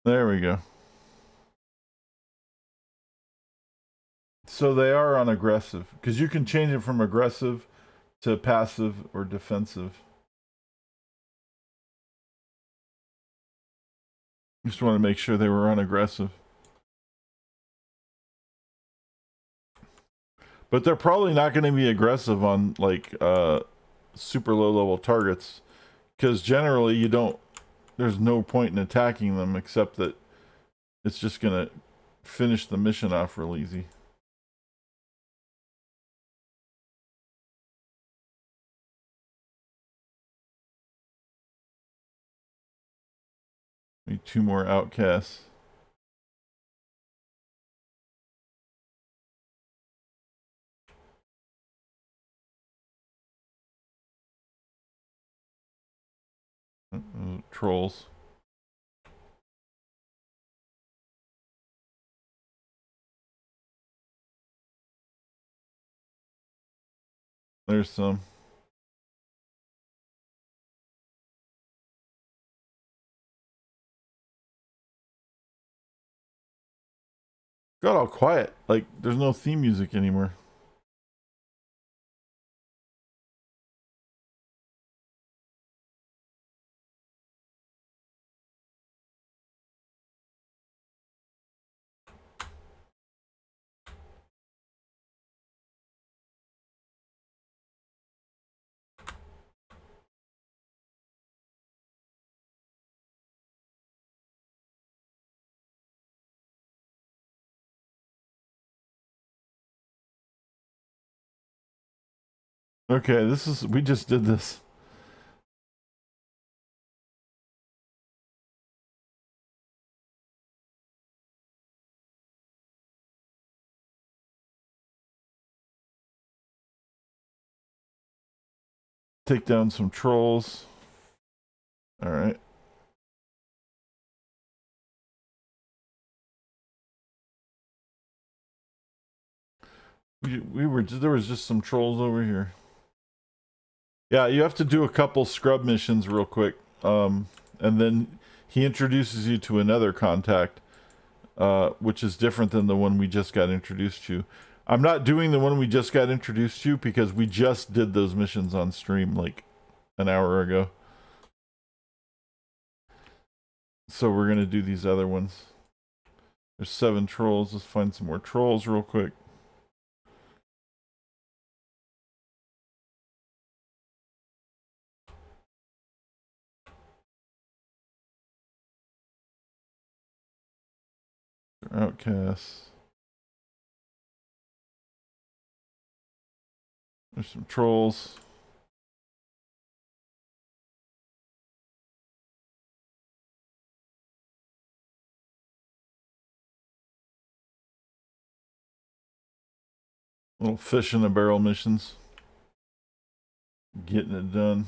There we go. So they are on aggressive, because you can change it from aggressive to passive or defensive. Just want to make sure they were on aggressive. But they're probably not going to be aggressive on like super low level targets, because generally you don't there's no point in attacking them except that it's just gonna finish the mission off real easy. Need 2 more outcasts. Trolls. There's some. Got all quiet. Like, there's no theme music anymore. Okay, we just did this. Take down some trolls. All right. There was just some trolls over here. Yeah, you have to do a couple scrub missions real quick. And then he introduces you to another contact, which is different than the one we just got introduced to. I'm not doing the one we just got introduced to because we just did those missions on stream like an hour ago. So we're going to do these other ones. There's 7 trolls. Let's find some more trolls real quick. Outcasts. There's some trolls. Little fish in a barrel missions. Getting it done.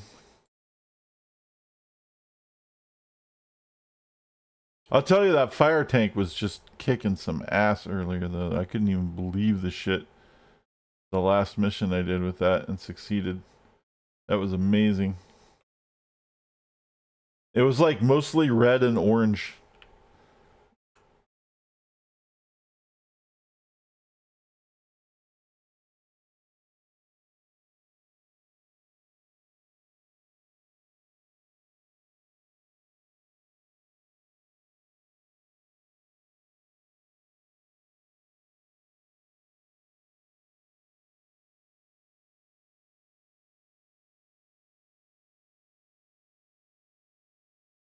I'll tell you that fire tank was just kicking some ass earlier though. I couldn't even believe the shit. The last mission I did with that and succeeded. That was amazing. It was like mostly red and orange.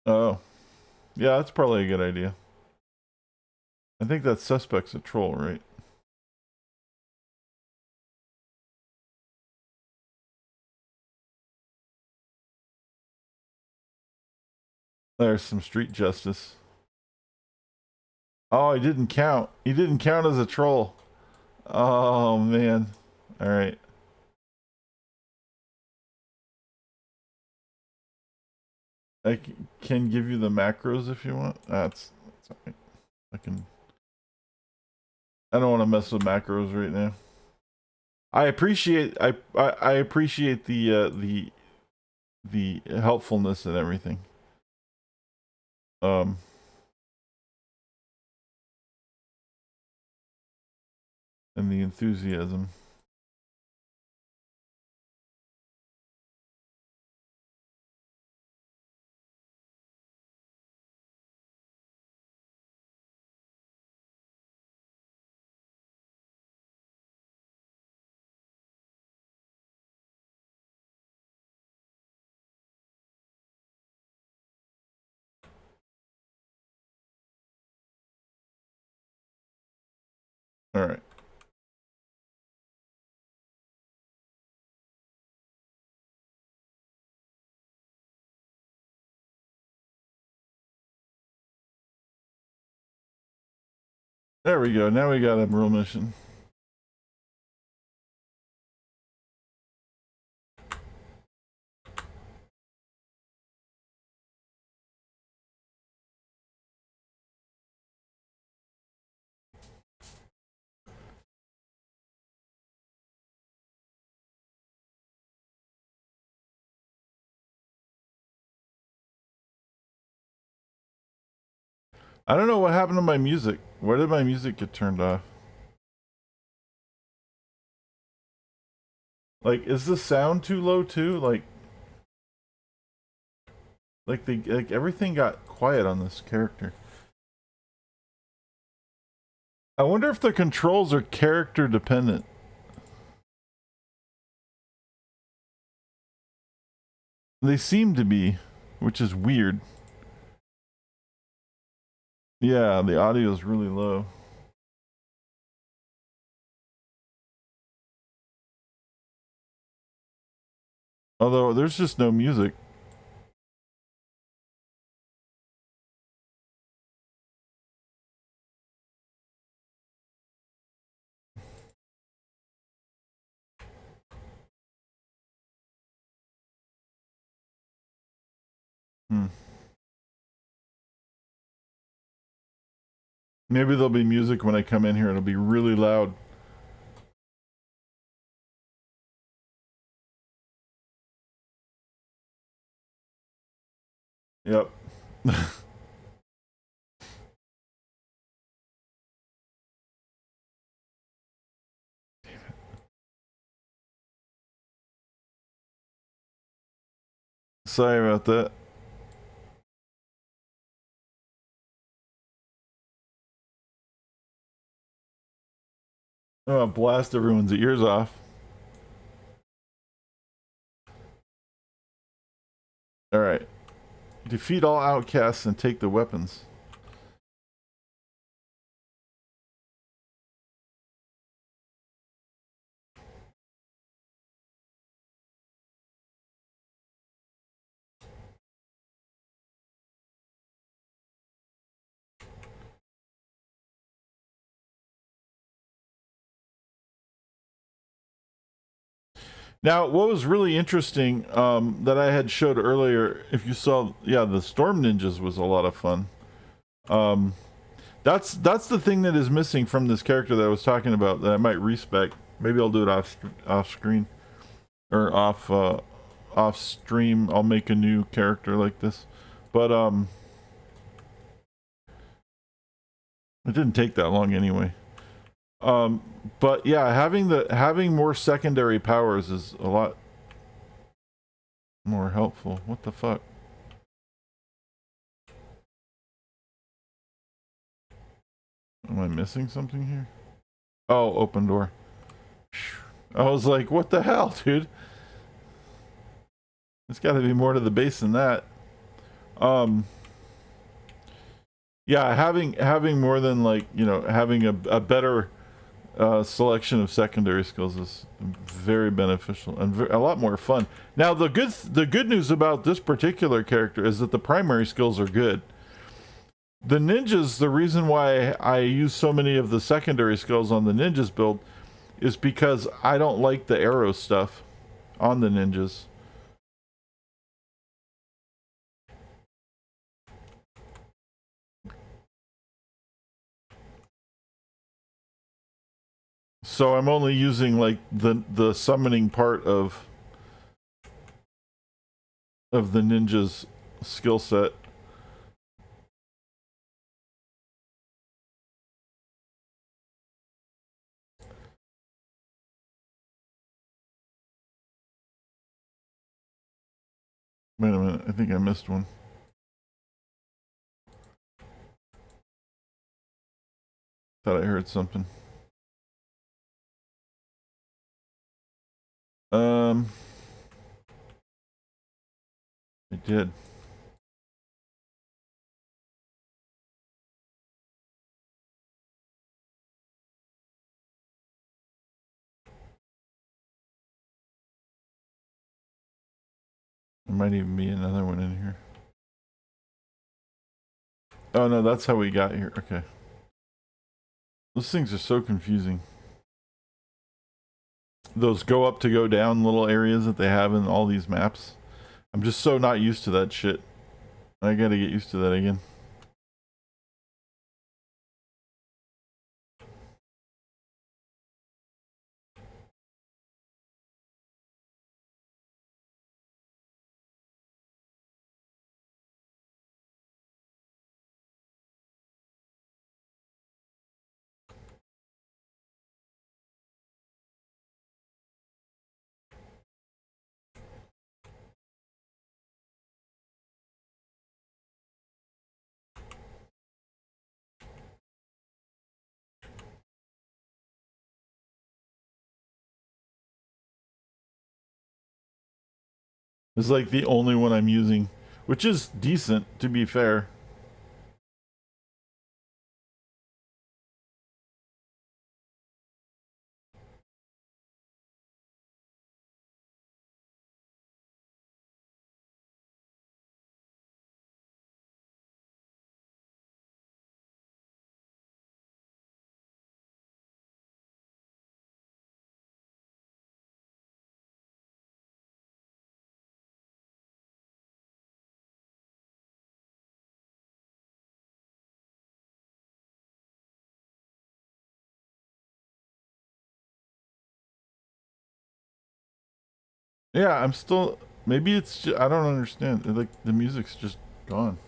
Oh. Yeah, that's probably a good idea. I think that suspect's a troll, right? There's some street justice. Oh, he didn't count. He didn't count as a troll. Oh, man. All right. I can give you the macros if you want. That's all right. I don't want to mess with macros right now. I appreciate the helpfulness and everything. And the enthusiasm. All right. There we go. Now we got a real mission. I don't know what happened to my music. Where did my music get turned off? Like, is the sound too low too? Like everything got quiet on this character. I wonder if the controls are character dependent. They seem to be, which is weird. Yeah, the audio is really low. Although there's just no music. Maybe there'll be music when I come in here. It'll be really loud. Yep. Sorry about that. I'm gonna blast everyone's ears off. Alright. Defeat all outcasts and take the weapons. Now, what was really interesting that I had showed earlier, if you saw, yeah, the Storm Ninjas was a lot of fun. That's the thing that is missing from this character that I was talking about that I might respec. Maybe I'll do it off screen or off stream. I'll make a new character like this, but it didn't take that long anyway. But yeah, having more secondary powers is a lot more helpful. What the fuck? Am I missing something here? Oh, open door. I was like, what the hell, dude? There's got to be more to the base than that. Yeah, having more than, like, you know, having a better selection of secondary skills is very beneficial and a lot more fun. Now, the good news about this particular character is that the primary skills are good. The ninjas, the reason why I use so many of the secondary skills on the ninjas build is because I don't like the arrow stuff on the ninjas. So I'm only using, like, the summoning part of the ninja's skill set. Wait a minute, I think I missed one. Thought I heard something. I did. There might even be another one in here. Oh no, that's how we got here. Okay. Those things are so confusing. Those go up to go down little areas that they have in all these maps. I'm just so not used to that shit. I gotta get used to that again. It's like the only one I'm using, which is decent, to be fair. Yeah, I'm still. Maybe it's. I don't understand. Like the music's just gone.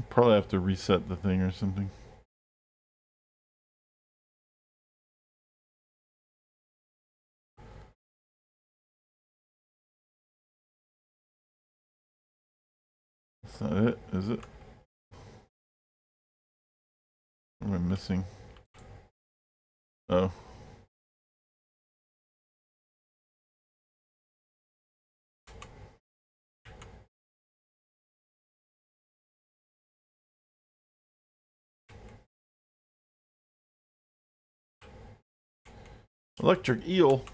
Probably have to reset the thing or something. That's not it, is it? What am I missing? Oh. Electric eel.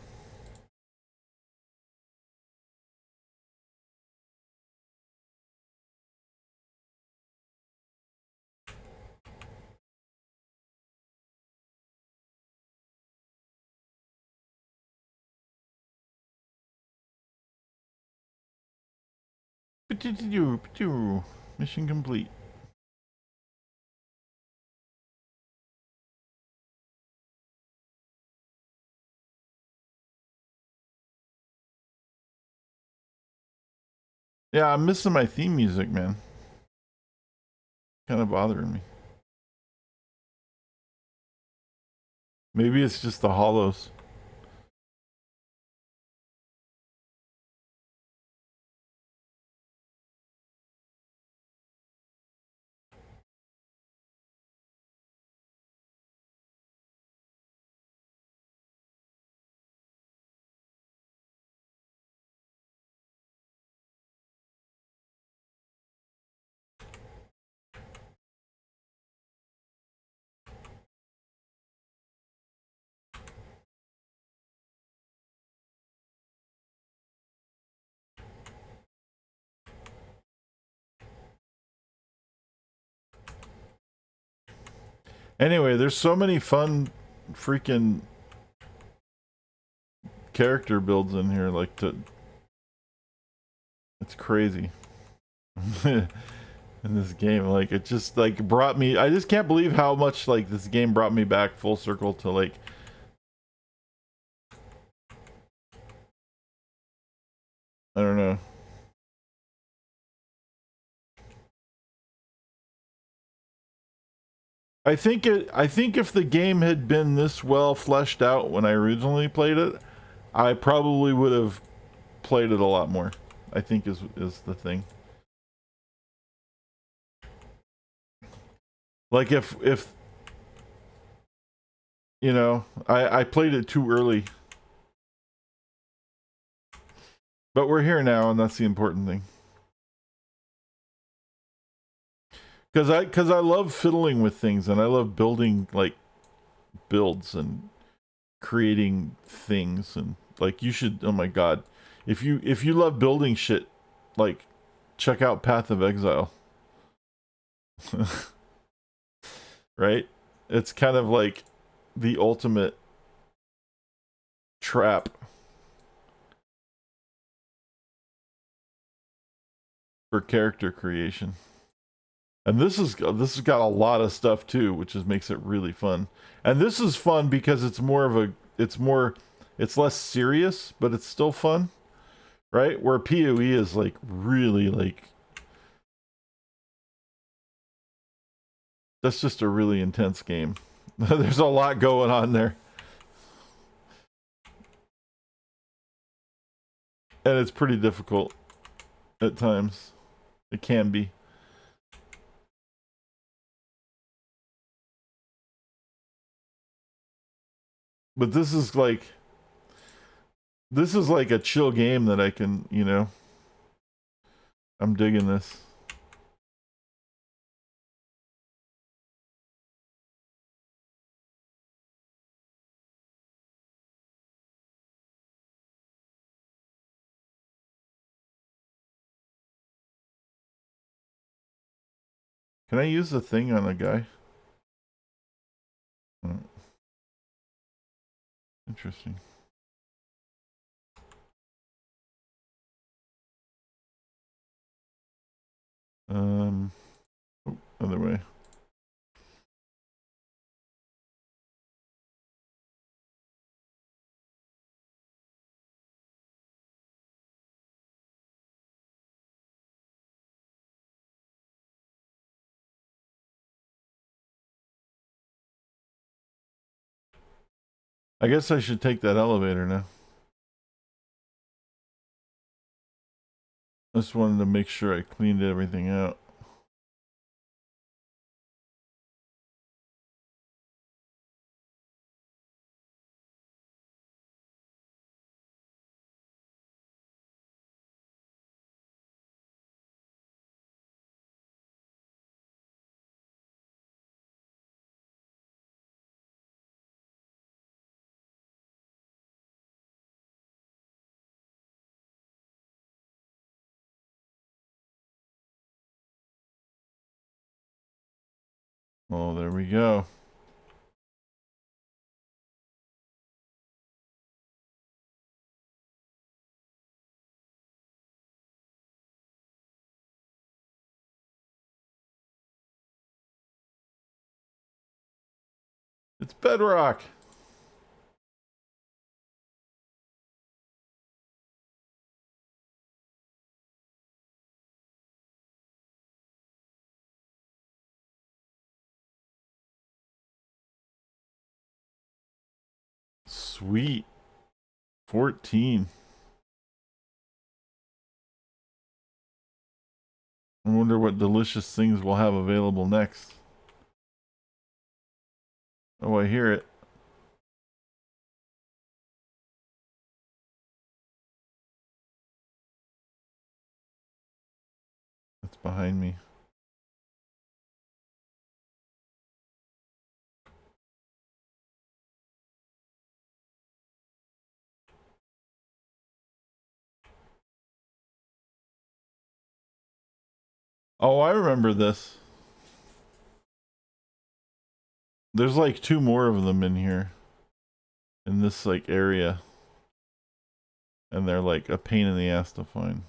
Mission complete. Yeah, I'm missing my theme music, man. Kind of bothering me. Maybe it's just the hollows. Anyway, there's so many fun freaking character builds in here, like it's crazy. In this game, like it just like brought me, I just can't believe how much like this game brought me back full circle to like I don't know. I think if the game had been this well fleshed out when I originally played it, I probably would have played it a lot more. I think is the thing. Like if You know, I played it too early. But we're here now, and that's the important thing. Because I love fiddling with things, and I love building like builds and creating things, and like you should. Oh my god, if you love building shit, like check out Path of Exile. Right? It's kind of like the ultimate trap for character creation. And this has got a lot of stuff too, which makes it really fun. And this is fun because it's less serious, but it's still fun, right? Where PoE is like really like that's just a really intense game. There's a lot going on there. And it's pretty difficult at times. It can be. But this is like a chill game that I can, you know. I'm digging this. Can I use the thing on a guy? Oh, interesting. Oh, other way. I guess I should take that elevator now. I just wanted to make sure I cleaned everything out. Oh, there we go. It's bedrock. Sweet. 14. I wonder what delicious things we'll have available next. Oh, I hear it. It's behind me. Oh, I remember this. There's like 2 more of them in here. In this like area. And they're like a pain in the ass to find.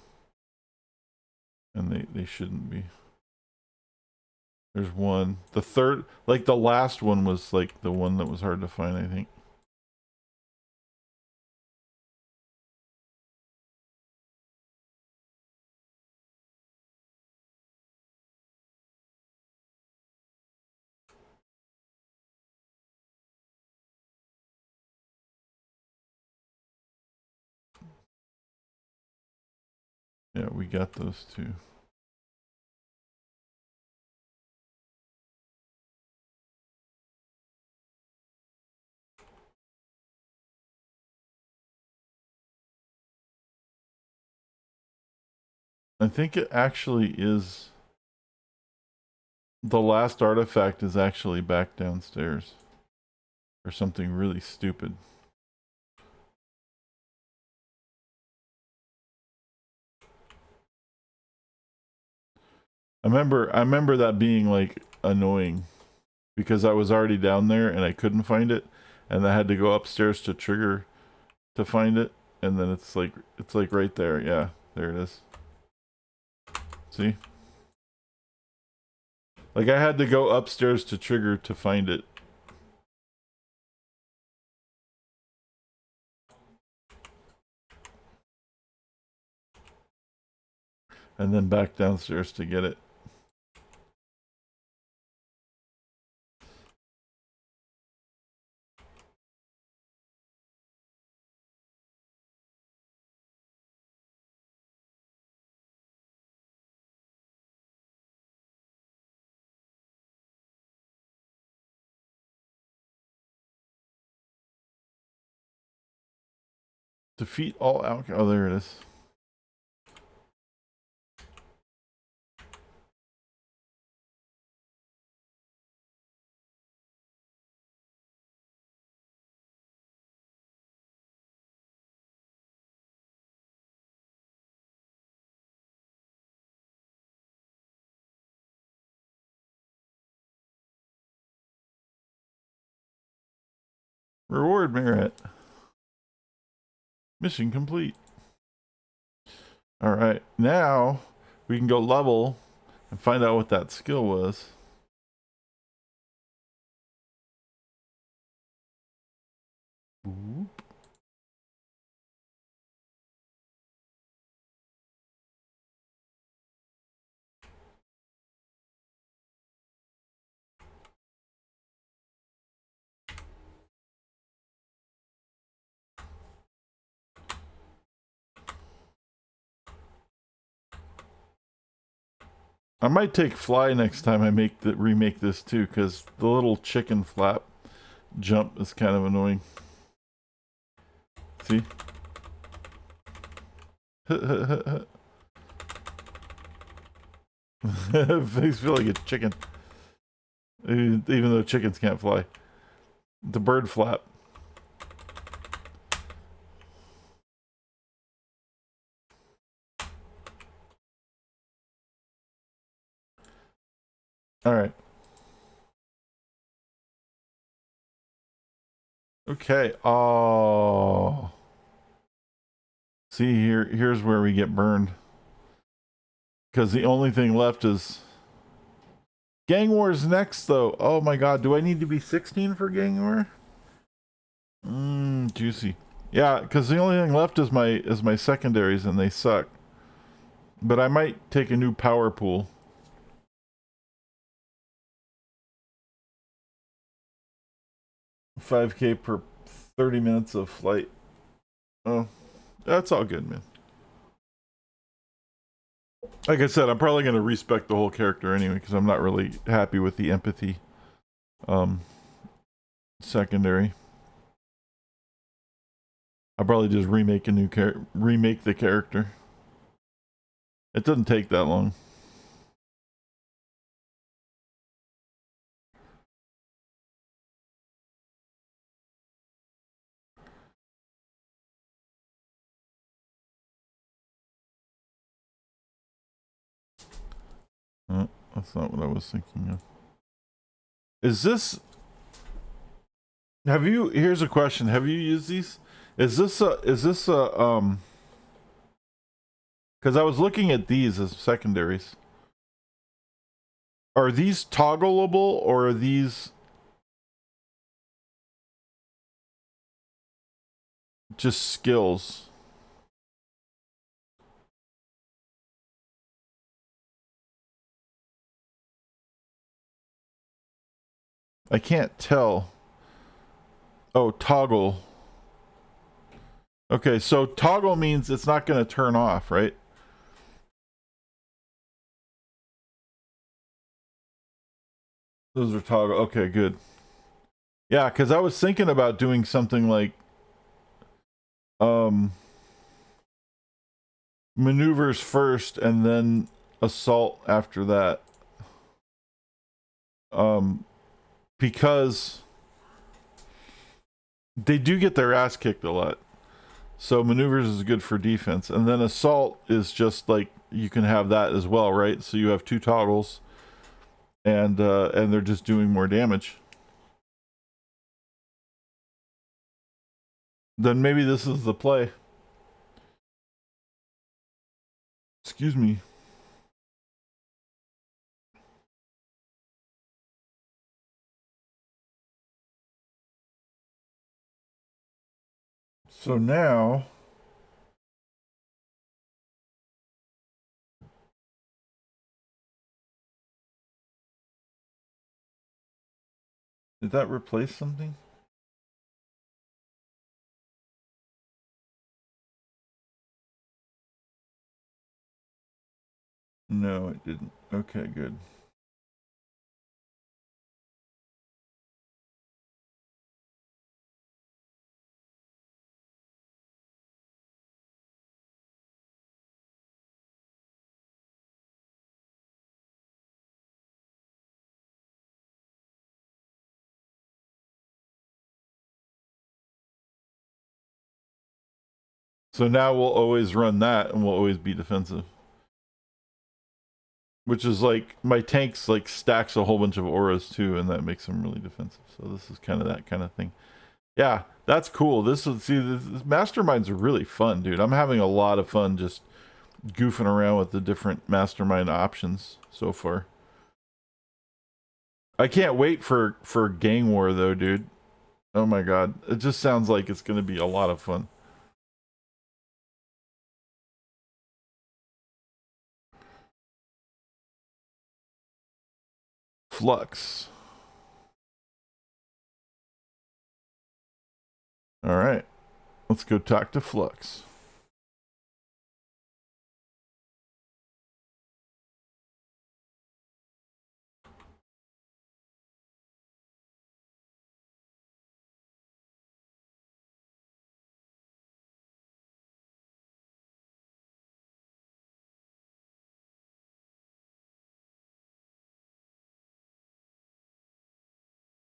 And they shouldn't be. There's one. The third, like the last one was like the one that was hard to find, I think. Yeah, we got those 2. I think it actually is. The last artifact is actually back downstairs. Or something really stupid. I remember that being like annoying because I was already down there and I couldn't find it, and I had to go upstairs to trigger to find it, and then it's like right there. Yeah, there it is. See? Like I had to go upstairs to trigger to find it. And then back downstairs to get it. Defeat all alcohol. Oh, there it is. Reward merit. Mission complete. Alright, now we can go level and find out what that skill was. Oop. I might take fly next time I remake this too, because the little chicken flap jump is kind of annoying. See? Things feel like a chicken. Even though chickens can't fly. The bird flap. Alright. Okay. Oh. See, here's where we get burned. Because the only thing left is... Gang War's next, though. Oh my god, do I need to be 16 for Gang War? Juicy. Yeah, because the only thing left is my secondaries, and they suck. But I might take a new power pool. $5K per 30 minutes of flight. Oh, that's all good, man. Like I said, I'm probably going to respec the whole character anyway, because I'm not really happy with the empathy secondary. I'll probably just remake the character. It doesn't take that long. Oh, that's not what I was thinking of. Is this... Here's a question. Have you used these? Is this a, because I was looking at these as secondaries. Are these toggleable, or are these just skills? I can't tell. Oh, toggle. Okay, so toggle means it's not going to turn off, right? Those are toggle. Okay, good. Yeah, because I was thinking about doing something like maneuvers first and then assault after that. Because they do get their ass kicked a lot. So maneuvers is good for defense. And then assault is just like you can have that as well, right? So you have two toggles and they're just doing more damage. Then maybe this is the play. Excuse me. So now did that replace something? No, it didn't. Okay, good. So now we'll always run that and we'll always be defensive. Which is like my tanks like stacks a whole bunch of auras too, and that makes them really defensive. So this is kind of that kind of thing. Yeah, that's cool. This masterminds are really fun, dude. I'm having a lot of fun just goofing around with the different mastermind options so far. I can't wait for gang war though, dude. Oh my god, it just sounds like it's gonna be a lot of fun. Flux. All right, let's go talk to Flux.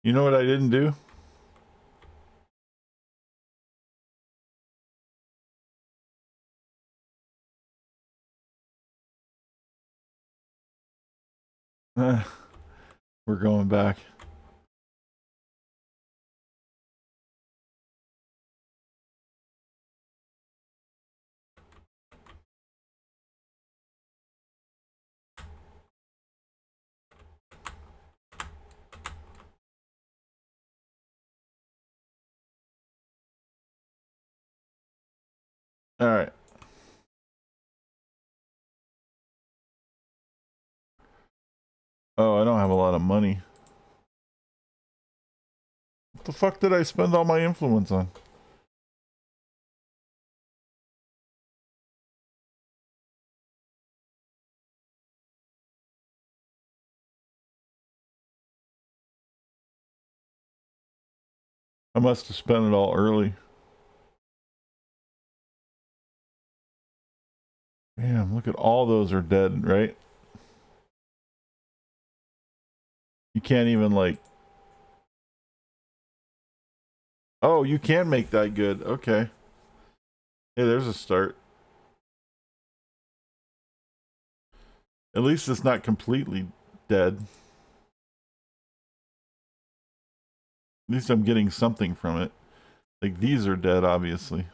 You know what I didn't do? We're going back. All right. Oh, I don't have a lot of money. What the fuck did I spend all my influence on? I must have spent it all early. Damn, look at all those are dead, right? You can't even like... Oh, you can make that good. Okay. Hey, there's a start. At least it's not completely dead. At least I'm getting something from it. Like, these are dead, obviously.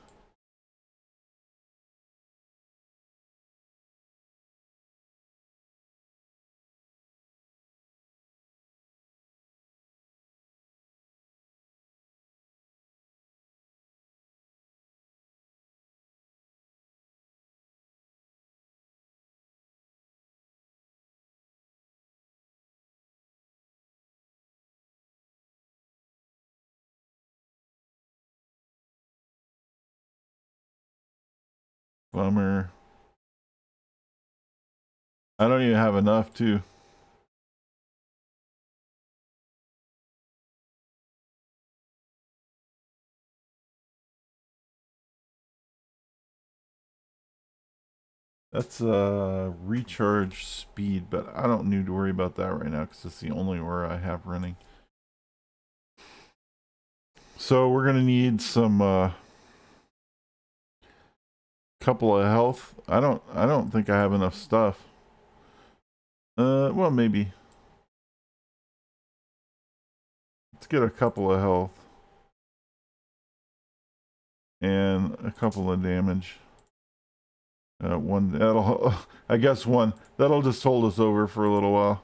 Bummer. I don't even have enough, too. That's recharge speed, but I don't need to worry about that right now because it's the only aura I have running. So we're gonna need some couple of health. I don't think I have enough stuff. Well maybe. Let's get a couple of health and a couple of damage. One that'll I guess one that'll just hold us over for a little while.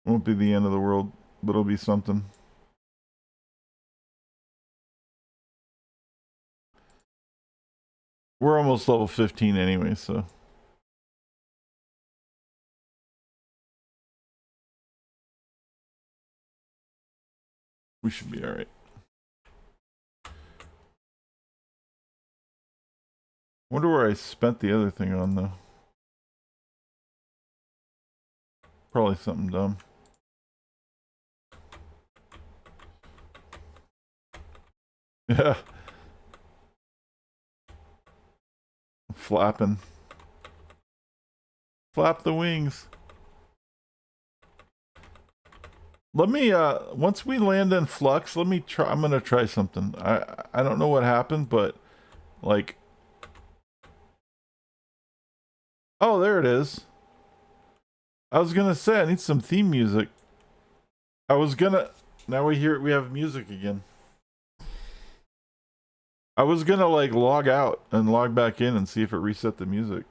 Won't be the end of the world, but it'll be something. We're almost level 15 anyway, so. We should be alright. Wonder where I spent the other thing on though. Probably something dumb. Yeah. Flapping. Flap the wings. Let me once we land in Flux, let me try. I'm gonna try something. I don't know what happened, but like, oh, there it is. I was gonna say I need some theme music. I was gonna. Now we have music again. I was gonna like log out and log back in and see if it reset the music.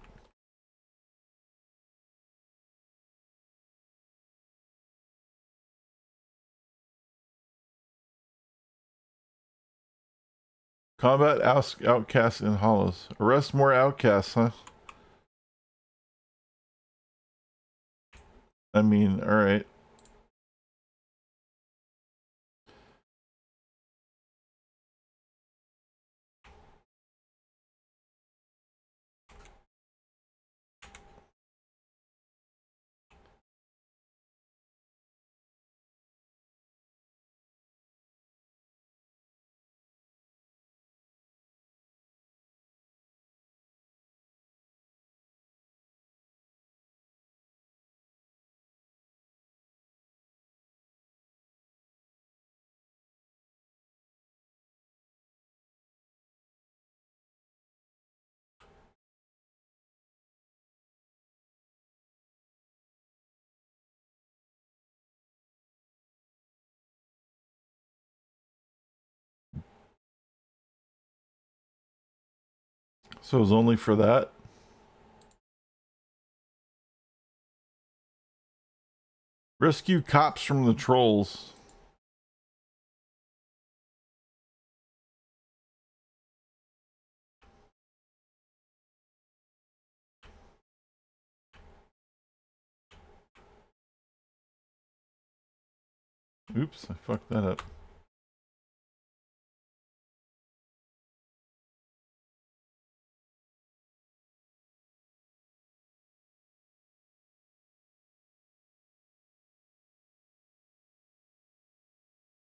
Combat outcasts in hollows. Arrest more outcasts, huh? I mean, alright. So it was only for that? Rescue cops from the trolls. Oops, I fucked that up.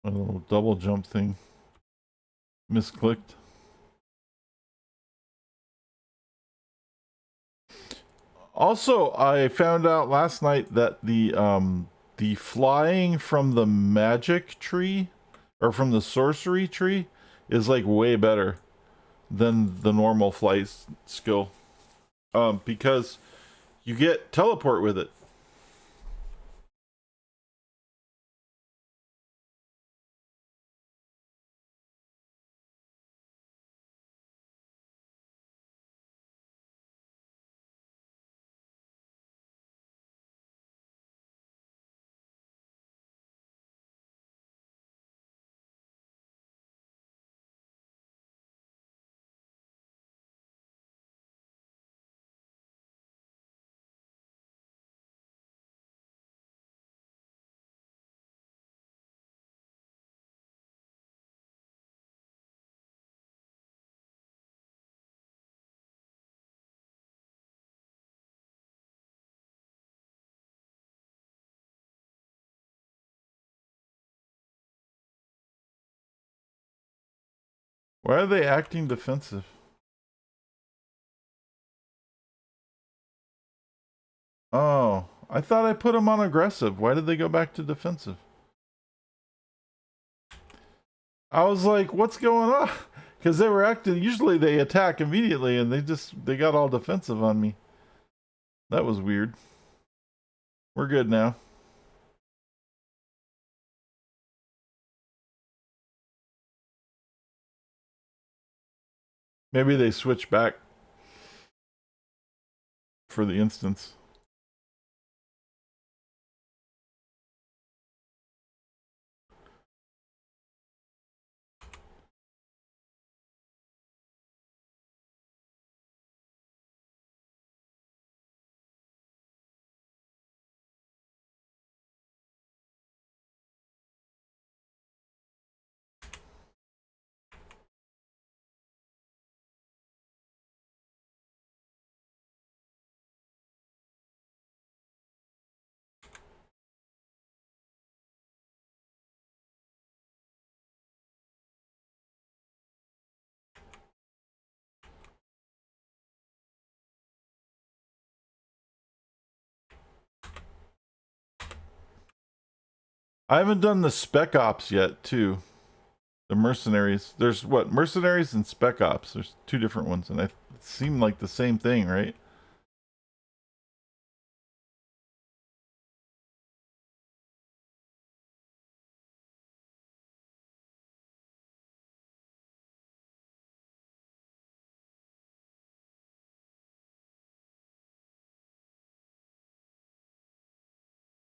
A little double jump thing. Misclicked. Also, I found out last night that the flying from the magic tree or from the sorcery tree is like way better than the normal flight skill. Because you get teleport with it. Why are they acting defensive? Oh, I thought I put them on aggressive. Why did they go back to defensive? I was like, what's going on? Because they were acting, usually they attack immediately, and they got all defensive on me. That was weird. We're good now. Maybe they switch back for the instance. I haven't done the Spec Ops yet, too. The mercenaries. There's what? Mercenaries and Spec Ops. There's two different ones, and it seem like the same thing, right?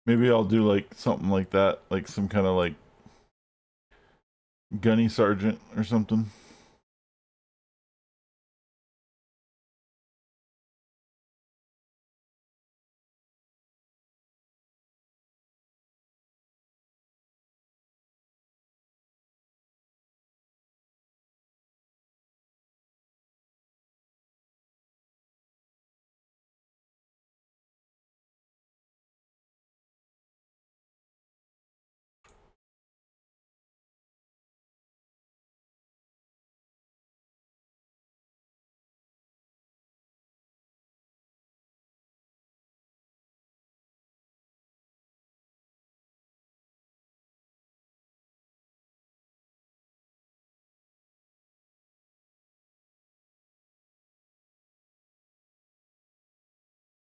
Maybe I'll do like something like that, like some kind of like gunny sergeant or something.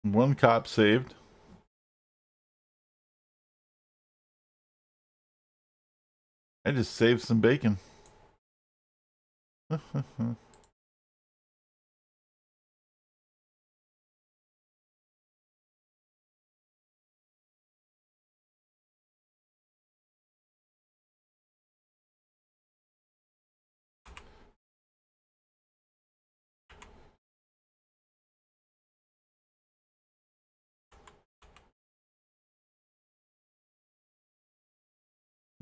One cop saved. I just saved some bacon.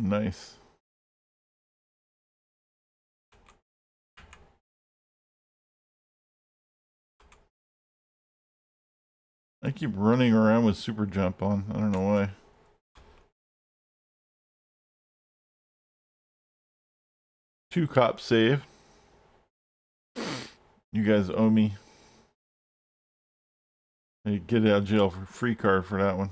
Nice. I keep running around with super jump on. I don't know why. Two cops saved. You guys owe me. I get out of jail for free card for that one.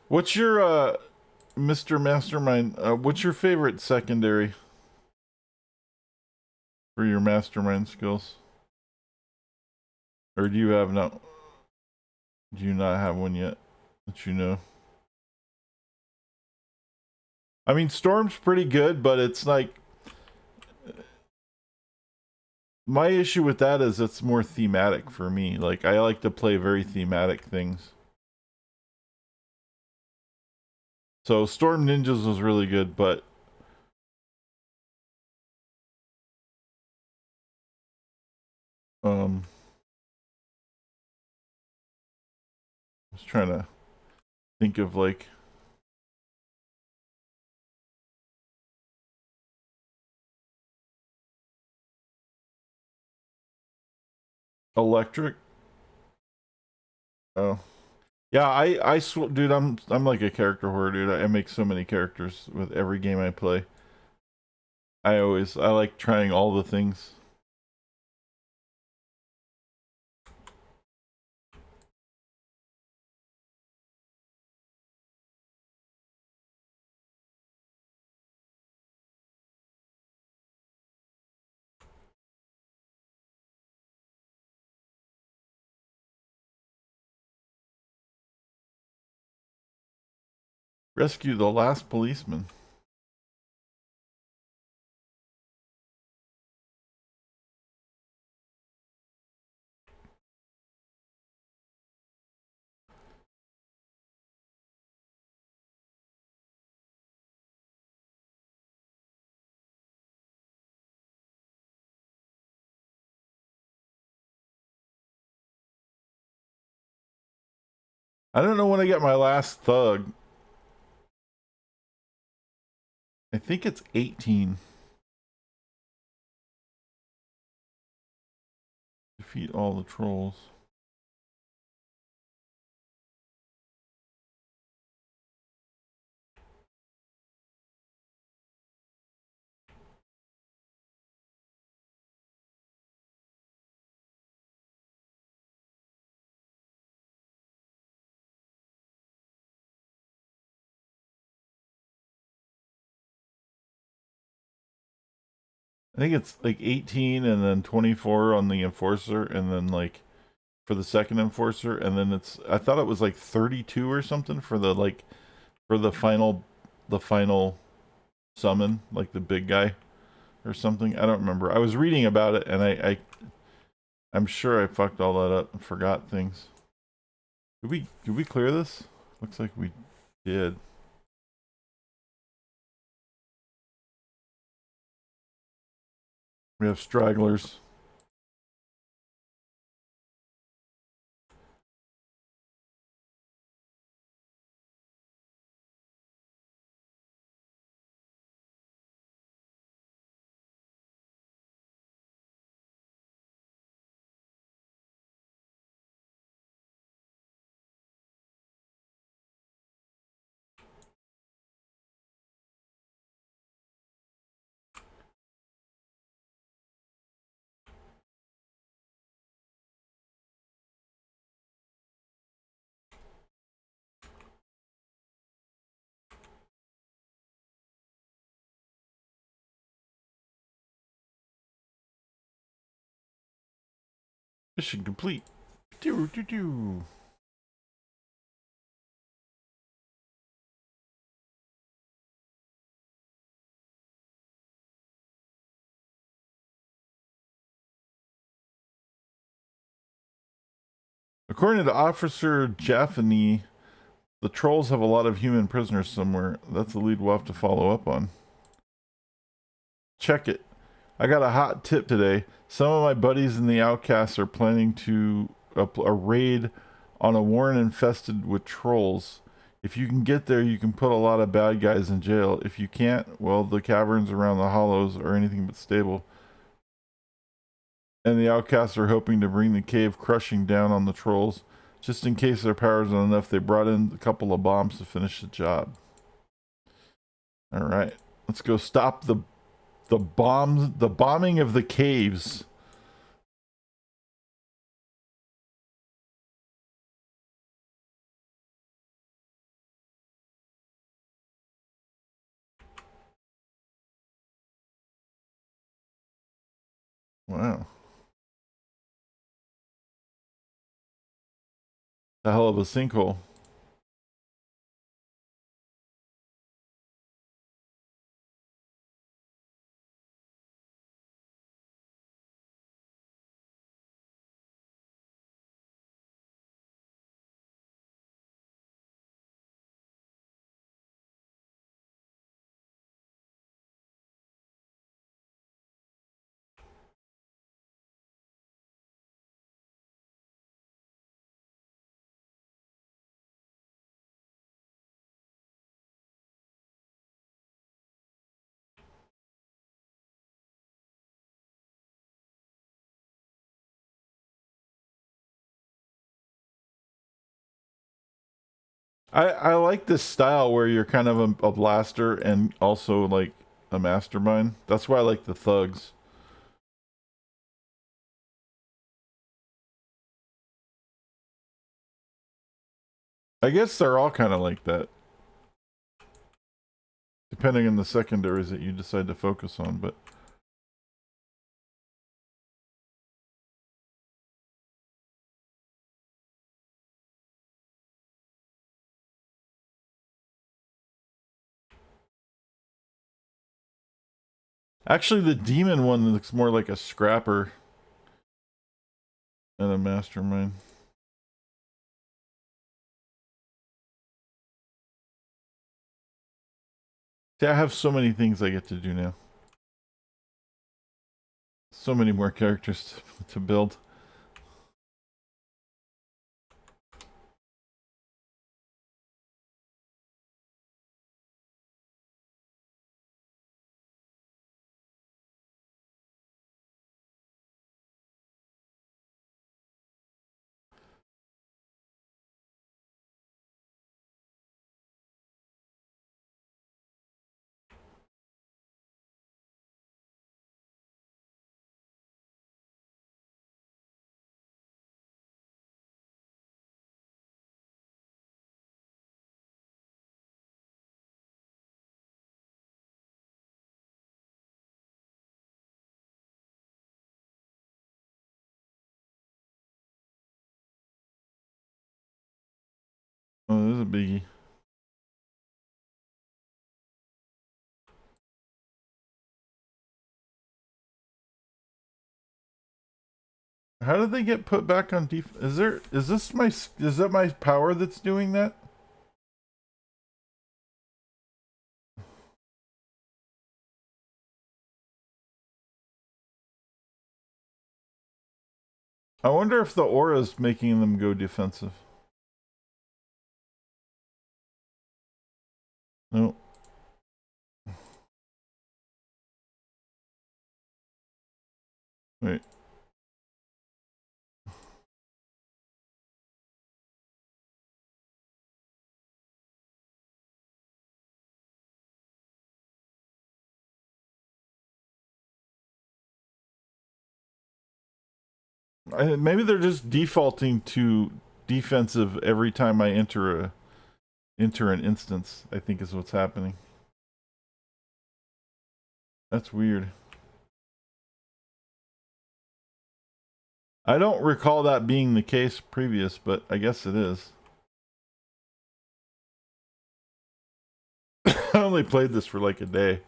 What's your Mr. Mastermind? What's your favorite secondary for your mastermind skills? Or do you have no? Do you not have one yet that you know? I mean, Storm's pretty good, but it's like my issue with that is it's more thematic for me. Like I like to play very thematic things. So Storm Ninjas was really good, but I was trying to think of like Electric. Oh. Yeah, dude, I'm like a character whore, dude. I make so many characters with every game I play. I like trying all the things. Rescue the last policeman. I don't know when I get my last thug. I think it's 18. Defeat all the trolls. I think it's like 18 and then 24 on the enforcer and then like for the second enforcer and then I thought it was like 32 or something for the like for the final summon, like the big guy or something. I don't remember. I was reading about it and I'm sure I fucked all that up and forgot things. Did we clear this? Looks like we did. We have stragglers. Mission complete. Do do do. According to Officer Jaffany, the trolls have a lot of human prisoners somewhere. That's a lead we'll have to follow up on. Check it. I got a hot tip today. Some of my buddies in the Outcasts are planning to a raid on a warren infested with trolls. If you can get there, you can put a lot of bad guys in jail. If you can't, well, the caverns around the hollows are anything but stable. And the Outcasts are hoping to bring the cave crushing down on the trolls. Just in case their powers aren't enough, they brought in a couple of bombs to finish the job. Alright, let's go stop the bombing of the caves. Wow. The hell of a sinkhole. I like this style where you're kind of a blaster and also like a mastermind. That's why I like the thugs. I guess they're all kind of like that, depending on the secondaries that you decide to focus on, but actually the demon one looks more like a scrapper than a mastermind. See, I have so many things I get to do now. So many more characters to build. Oh, this is a biggie. How did they get put back on def? Is that my power that's doing that? I wonder if the aura is making them go defensive. No. Wait. Maybe they're just defaulting to defensive every time I enter an instance. I think is what's happening. That's weird. I don't recall that being the case previous, but I guess it is. I only played this for like a day.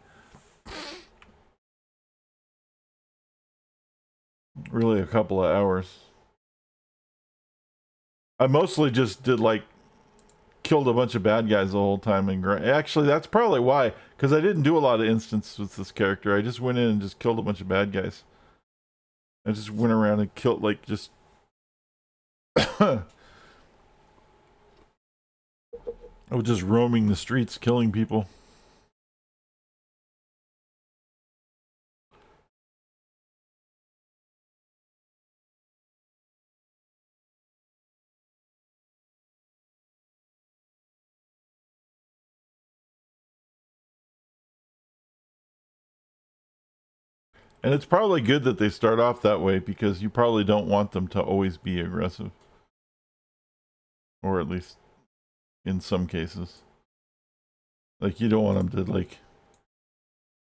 Really, a couple of hours. I mostly just did like killed a bunch of bad guys the whole time and actually that's probably why, because I didn't do a lot of instances with this character. I just went in and just killed a bunch of bad guys. I just went around and killed like just I was just roaming the streets killing people. And it's probably good that they start off that way because you probably don't want them to always be aggressive. Or at least in some cases. Like you don't want them to like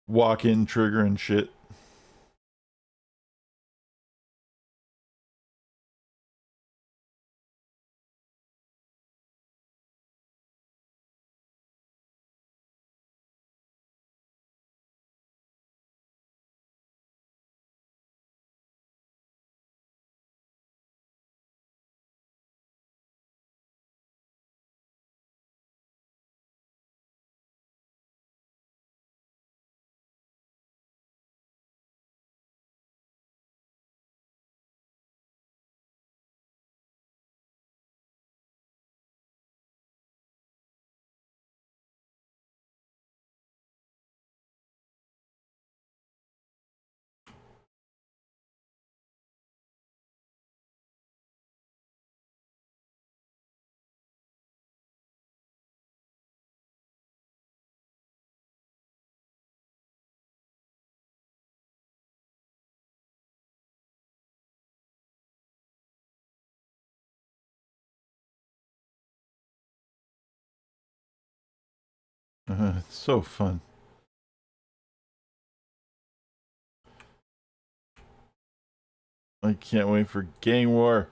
walk in trigger and shit. It's so fun. I can't wait for Gang War.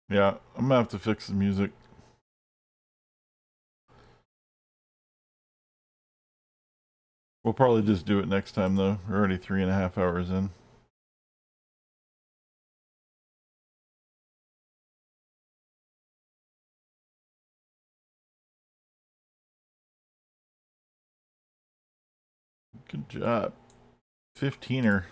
Yeah, I'm gonna have to fix the music. We'll probably just do it next time, though. We're already 3.5 hours in. Good job. 15er.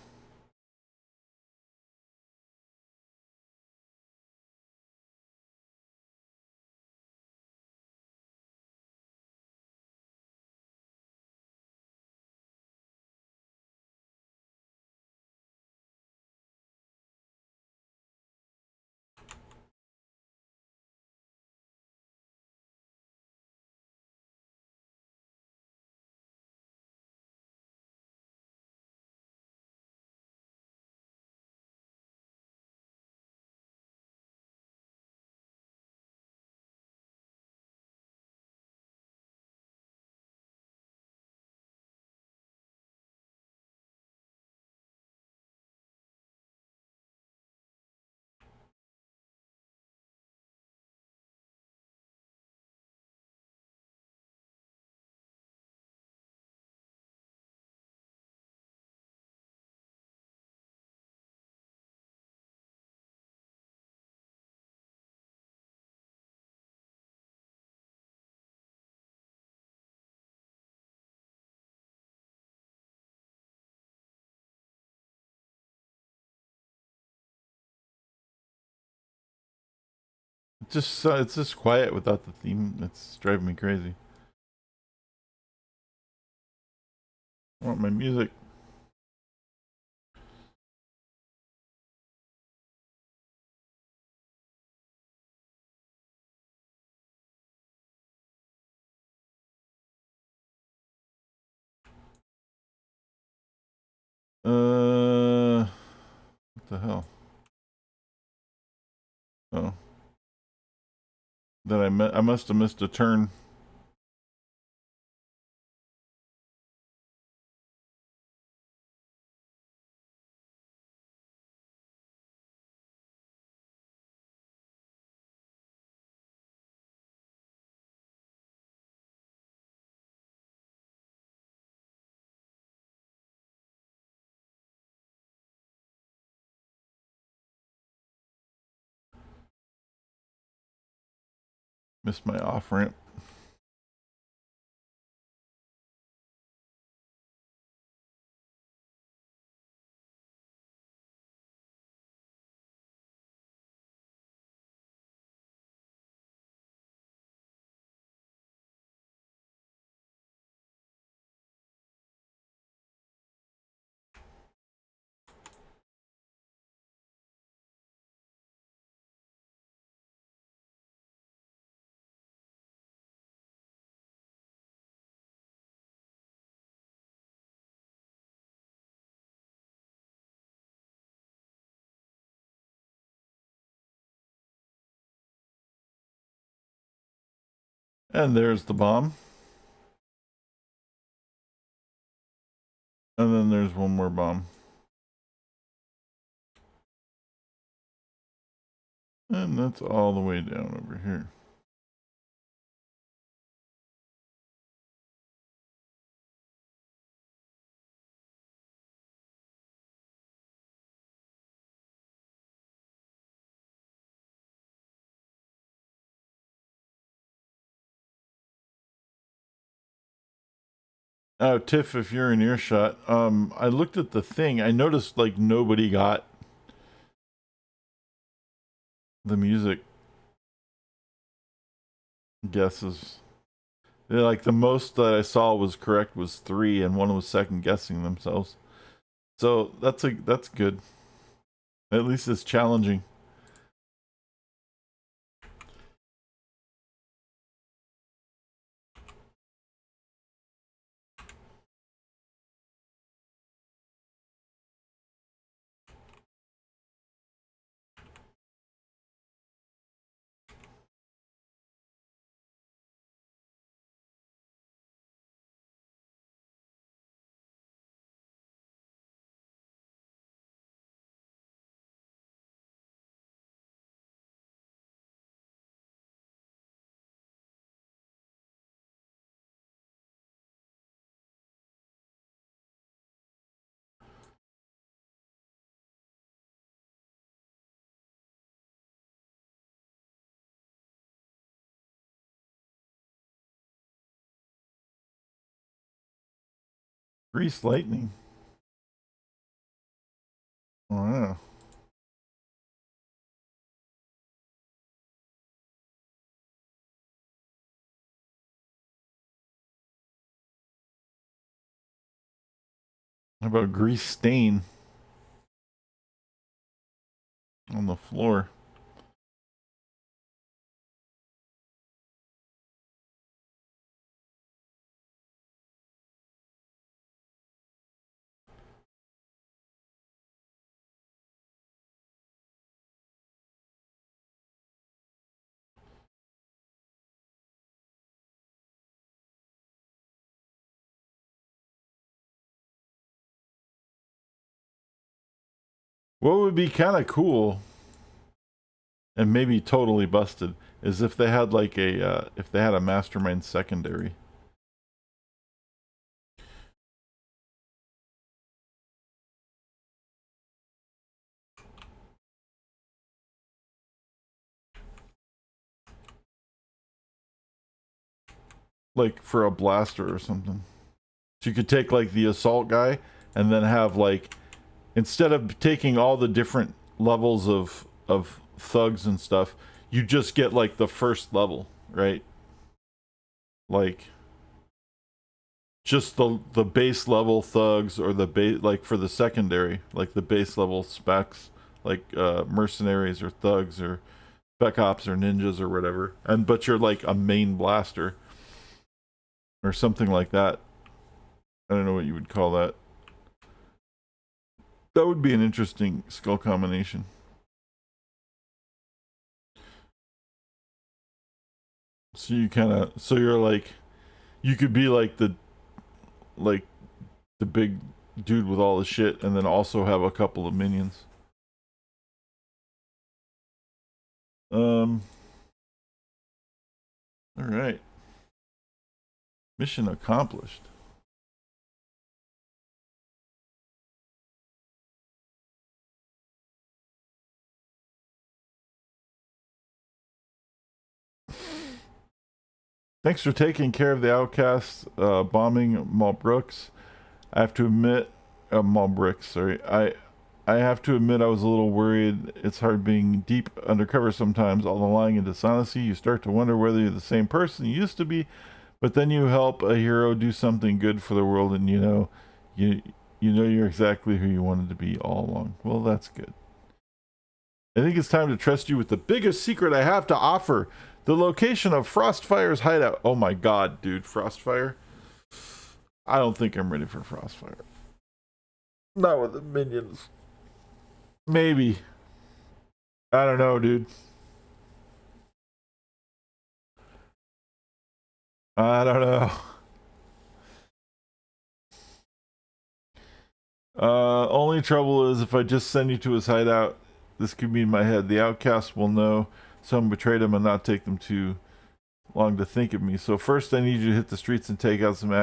It's just quiet without the theme. It's driving me crazy. I want my music. What the hell? Oh, I must have missed a turn. Missed my off ramp. And there's the bomb. And then there's one more bomb. And that's all the way down over here. Oh, Tiff, if you're in earshot, I looked at the thing. I noticed like nobody got the music guesses. Yeah, like the most that I saw was correct was 3, and one was second guessing themselves. So that's good. At least it's challenging. Grease lightning. Oh yeah. How about grease stain on the floor? What would be kind of cool and maybe totally busted is if they had like if they had a mastermind secondary. Like for a blaster or something. So you could take like the assault guy and then have like, instead of taking all the different levels of thugs and stuff, you just get like the first level, right? Like just the base level thugs, or the base, like for the secondary, like the base level specs, like mercenaries or thugs or spec ops or ninjas or whatever, and but you're like a main blaster or something like that. I don't know what you would call that. That would be an interesting skill combination. So you kind of, so you're like, you could be like the big dude with all the shit, and then also have a couple of minions. Um. All right. Mission accomplished. Thanks for taking care of the outcasts, bombing Malbrooks. I have to admit, Malbricks. Sorry, I have to admit I was a little worried. It's hard being deep undercover sometimes. All the lying and dishonesty. You start to wonder whether you're the same person you used to be. But then you help a hero do something good for the world, and you you know you're exactly who you wanted to be all along. Well, that's good. I think it's time to trust you with the biggest secret I have to offer. The location of Frostfire's hideout. Oh my god, dude, Frostfire. I don't think I'm ready for Frostfire. Not with the minions. Maybe. I don't know, dude. I don't know. Only trouble is if I just send you to his hideout, this could be in my head. The outcast will know someone betrayed him and not take them too long to think of me. So first I need you to hit the streets and take out some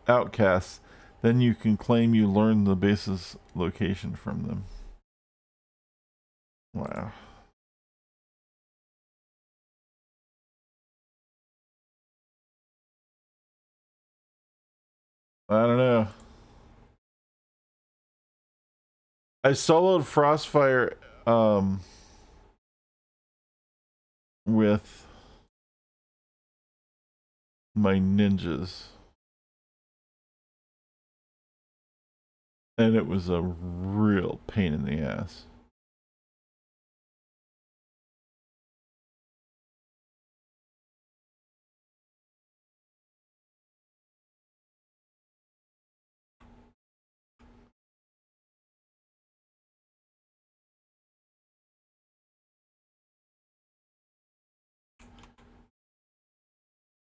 outcasts. Then you can claim you learned the base's location from them. Wow. I don't know. I soloed Frostfire with my ninjas. And it was a real pain in the ass.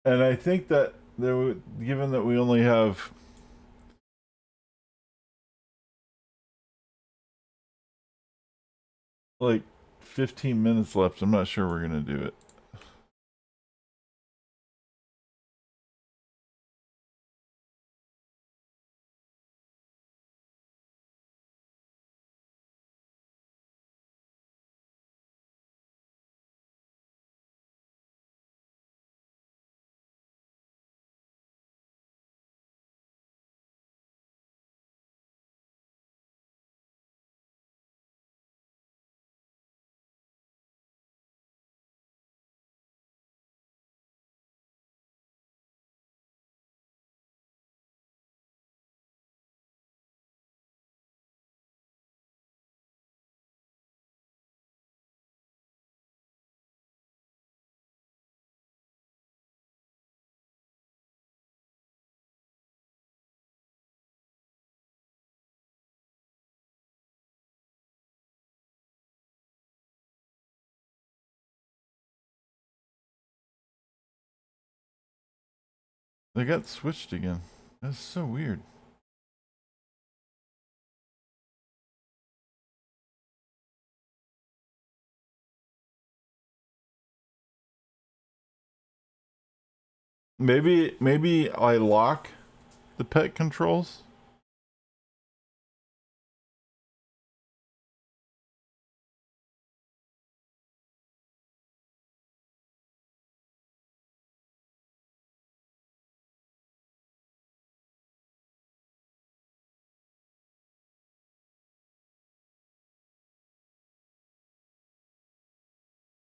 And I think that given that we only have like 15 minutes left, I'm not sure we're gonna do it. They got switched again. That's so weird. Maybe I lock the pet controls.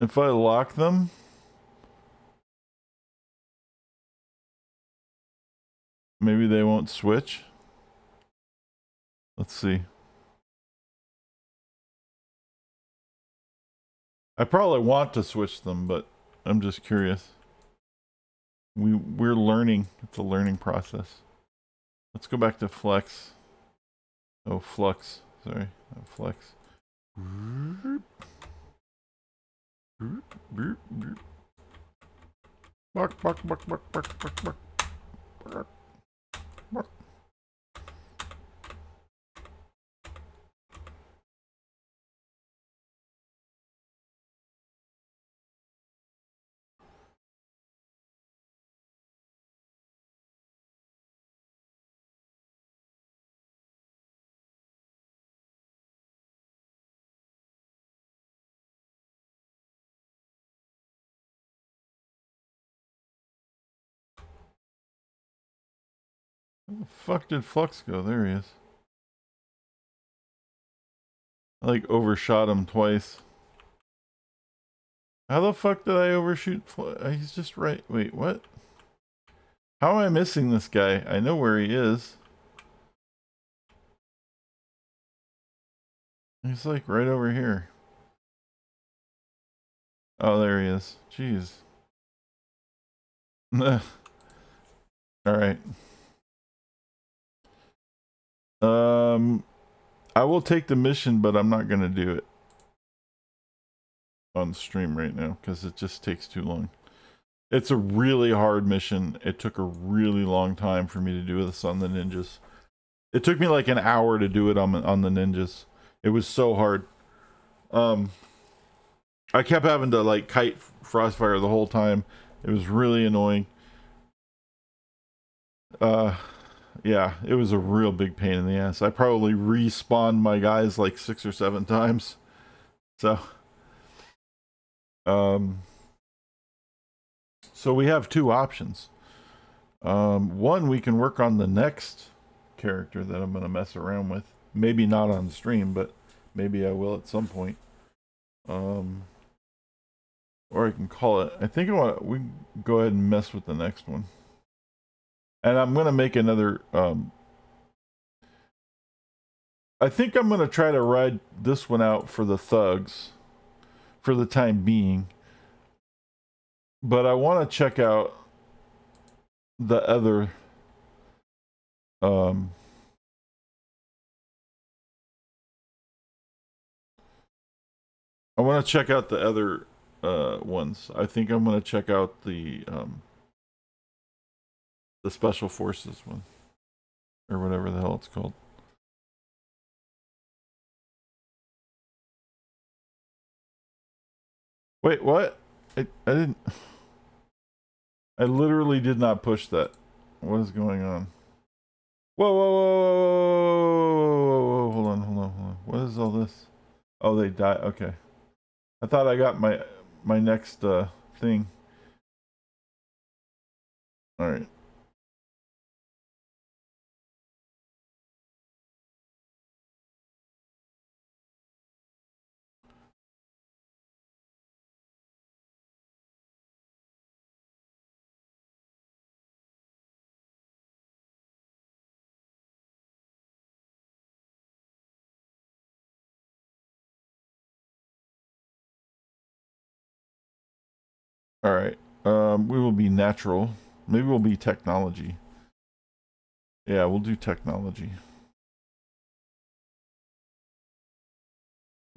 If I lock them, maybe they won't switch. Let's see. I probably want to switch them, but I'm just curious. We're learning. It's a learning process. Let's go back to flex. Oh, flux. Sorry, not flex. Bark, bark, bark, bark, bark, bark, bark, bark, bark. Where the fuck did Flux go? There he is. I like overshot him twice. How the fuck did I overshoot? He's just right. Wait, what? How am I missing this guy? I know where he is. He's like right over here. Oh, there he is. Jeez. Alright. I will take the mission, but I'm not gonna do it on stream right now because it just takes too long. It's a really hard mission. It took a really long time for me to do this on the ninjas. It took me like an hour to do it on the ninjas. It was so hard. I kept having to like kite Frostfire the whole time. It was really annoying. Yeah, it was a real big pain in the ass. I probably respawned my guys like 6 or 7 times. So, so we have 2 options. One, we can work on the next character that I'm going to mess around with. Maybe not on the stream, but maybe I will at some point. Or I can call it. I think we can go ahead and mess with the next one. And I'm going to make another, I think I'm going to try to ride this one out for the thugs for the time being. But I want to check out the other, I want to check out the other ones. I think I'm going to check out the Special Forces one. Or whatever the hell it's called. Wait, what? I didn't... I literally did not push that. What is going on? Whoa, whoa, whoa, whoa, whoa, whoa, hold on, hold on, hold on. What is all this? Oh, they die. Okay. I thought I got my next thing. All right. All right. We will be natural. Maybe we'll be technology. Yeah, we'll do technology.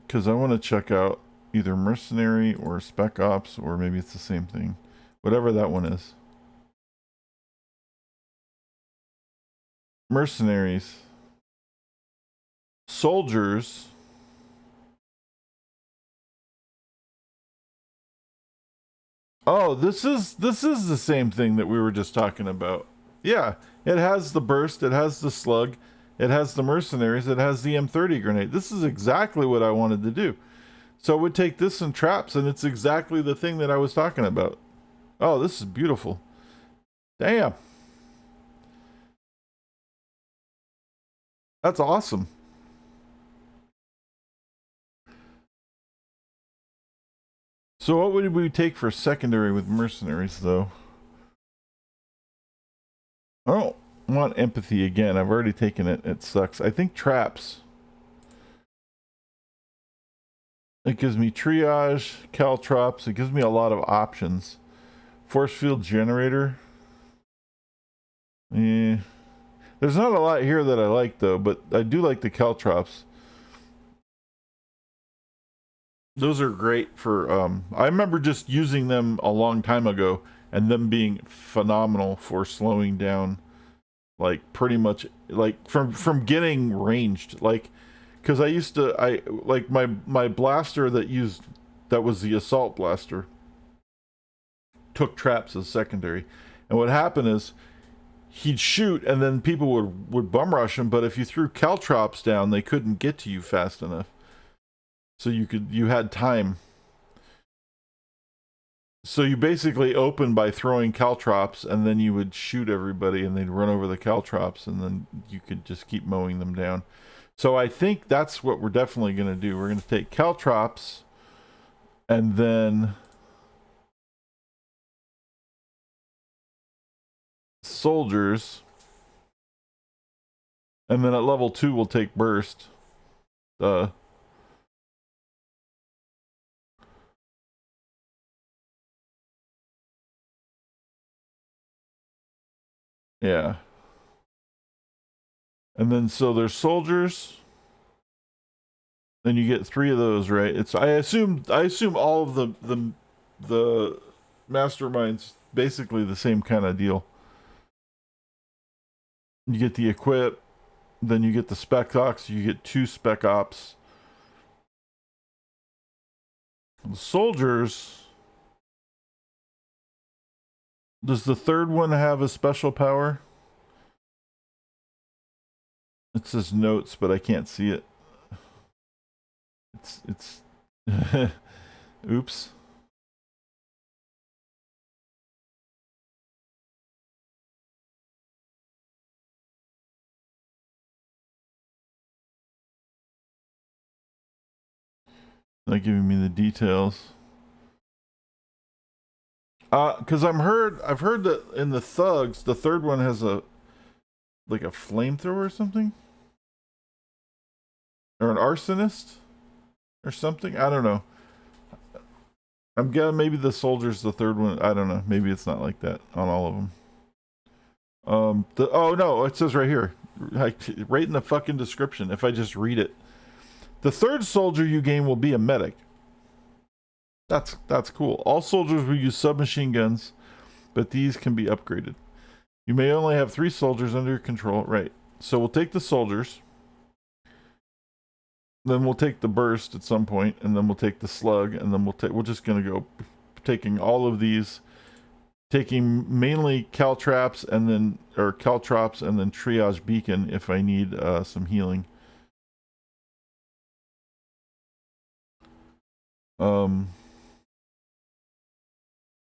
Because I want to check out either mercenary or spec ops, or maybe it's the same thing. Whatever that one is. Mercenaries. Soldiers. Oh, this is the same thing that we were just talking about. Yeah, it has the burst, it has the slug, it has the mercenaries, it has the M30 grenade. This is exactly what I wanted to do. So I would take this and traps, and it's exactly the thing that I was talking about. Oh, this is beautiful. Damn. That's awesome. So what would we take for secondary with mercenaries, though? I don't want empathy again. I've already taken it. It sucks. I think traps. It gives me triage, caltrops. It gives me a lot of options. Force field generator. Yeah. There's not a lot here that I like, though, but I do like the caltrops. Those are great for, I remember just using them a long time ago and them being phenomenal for slowing down, like, pretty much, like, from getting ranged. Like, because like, my blaster that was the assault blaster, took traps as secondary. And what happened is, he'd shoot and then people would bum rush him, but if you threw caltrops down, they couldn't get to you fast enough. So you had time. So you basically opened by throwing caltrops, and then you would shoot everybody and they'd run over the caltrops, and then you could just keep mowing them down. So I think that's what we're definitely going to do. We're going to take caltrops and then soldiers, and then at level 2 we'll take burst. Yeah. And then so there's soldiers. Then you get 3 of those, right? I assume all of the masterminds basically the same kind of deal. You get the equip, then you get the spec ops, you get 2 spec ops. The soldiers, does the third one have a special power? It says notes, but I can't see it. It's oops. Not giving me the details. Because I've heard that in the thugs, the third one has a flamethrower or something, or an arsonist or something. I don't know. I'm guessing maybe the soldier's the third one. I don't know. Maybe it's not like that on all of them. Oh no, it says right here, right in the fucking description. If I just read it, the third soldier you gain will be a medic. That's cool. All soldiers will use submachine guns, but these can be upgraded. You may only have 3 soldiers under your control. Right. So we'll take the soldiers. Then we'll take the burst at some point, and then we'll take the slug, and then we're just gonna go taking all of these, taking mainly caltrops and then triage beacon if I need some healing.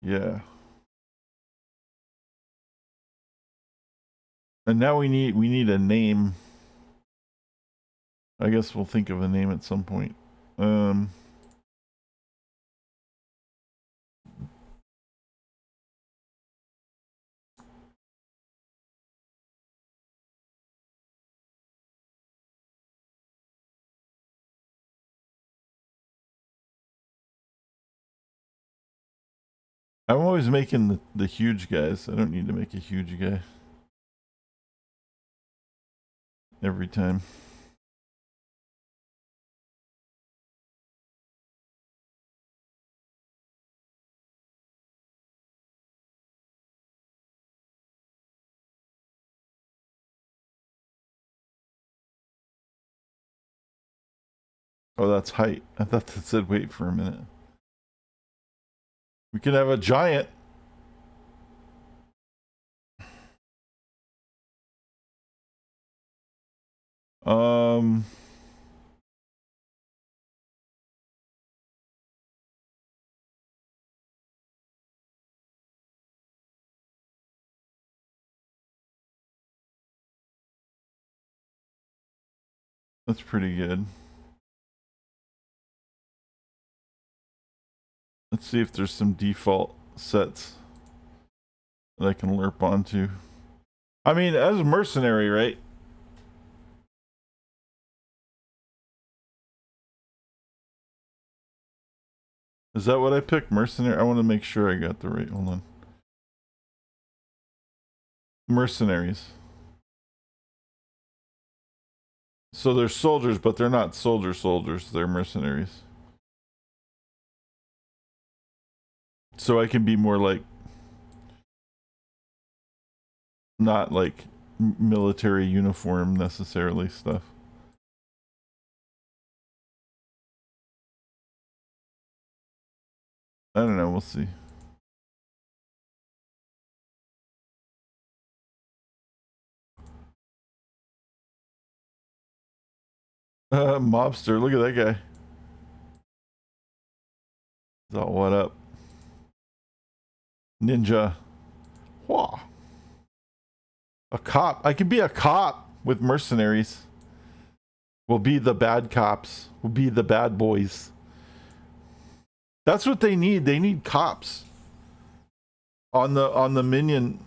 Yeah. And now we need a name. I guess we'll think of a name at some point. I'm always making the huge guys. I don't need to make a huge guy every time. Oh, that's height. I thought that said wait for a minute. We can have a giant. That's pretty good. Let's see if there's some default sets that I can lerp onto. I mean, as a mercenary, right? Is that what I picked? Mercenary? I want to make sure I got the right. Hold on. Mercenaries. So they're soldiers, but they're not soldiers. They're mercenaries. So I can be more like, not like military uniform necessarily stuff. I don't know. We'll see. Mobster. Look at that guy. So what up? Ninja. Whoa. A cop. I could be a cop with mercenaries. We'll be the bad cops. We'll be the bad boys. That's what they need. They need cops. On the minion,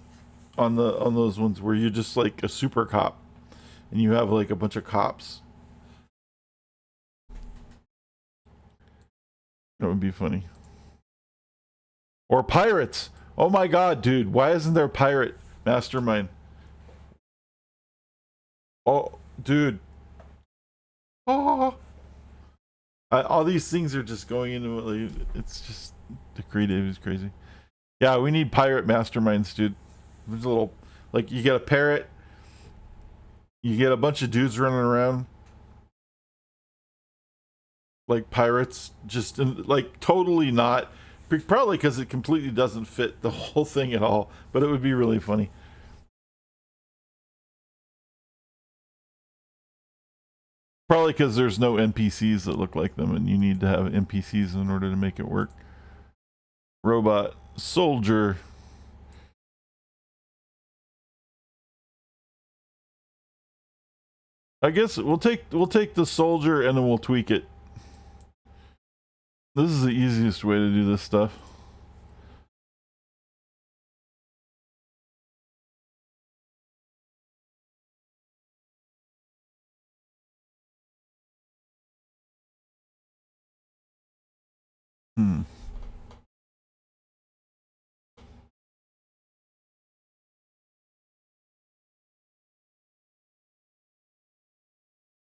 on those ones where you're just like a super cop and you have like a bunch of cops. That would be funny. Or pirates. Oh my god, dude. Why isn't there a pirate mastermind? Oh, dude. Oh. All these things are just going into like, it's just the creative is crazy. Yeah, we need pirate masterminds, dude. There's a little, like, you get a parrot, you get a bunch of dudes running around like pirates, just like totally not, probably because it completely doesn't fit the whole thing at all, but it would be really funny. Probably because there's no NPCs that look like them, and you need to have NPCs in order to make it work. Robot soldier. I guess we'll take the soldier and then we'll tweak it. This is the easiest way to do this stuff. Hmm.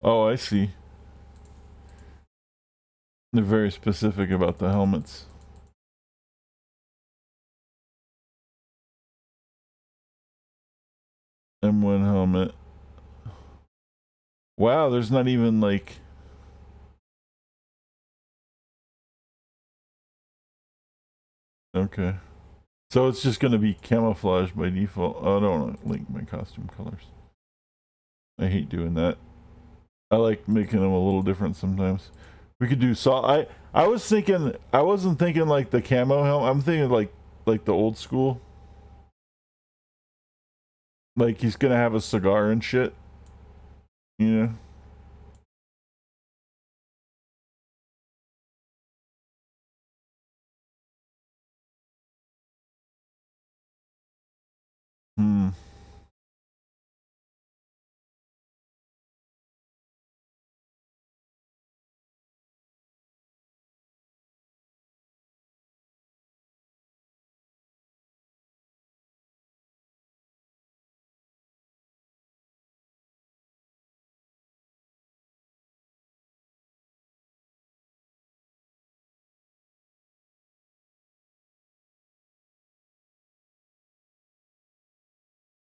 Oh, I see. They're very specific about the helmets. M1 helmet. Wow, there's not even like... Okay. So it's just going to be camouflage by default. Oh, I don't want to link my costume colors. I hate doing that. I like making them a little different sometimes. We could do I was thinking, I wasn't thinking like the camo helmet. I'm thinking like the old school. Like he's gonna have a cigar and shit. You know? Hmm.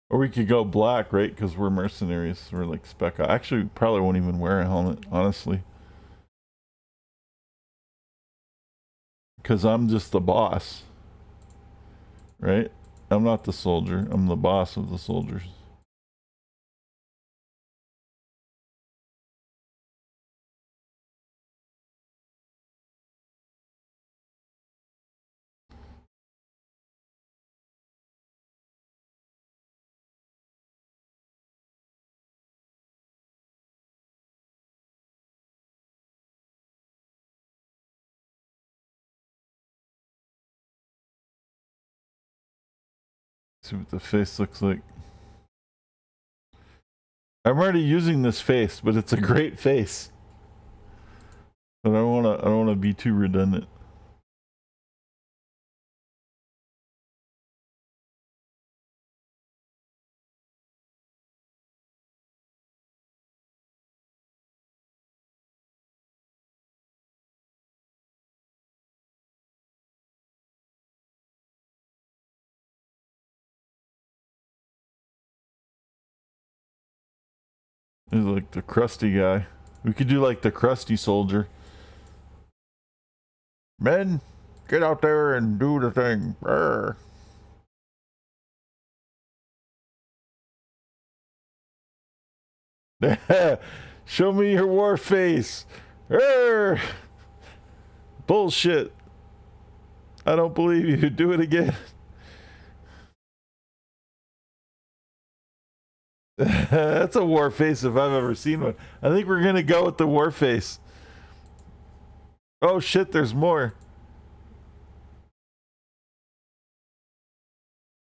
Or we could go black, right? Because we're mercenaries. We're like spec. I actually probably won't even wear a helmet, honestly. Because I'm just the boss. Right? I'm not the soldier. I'm the boss of the soldiers. See what the face looks like. I'm already using this face, but it's a great face. But I don't wanna be too redundant. He's like the crusty guy. We could do like the crusty soldier. Men, get out there and do the thing. Brr. Show me your war face. Brr. Bullshit. I don't believe you. Do it again. That's a war face if I've ever seen one. I think we're gonna go with the war face. Oh shit, there's more.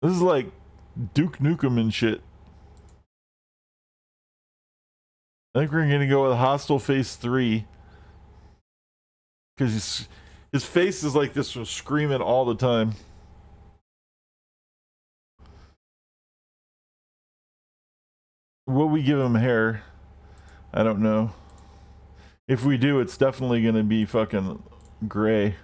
This is like Duke Nukem and shit. I think we're gonna go with Hostile Face 3. Because his face is like this, screaming all the time. Will we give him hair? I don't know. If we do, it's definitely gonna be fucking gray.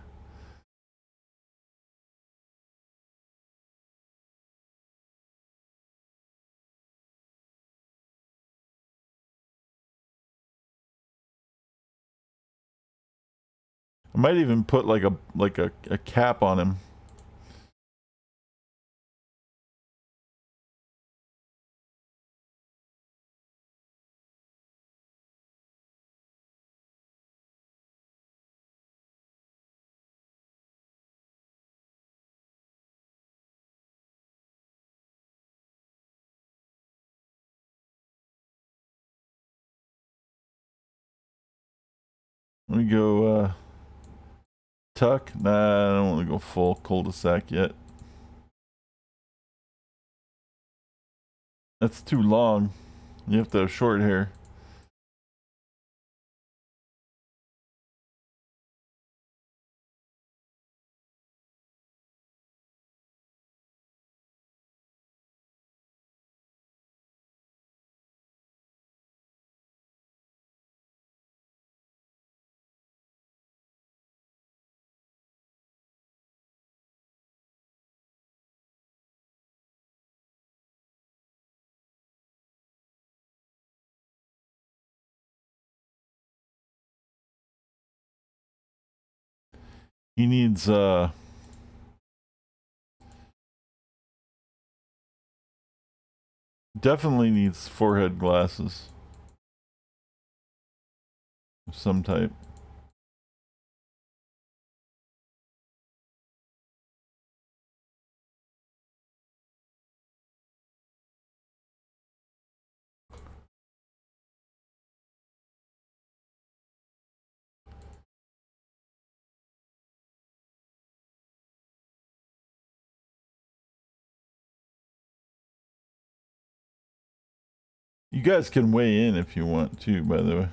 I might even put like a cap on him. Let me go tuck. Nah, I don't want to go full cul-de-sac yet. That's too long. You have to have short hair. He needs definitely needs forehead glasses of some type. You guys can weigh in if you want to, by the way.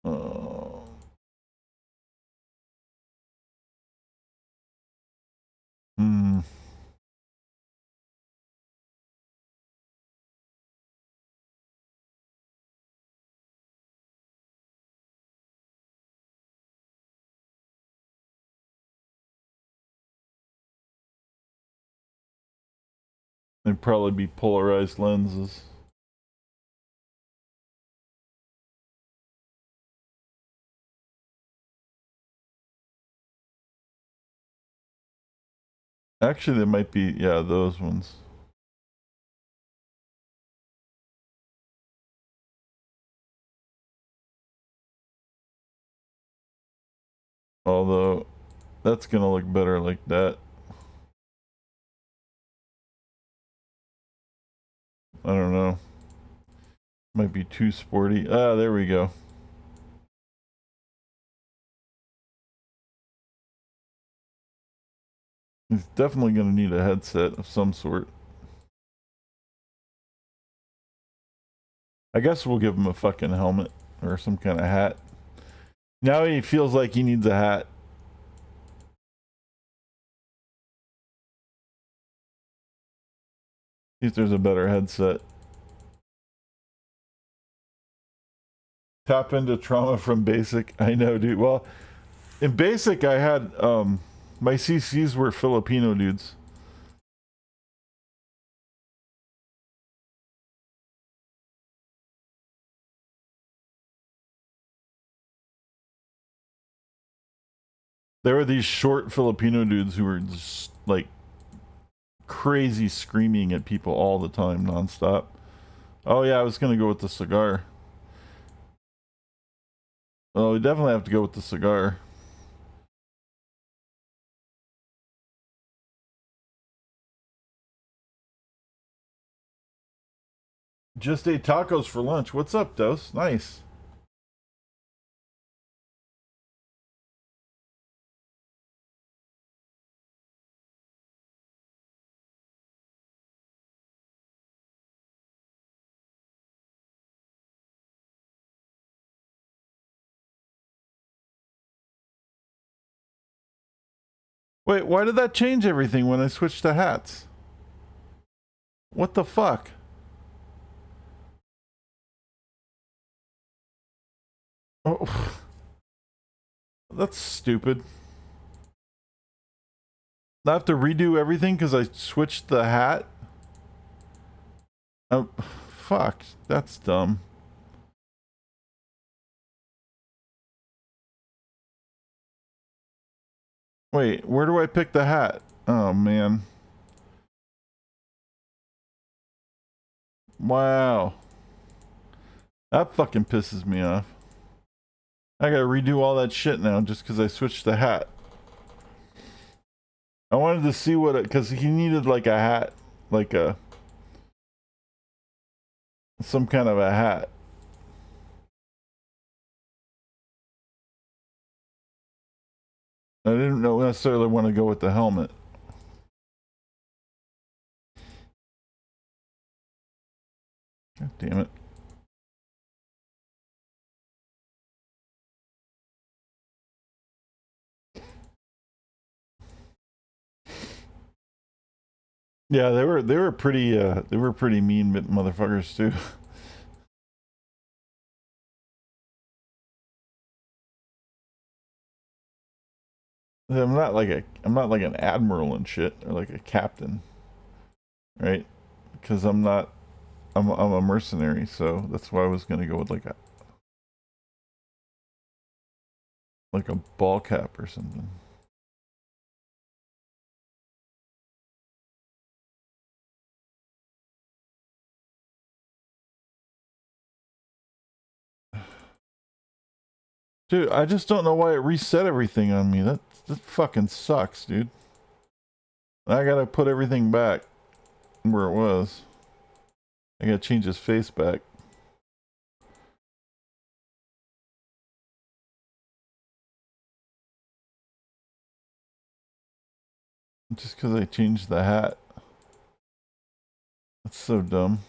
Uh, hmm. They'd probably be polarized lenses. Actually, they might be, yeah, those ones. Although, that's gonna look better like that. I don't know. Might be too sporty. Ah, there we go. He's definitely gonna need a headset of some sort. I guess we'll give him a fucking helmet or some kind of hat. Now he feels like he needs a hat. See if there's a better headset. Tap into trauma from basic. I know, dude. Well, in basic, I had my CCs were Filipino dudes. There were these short Filipino dudes who were just like crazy screaming at people all the time, nonstop. Oh yeah, I was gonna go with the cigar. Oh, we definitely have to go with the cigar. Just ate tacos for lunch. What's up, Dose? Nice. Wait, why did that change everything when I switched to hats? What the fuck? Oh, that's stupid. I have to redo everything because I switched the hat? Oh, fuck. That's dumb. Wait, where do I pick the hat? Oh, man. Wow. That fucking pisses me off. I gotta redo all that shit now just because I switched the hat. I wanted to see what it, because he needed like a hat, like a, some kind of a hat. I didn't know necessarily want to go with the helmet. God damn it. Yeah, they were pretty mean motherfuckers too. I'm not like an admiral and shit or like a captain, right? Because I'm a mercenary, so that's why I was gonna go with like a ball cap or something. Dude, I just don't know why it reset everything on me. That fucking sucks, dude. I gotta put everything back where it was. I gotta change his face back. Just because I changed the hat. That's so dumb.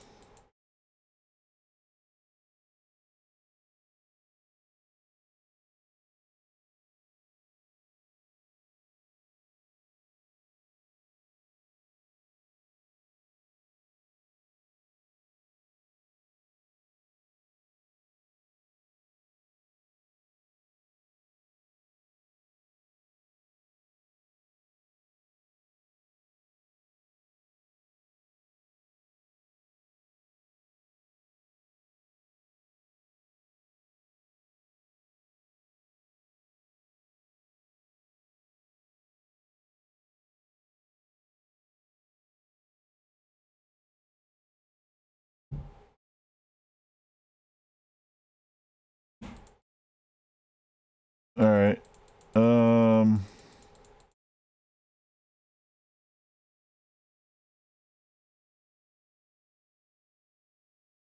All right.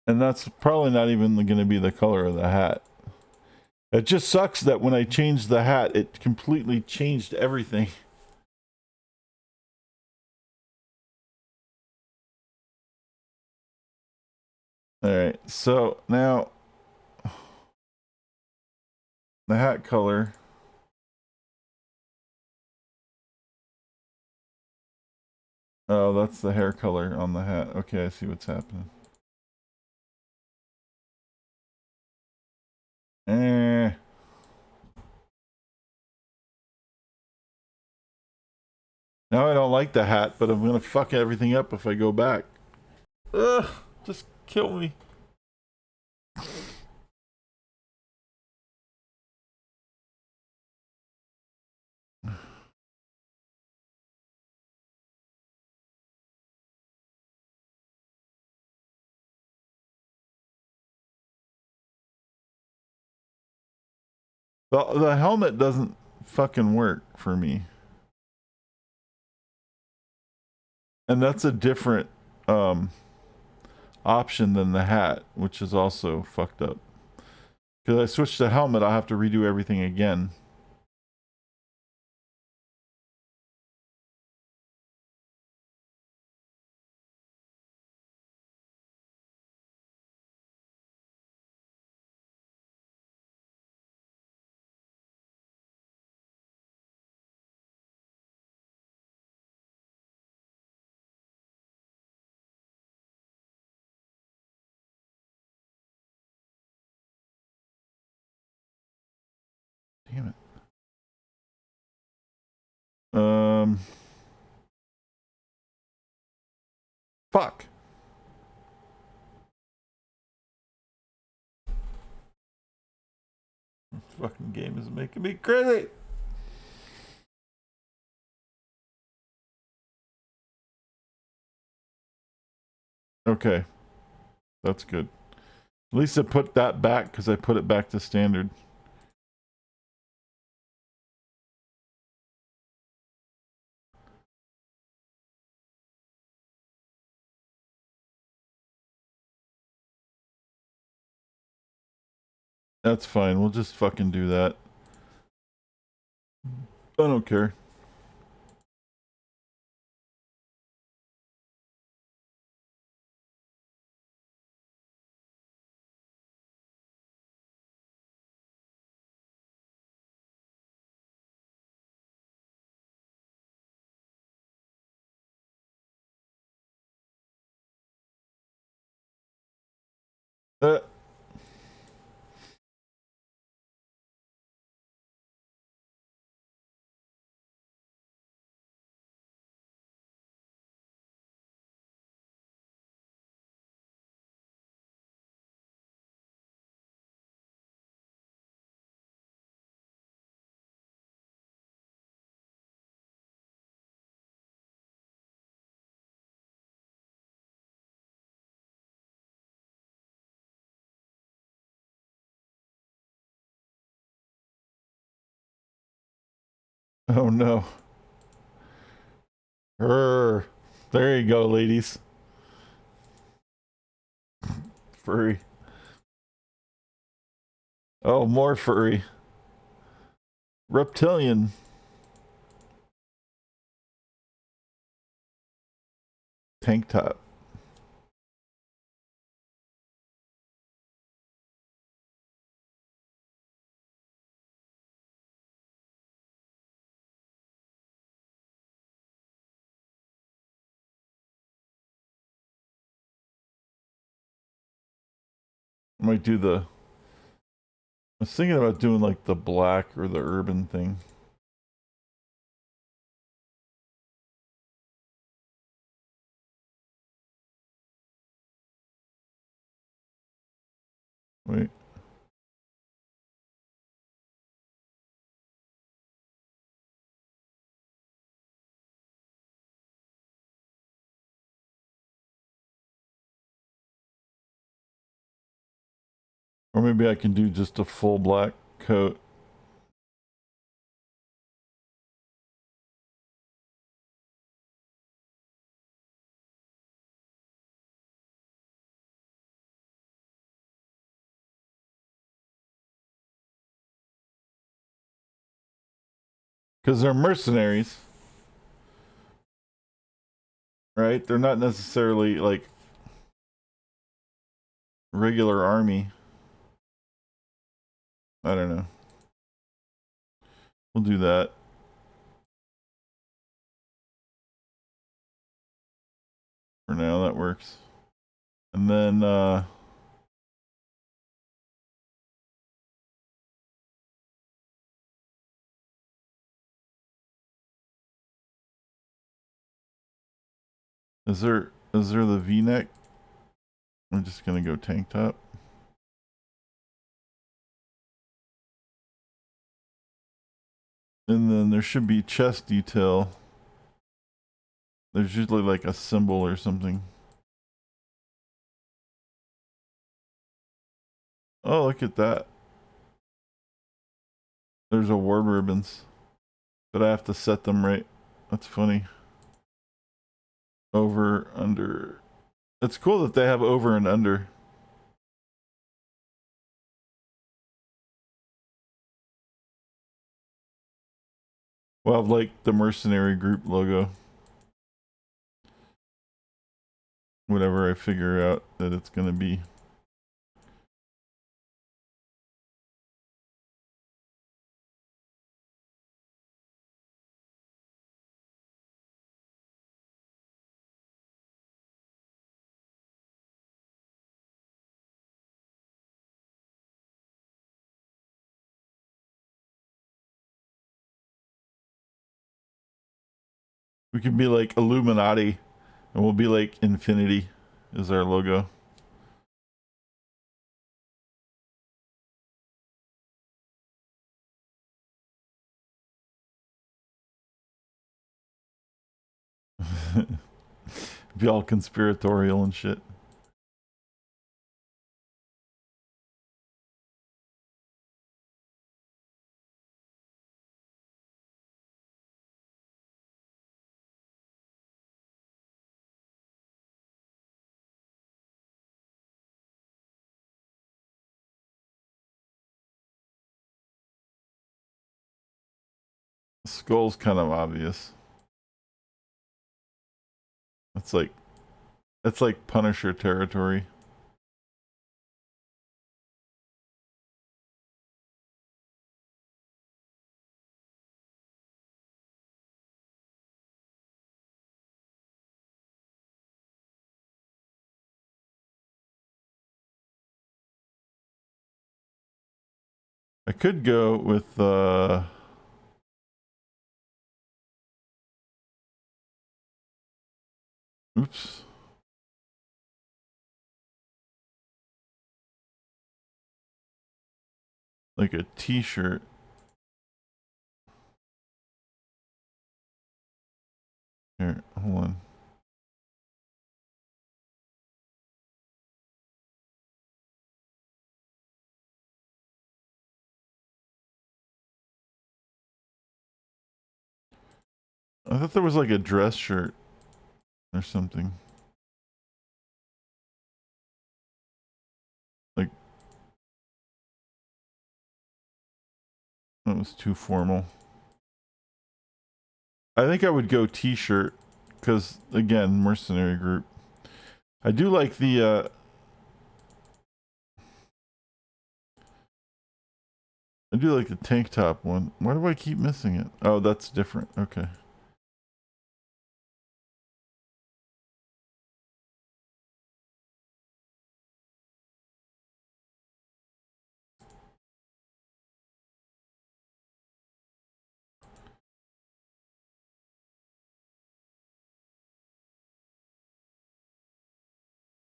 And that's probably not even going to be the color of the hat. It just sucks that when I changed the hat, it completely changed everything. All right. So now the hat color. Oh, that's the hair color on the hat. Okay, I see what's happening. Eh. Now I don't like the hat, but I'm gonna fuck everything up if I go back. Ugh, just kill me. The helmet doesn't fucking work for me. And that's a different option than the hat, which is also fucked up. Because I switched the helmet, I'll have to redo everything again. Damn it. Fuck. This fucking game is making me crazy. Okay. That's good. At least I put that back because I put it back to standard. That's fine. We'll just fucking do that. I don't care. Uh, oh no. Her. There you go, ladies. Furry. Oh, more furry. Reptilian. Tank top. I might do the... I was thinking about doing like the black or the urban thing. Wait. Or maybe I can do just a full black coat. Because they're mercenaries. Right? They're not necessarily like regular army. I don't know. We'll do that. For now, that works. And then, is there the V-neck? I'm just gonna go tank top. And then there should be chest detail. There's usually like a symbol or something. Oh, look at that. There's award ribbons. But I have to set them right. That's funny. Over, under. It's cool that they have over and under. We'll have like the mercenary group logo. Whatever I figure out that it's gonna be. We could be like Illuminati, and we'll be like Infinity is our logo. Be all conspiratorial and shit. Skull's kind of obvious. It's like Punisher territory. I could go with oops. Like a t-shirt. Here, hold on. I thought there was like a dress shirt or something. Like, that was too formal. I think I would go t-shirt because, again, mercenary group. I do like the I do like the tank top one. Why do I keep missing it? Oh, that's different. Okay.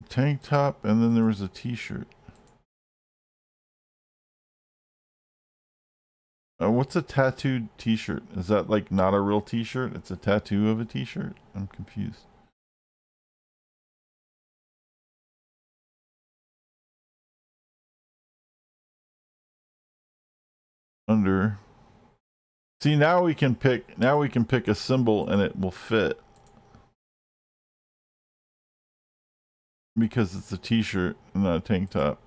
Tank top, and then there was a t-shirt. What's a tattooed t-shirt? Is that like not a real t-shirt? It's a tattoo of a t-shirt? I'm confused. Under. See, now we can pick a symbol and it will fit. Because it's a t-shirt and not a tank top.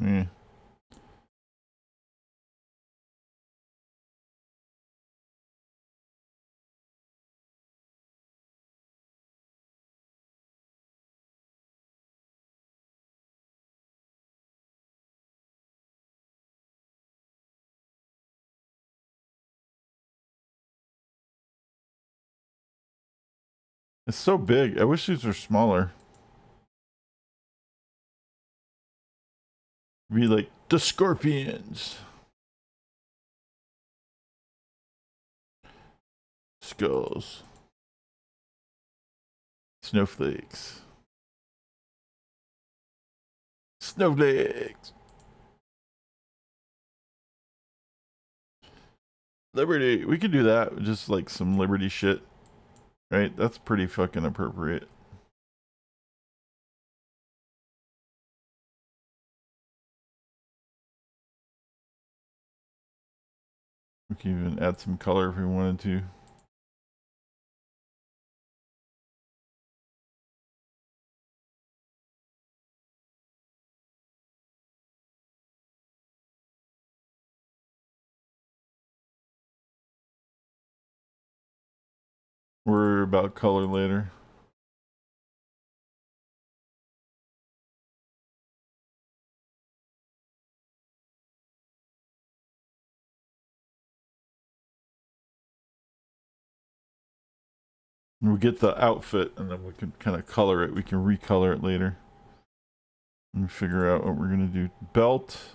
Yeah. It's so big. I wish these were smaller. Be like the scorpions. Skulls. Snowflakes. Snowflakes. Liberty. We could do that. Just like some Liberty shit. Right? That's pretty fucking appropriate. We can even add some color if we wanted to. Worry about color later. We'll get the outfit and then we can kind of color it. We can recolor it later. Let me figure out what we're going to do. Belt.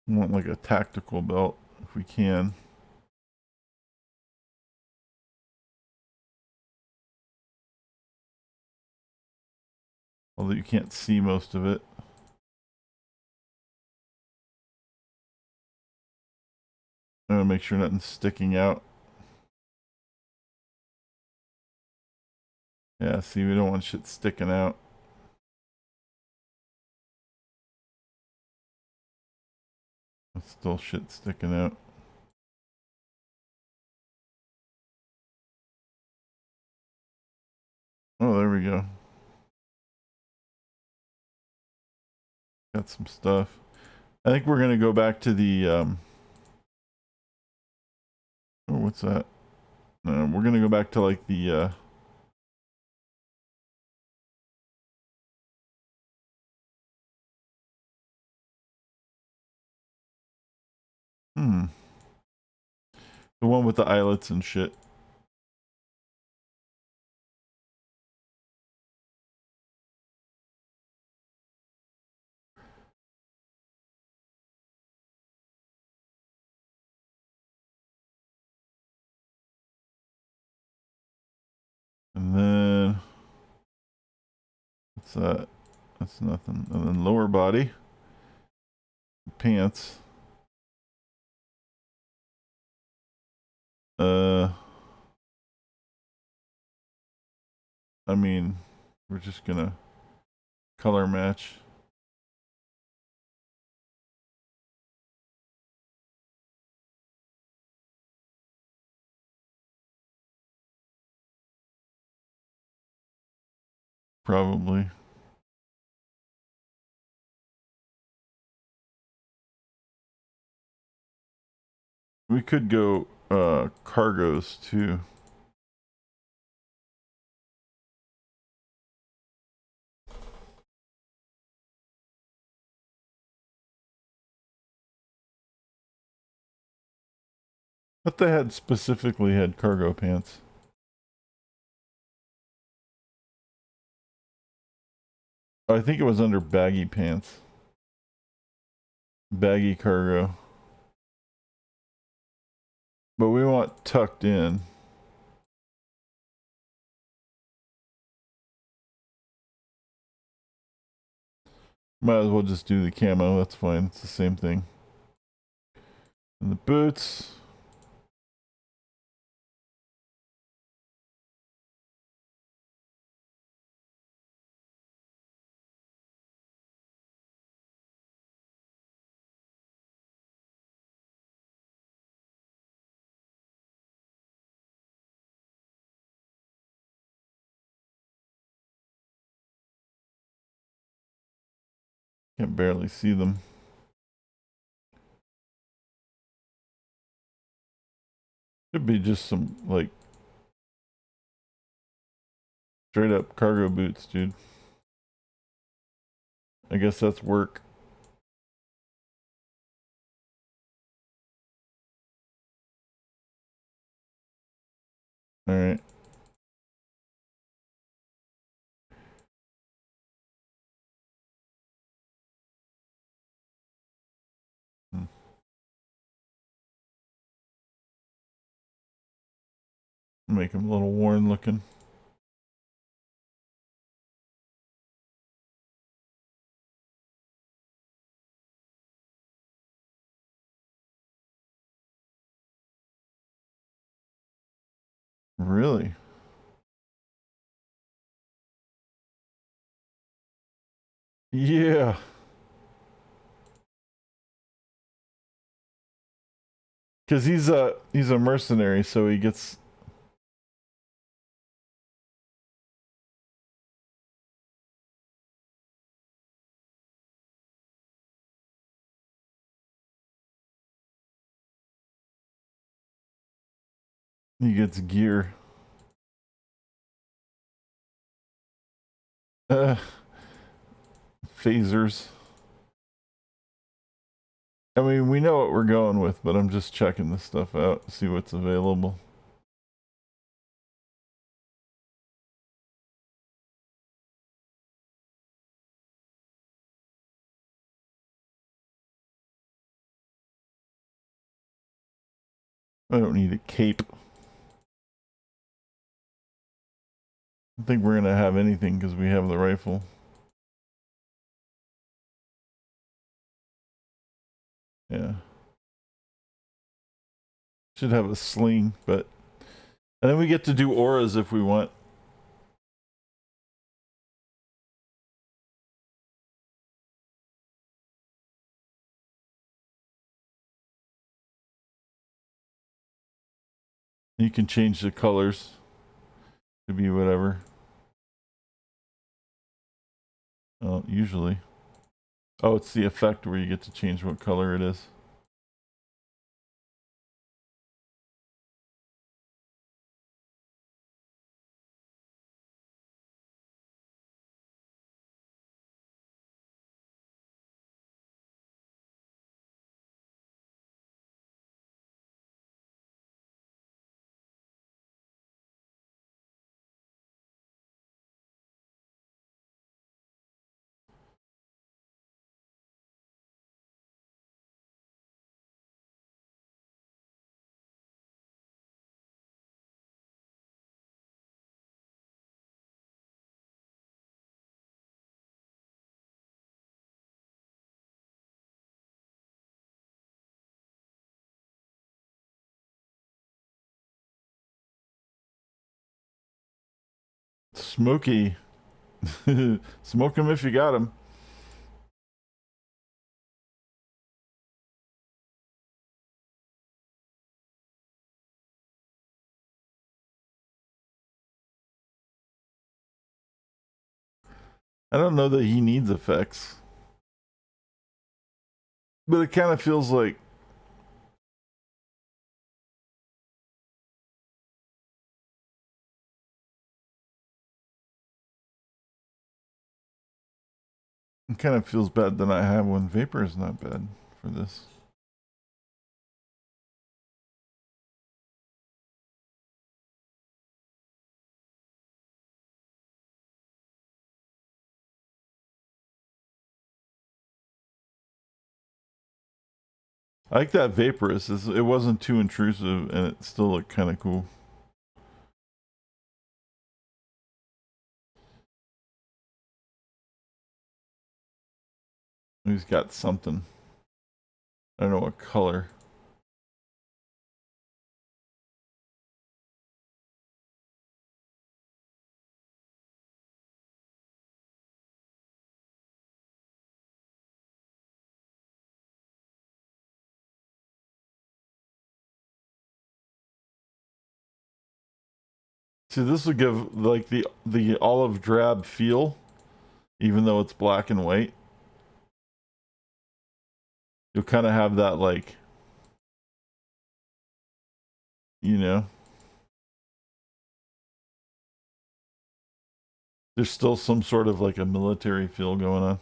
I want like a tactical belt if we can. Although you can't see most of it. I'm gonna make sure nothing's sticking out. Yeah, see, we don't want shit sticking out. That's still shit sticking out. Oh, there we go. Got some stuff. I think we're gonna go back to the oh, what's that? No, we're gonna go back to like the the one with the eyelets and shit. And then what's that? That's nothing. And then lower body, pants. I mean, we're just gonna color match. Probably. We could go cargos too. But they had specifically had cargo pants. Oh, I think it was under baggy pants. Baggy cargo. But we want tucked in. Might as well just do the camo. That's fine. It's the same thing. And the boots. Can't barely see them. Could be just some, like, straight up cargo boots, dude. I guess that's work. Alright. Make them a little worn looking. Really? Yeah. Cause he's a mercenary, so he gets gear. Uh, phasers. I mean, we know what we're going with, but I'm just checking this stuff out, see what's available. I don't need a cape. I don't think we're gonna have anything because we have the rifle. Yeah. Should have a sling, but... And then we get to do auras if we want. You can change the colors to be whatever. Usually. Oh, it's the effect where you get to change what color it is. Smoky. Smoke them if you got them. I don't know that he needs effects. But it kind of feels like it kind of feels bad that I have one. Vapor is not bad for this. I like that vaporous. It wasn't too intrusive and it still looked kind of cool. He's got something. I don't know what color. See, this would give like the olive drab feel, even though it's black and white. You'll kind of have that like, you know, there's still some sort of like a military feel going on.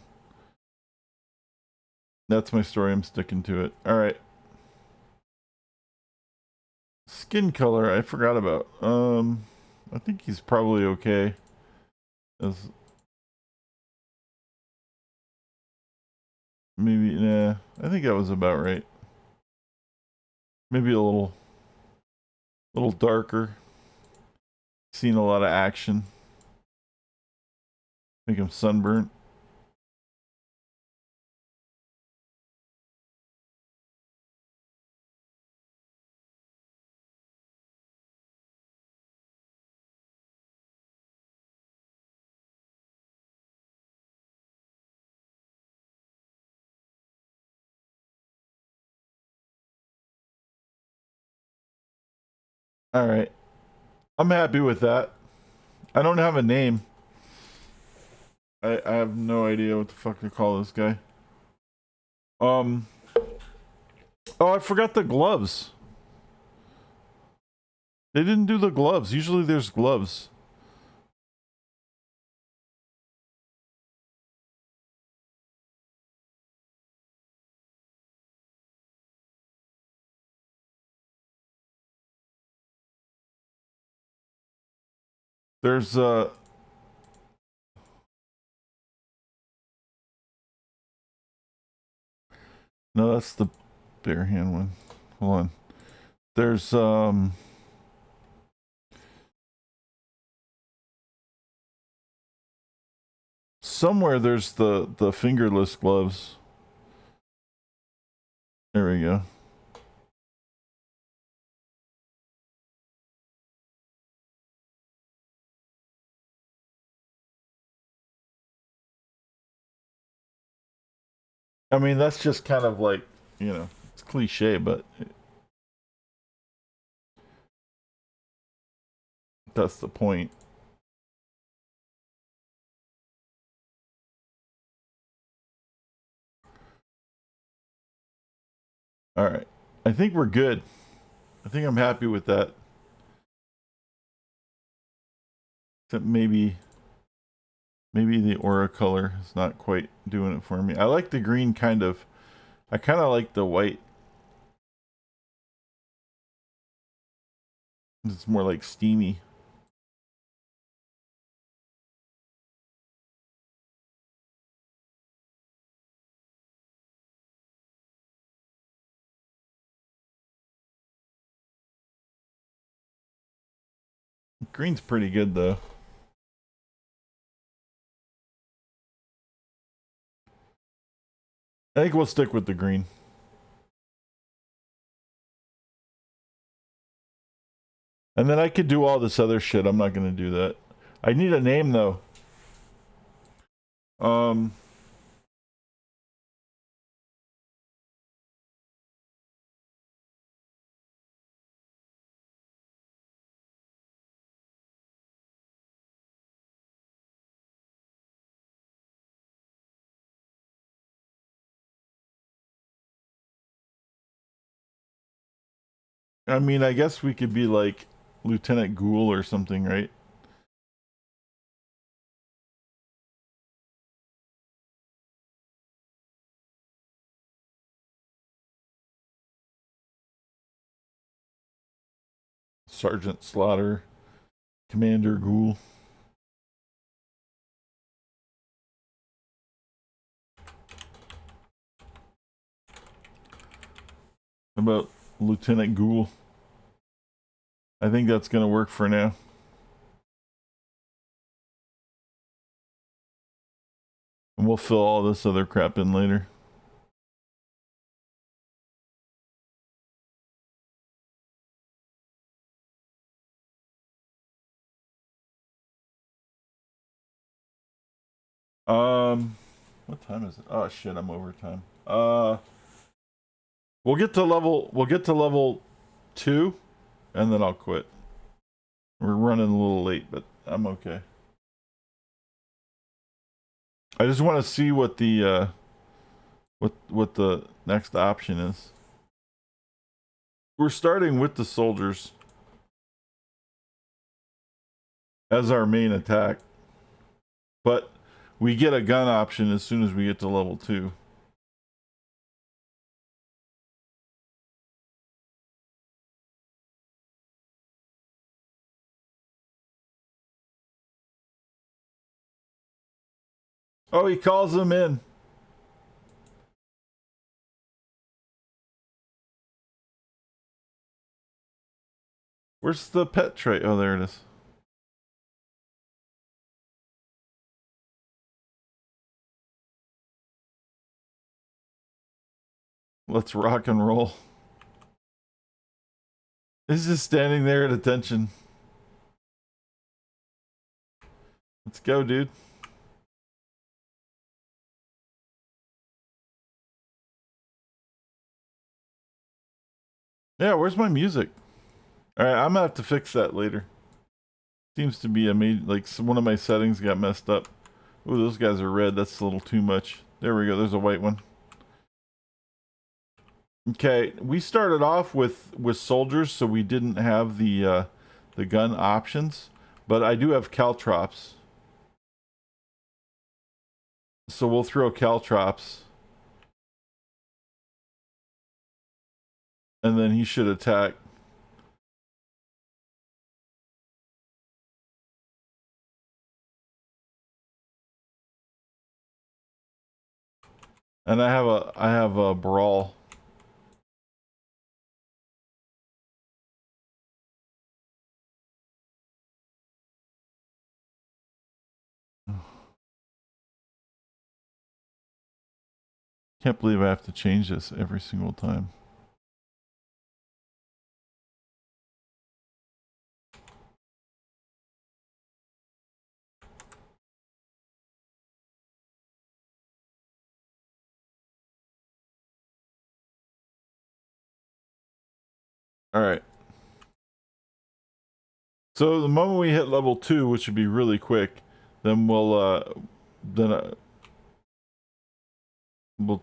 That's my story. I'm sticking to it. All right. Skin color, I forgot about. I think he's probably okay. As maybe, nah. I think that was about right. Maybe a little darker. Seen a lot of action. Make him sunburnt. All right. I'm happy with that. I don't have a name. I have no idea what the fuck to call this guy. Oh, I forgot the gloves. They didn't do the gloves. Usually there's gloves. There's no, that's the bare hand one. Hold on. There's somewhere there's the fingerless gloves. There we go. I mean, that's just kind of like, you know, it's cliche, but That's the point. All right. I think we're good. I think I'm happy with that. Except maybe the aura color is not quite doing it for me. I like the green kind of. I kind of like the white. It's more like steamy. Green's pretty good though. I think we'll stick with the green. And then I could do all this other shit. I'm not going to do that. I need a name though. I mean, I guess we could be like Lieutenant Ghoul or something, right? Sergeant Slaughter, Commander Ghoul. How about Lieutenant Ghoul? I think that's going to work for now. And we'll fill all this other crap in later. What time is it? Oh shit, I'm overtime. We'll get to level 2 and then I'll quit. We're running a little late, but I'm okay. I just want to see what the what the next option is. We're starting with the soldiers as our main attack, but we get a gun option as soon as we get to level 2. Oh, he calls them in. Where's the pet tray? Oh, there it is. Let's rock and roll. He's just standing there at attention. Let's go, dude. Yeah, where's my music? Alright, I'm gonna have to fix that later. Seems to be like one of my settings got messed up. Ooh, those guys are red. That's a little too much. There we go. There's a white one. Okay, we started off with soldiers, so we didn't have the gun options, but I do have caltrops. So we'll throw caltrops. And then he should attack. And I have a brawl. Can't believe I have to change this every single time. All right. So the moment we hit level 2, which should be really quick, then we'll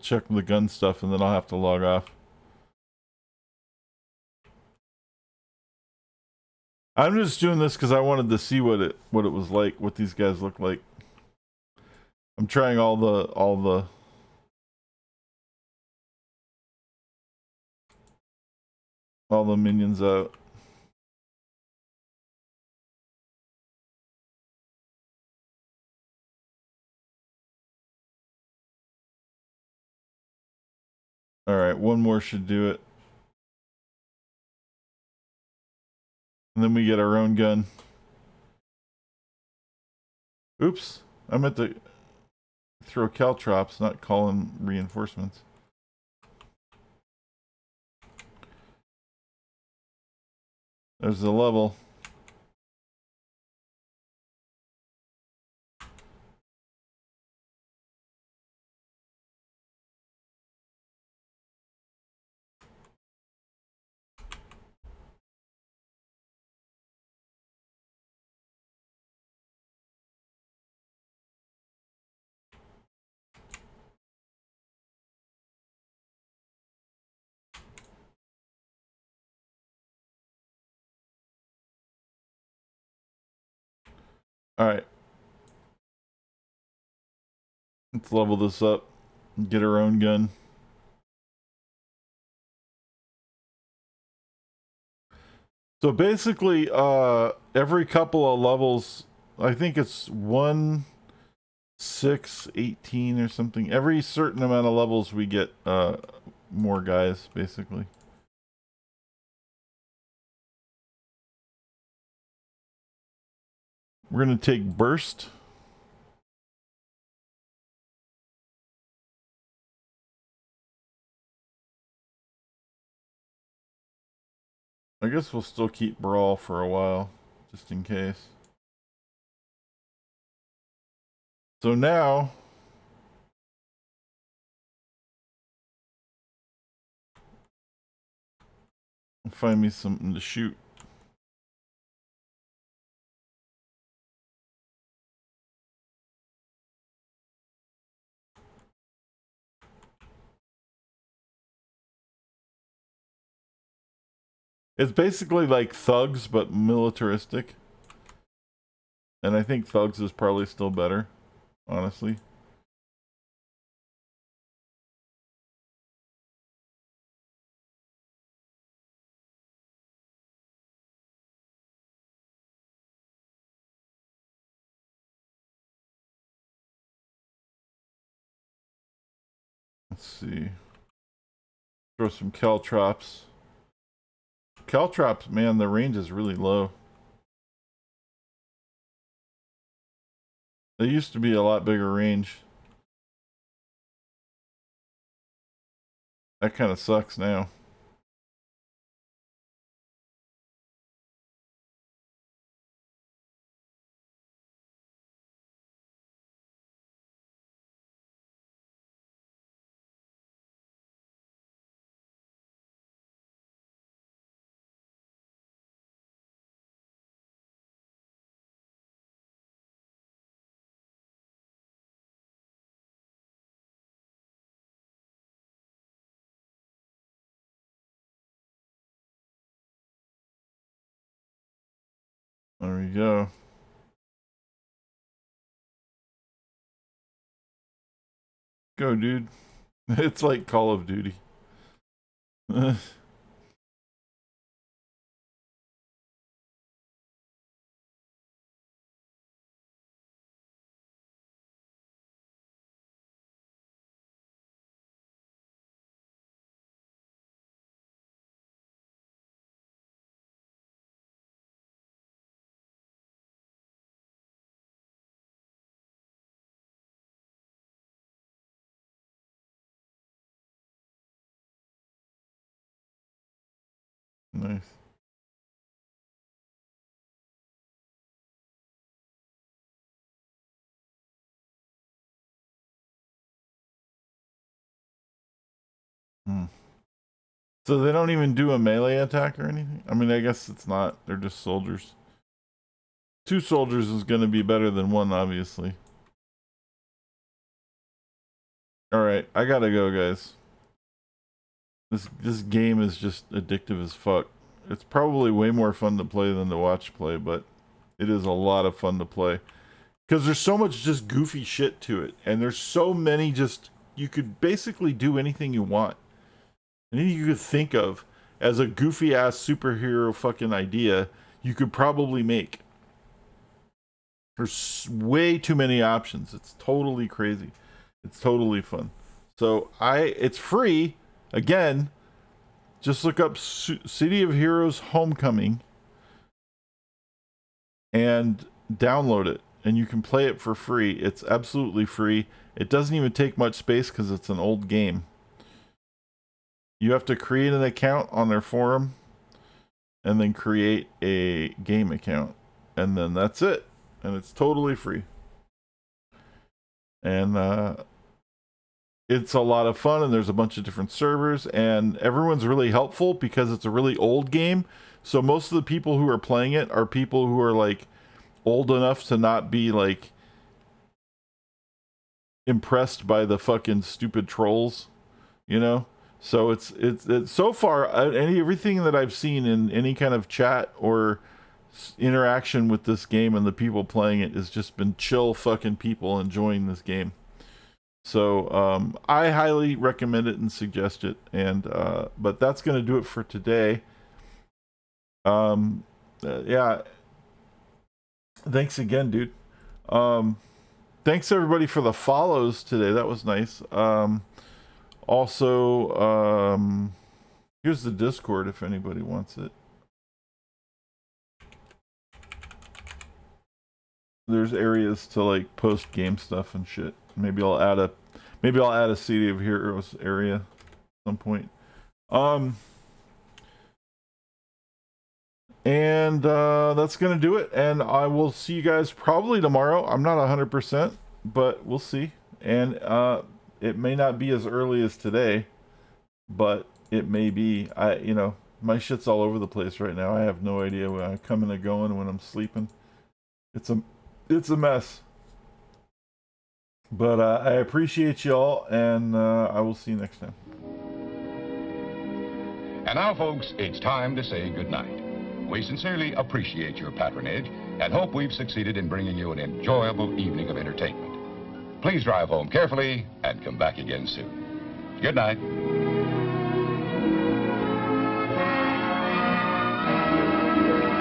check the gun stuff, and then I'll have to log off. I'm just doing this because I wanted to see what it was like, what these guys look like. I'm trying all the minions out. All right, one more should do it. And then we get our own gun. Oops, I meant to throw caltrops, not call in reinforcements. There's the level. All right. Let's level this up and get our own gun. So basically, every couple of levels, I think it's 1, 6, 18 or something. Every certain amount of levels we get more guys, basically. We're gonna take burst. I guess we'll still keep brawl for a while, just in case. So now, find me something to shoot. It's basically like Thugs, but militaristic. And I think Thugs is probably still better, honestly. Let's see. Throw some caltrops. Caltrops, man, the range is really low. They used to be a lot bigger range. That kind of sucks now. There we go. Go, dude. It's like Call of Duty. Nice. Hmm. So they don't even do a melee attack or anything? I mean, I guess it's not. They're just soldiers. 2 soldiers is going to be better than 1, obviously. Alright, I gotta go, guys. This game is just addictive as fuck. It's probably way more fun to play than to watch play, but it is a lot of fun to play. Because there's so much just goofy shit to it. And there's so many just... You could basically do anything you want. Anything you could think of as a goofy-ass superhero fucking idea, you could probably make. There's way too many options. It's totally crazy. It's totally fun. So it's free. Again, just look up City of Heroes Homecoming and download it, and you can play it for free. It's absolutely free. It doesn't even take much space because it's an old game. You have to create an account on their forum and then create a game account, and then that's it. And it's totally free. And it's a lot of fun, and there's a bunch of different servers, and everyone's really helpful because it's a really old game. So most of the people who are playing it are people who are like old enough to not be like impressed by the fucking stupid trolls, you know? So it's so far everything that I've seen in any kind of chat or interaction with this game and the people playing it has just been chill fucking people enjoying this game. So I highly recommend it and suggest it. And but that's gonna do it for today. Yeah, thanks again, dude. Thanks everybody for the follows today. That was nice. Also, here's the Discord if anybody wants it. There's areas to like post game stuff and shit. Maybe I'll add a City of Heroes area at some point. And that's gonna do it. And I will see you guys probably tomorrow. I'm not 100%, but we'll see. And it may not be as early as today, but it may be. My shit's all over the place right now. I have no idea when I'm coming and going when I'm sleeping. It's a mess. But I appreciate y'all, and I will see you next time. And now, folks, it's time to say goodnight. We sincerely appreciate your patronage and hope we've succeeded in bringing you an enjoyable evening of entertainment. Please drive home carefully and come back again soon. Good night.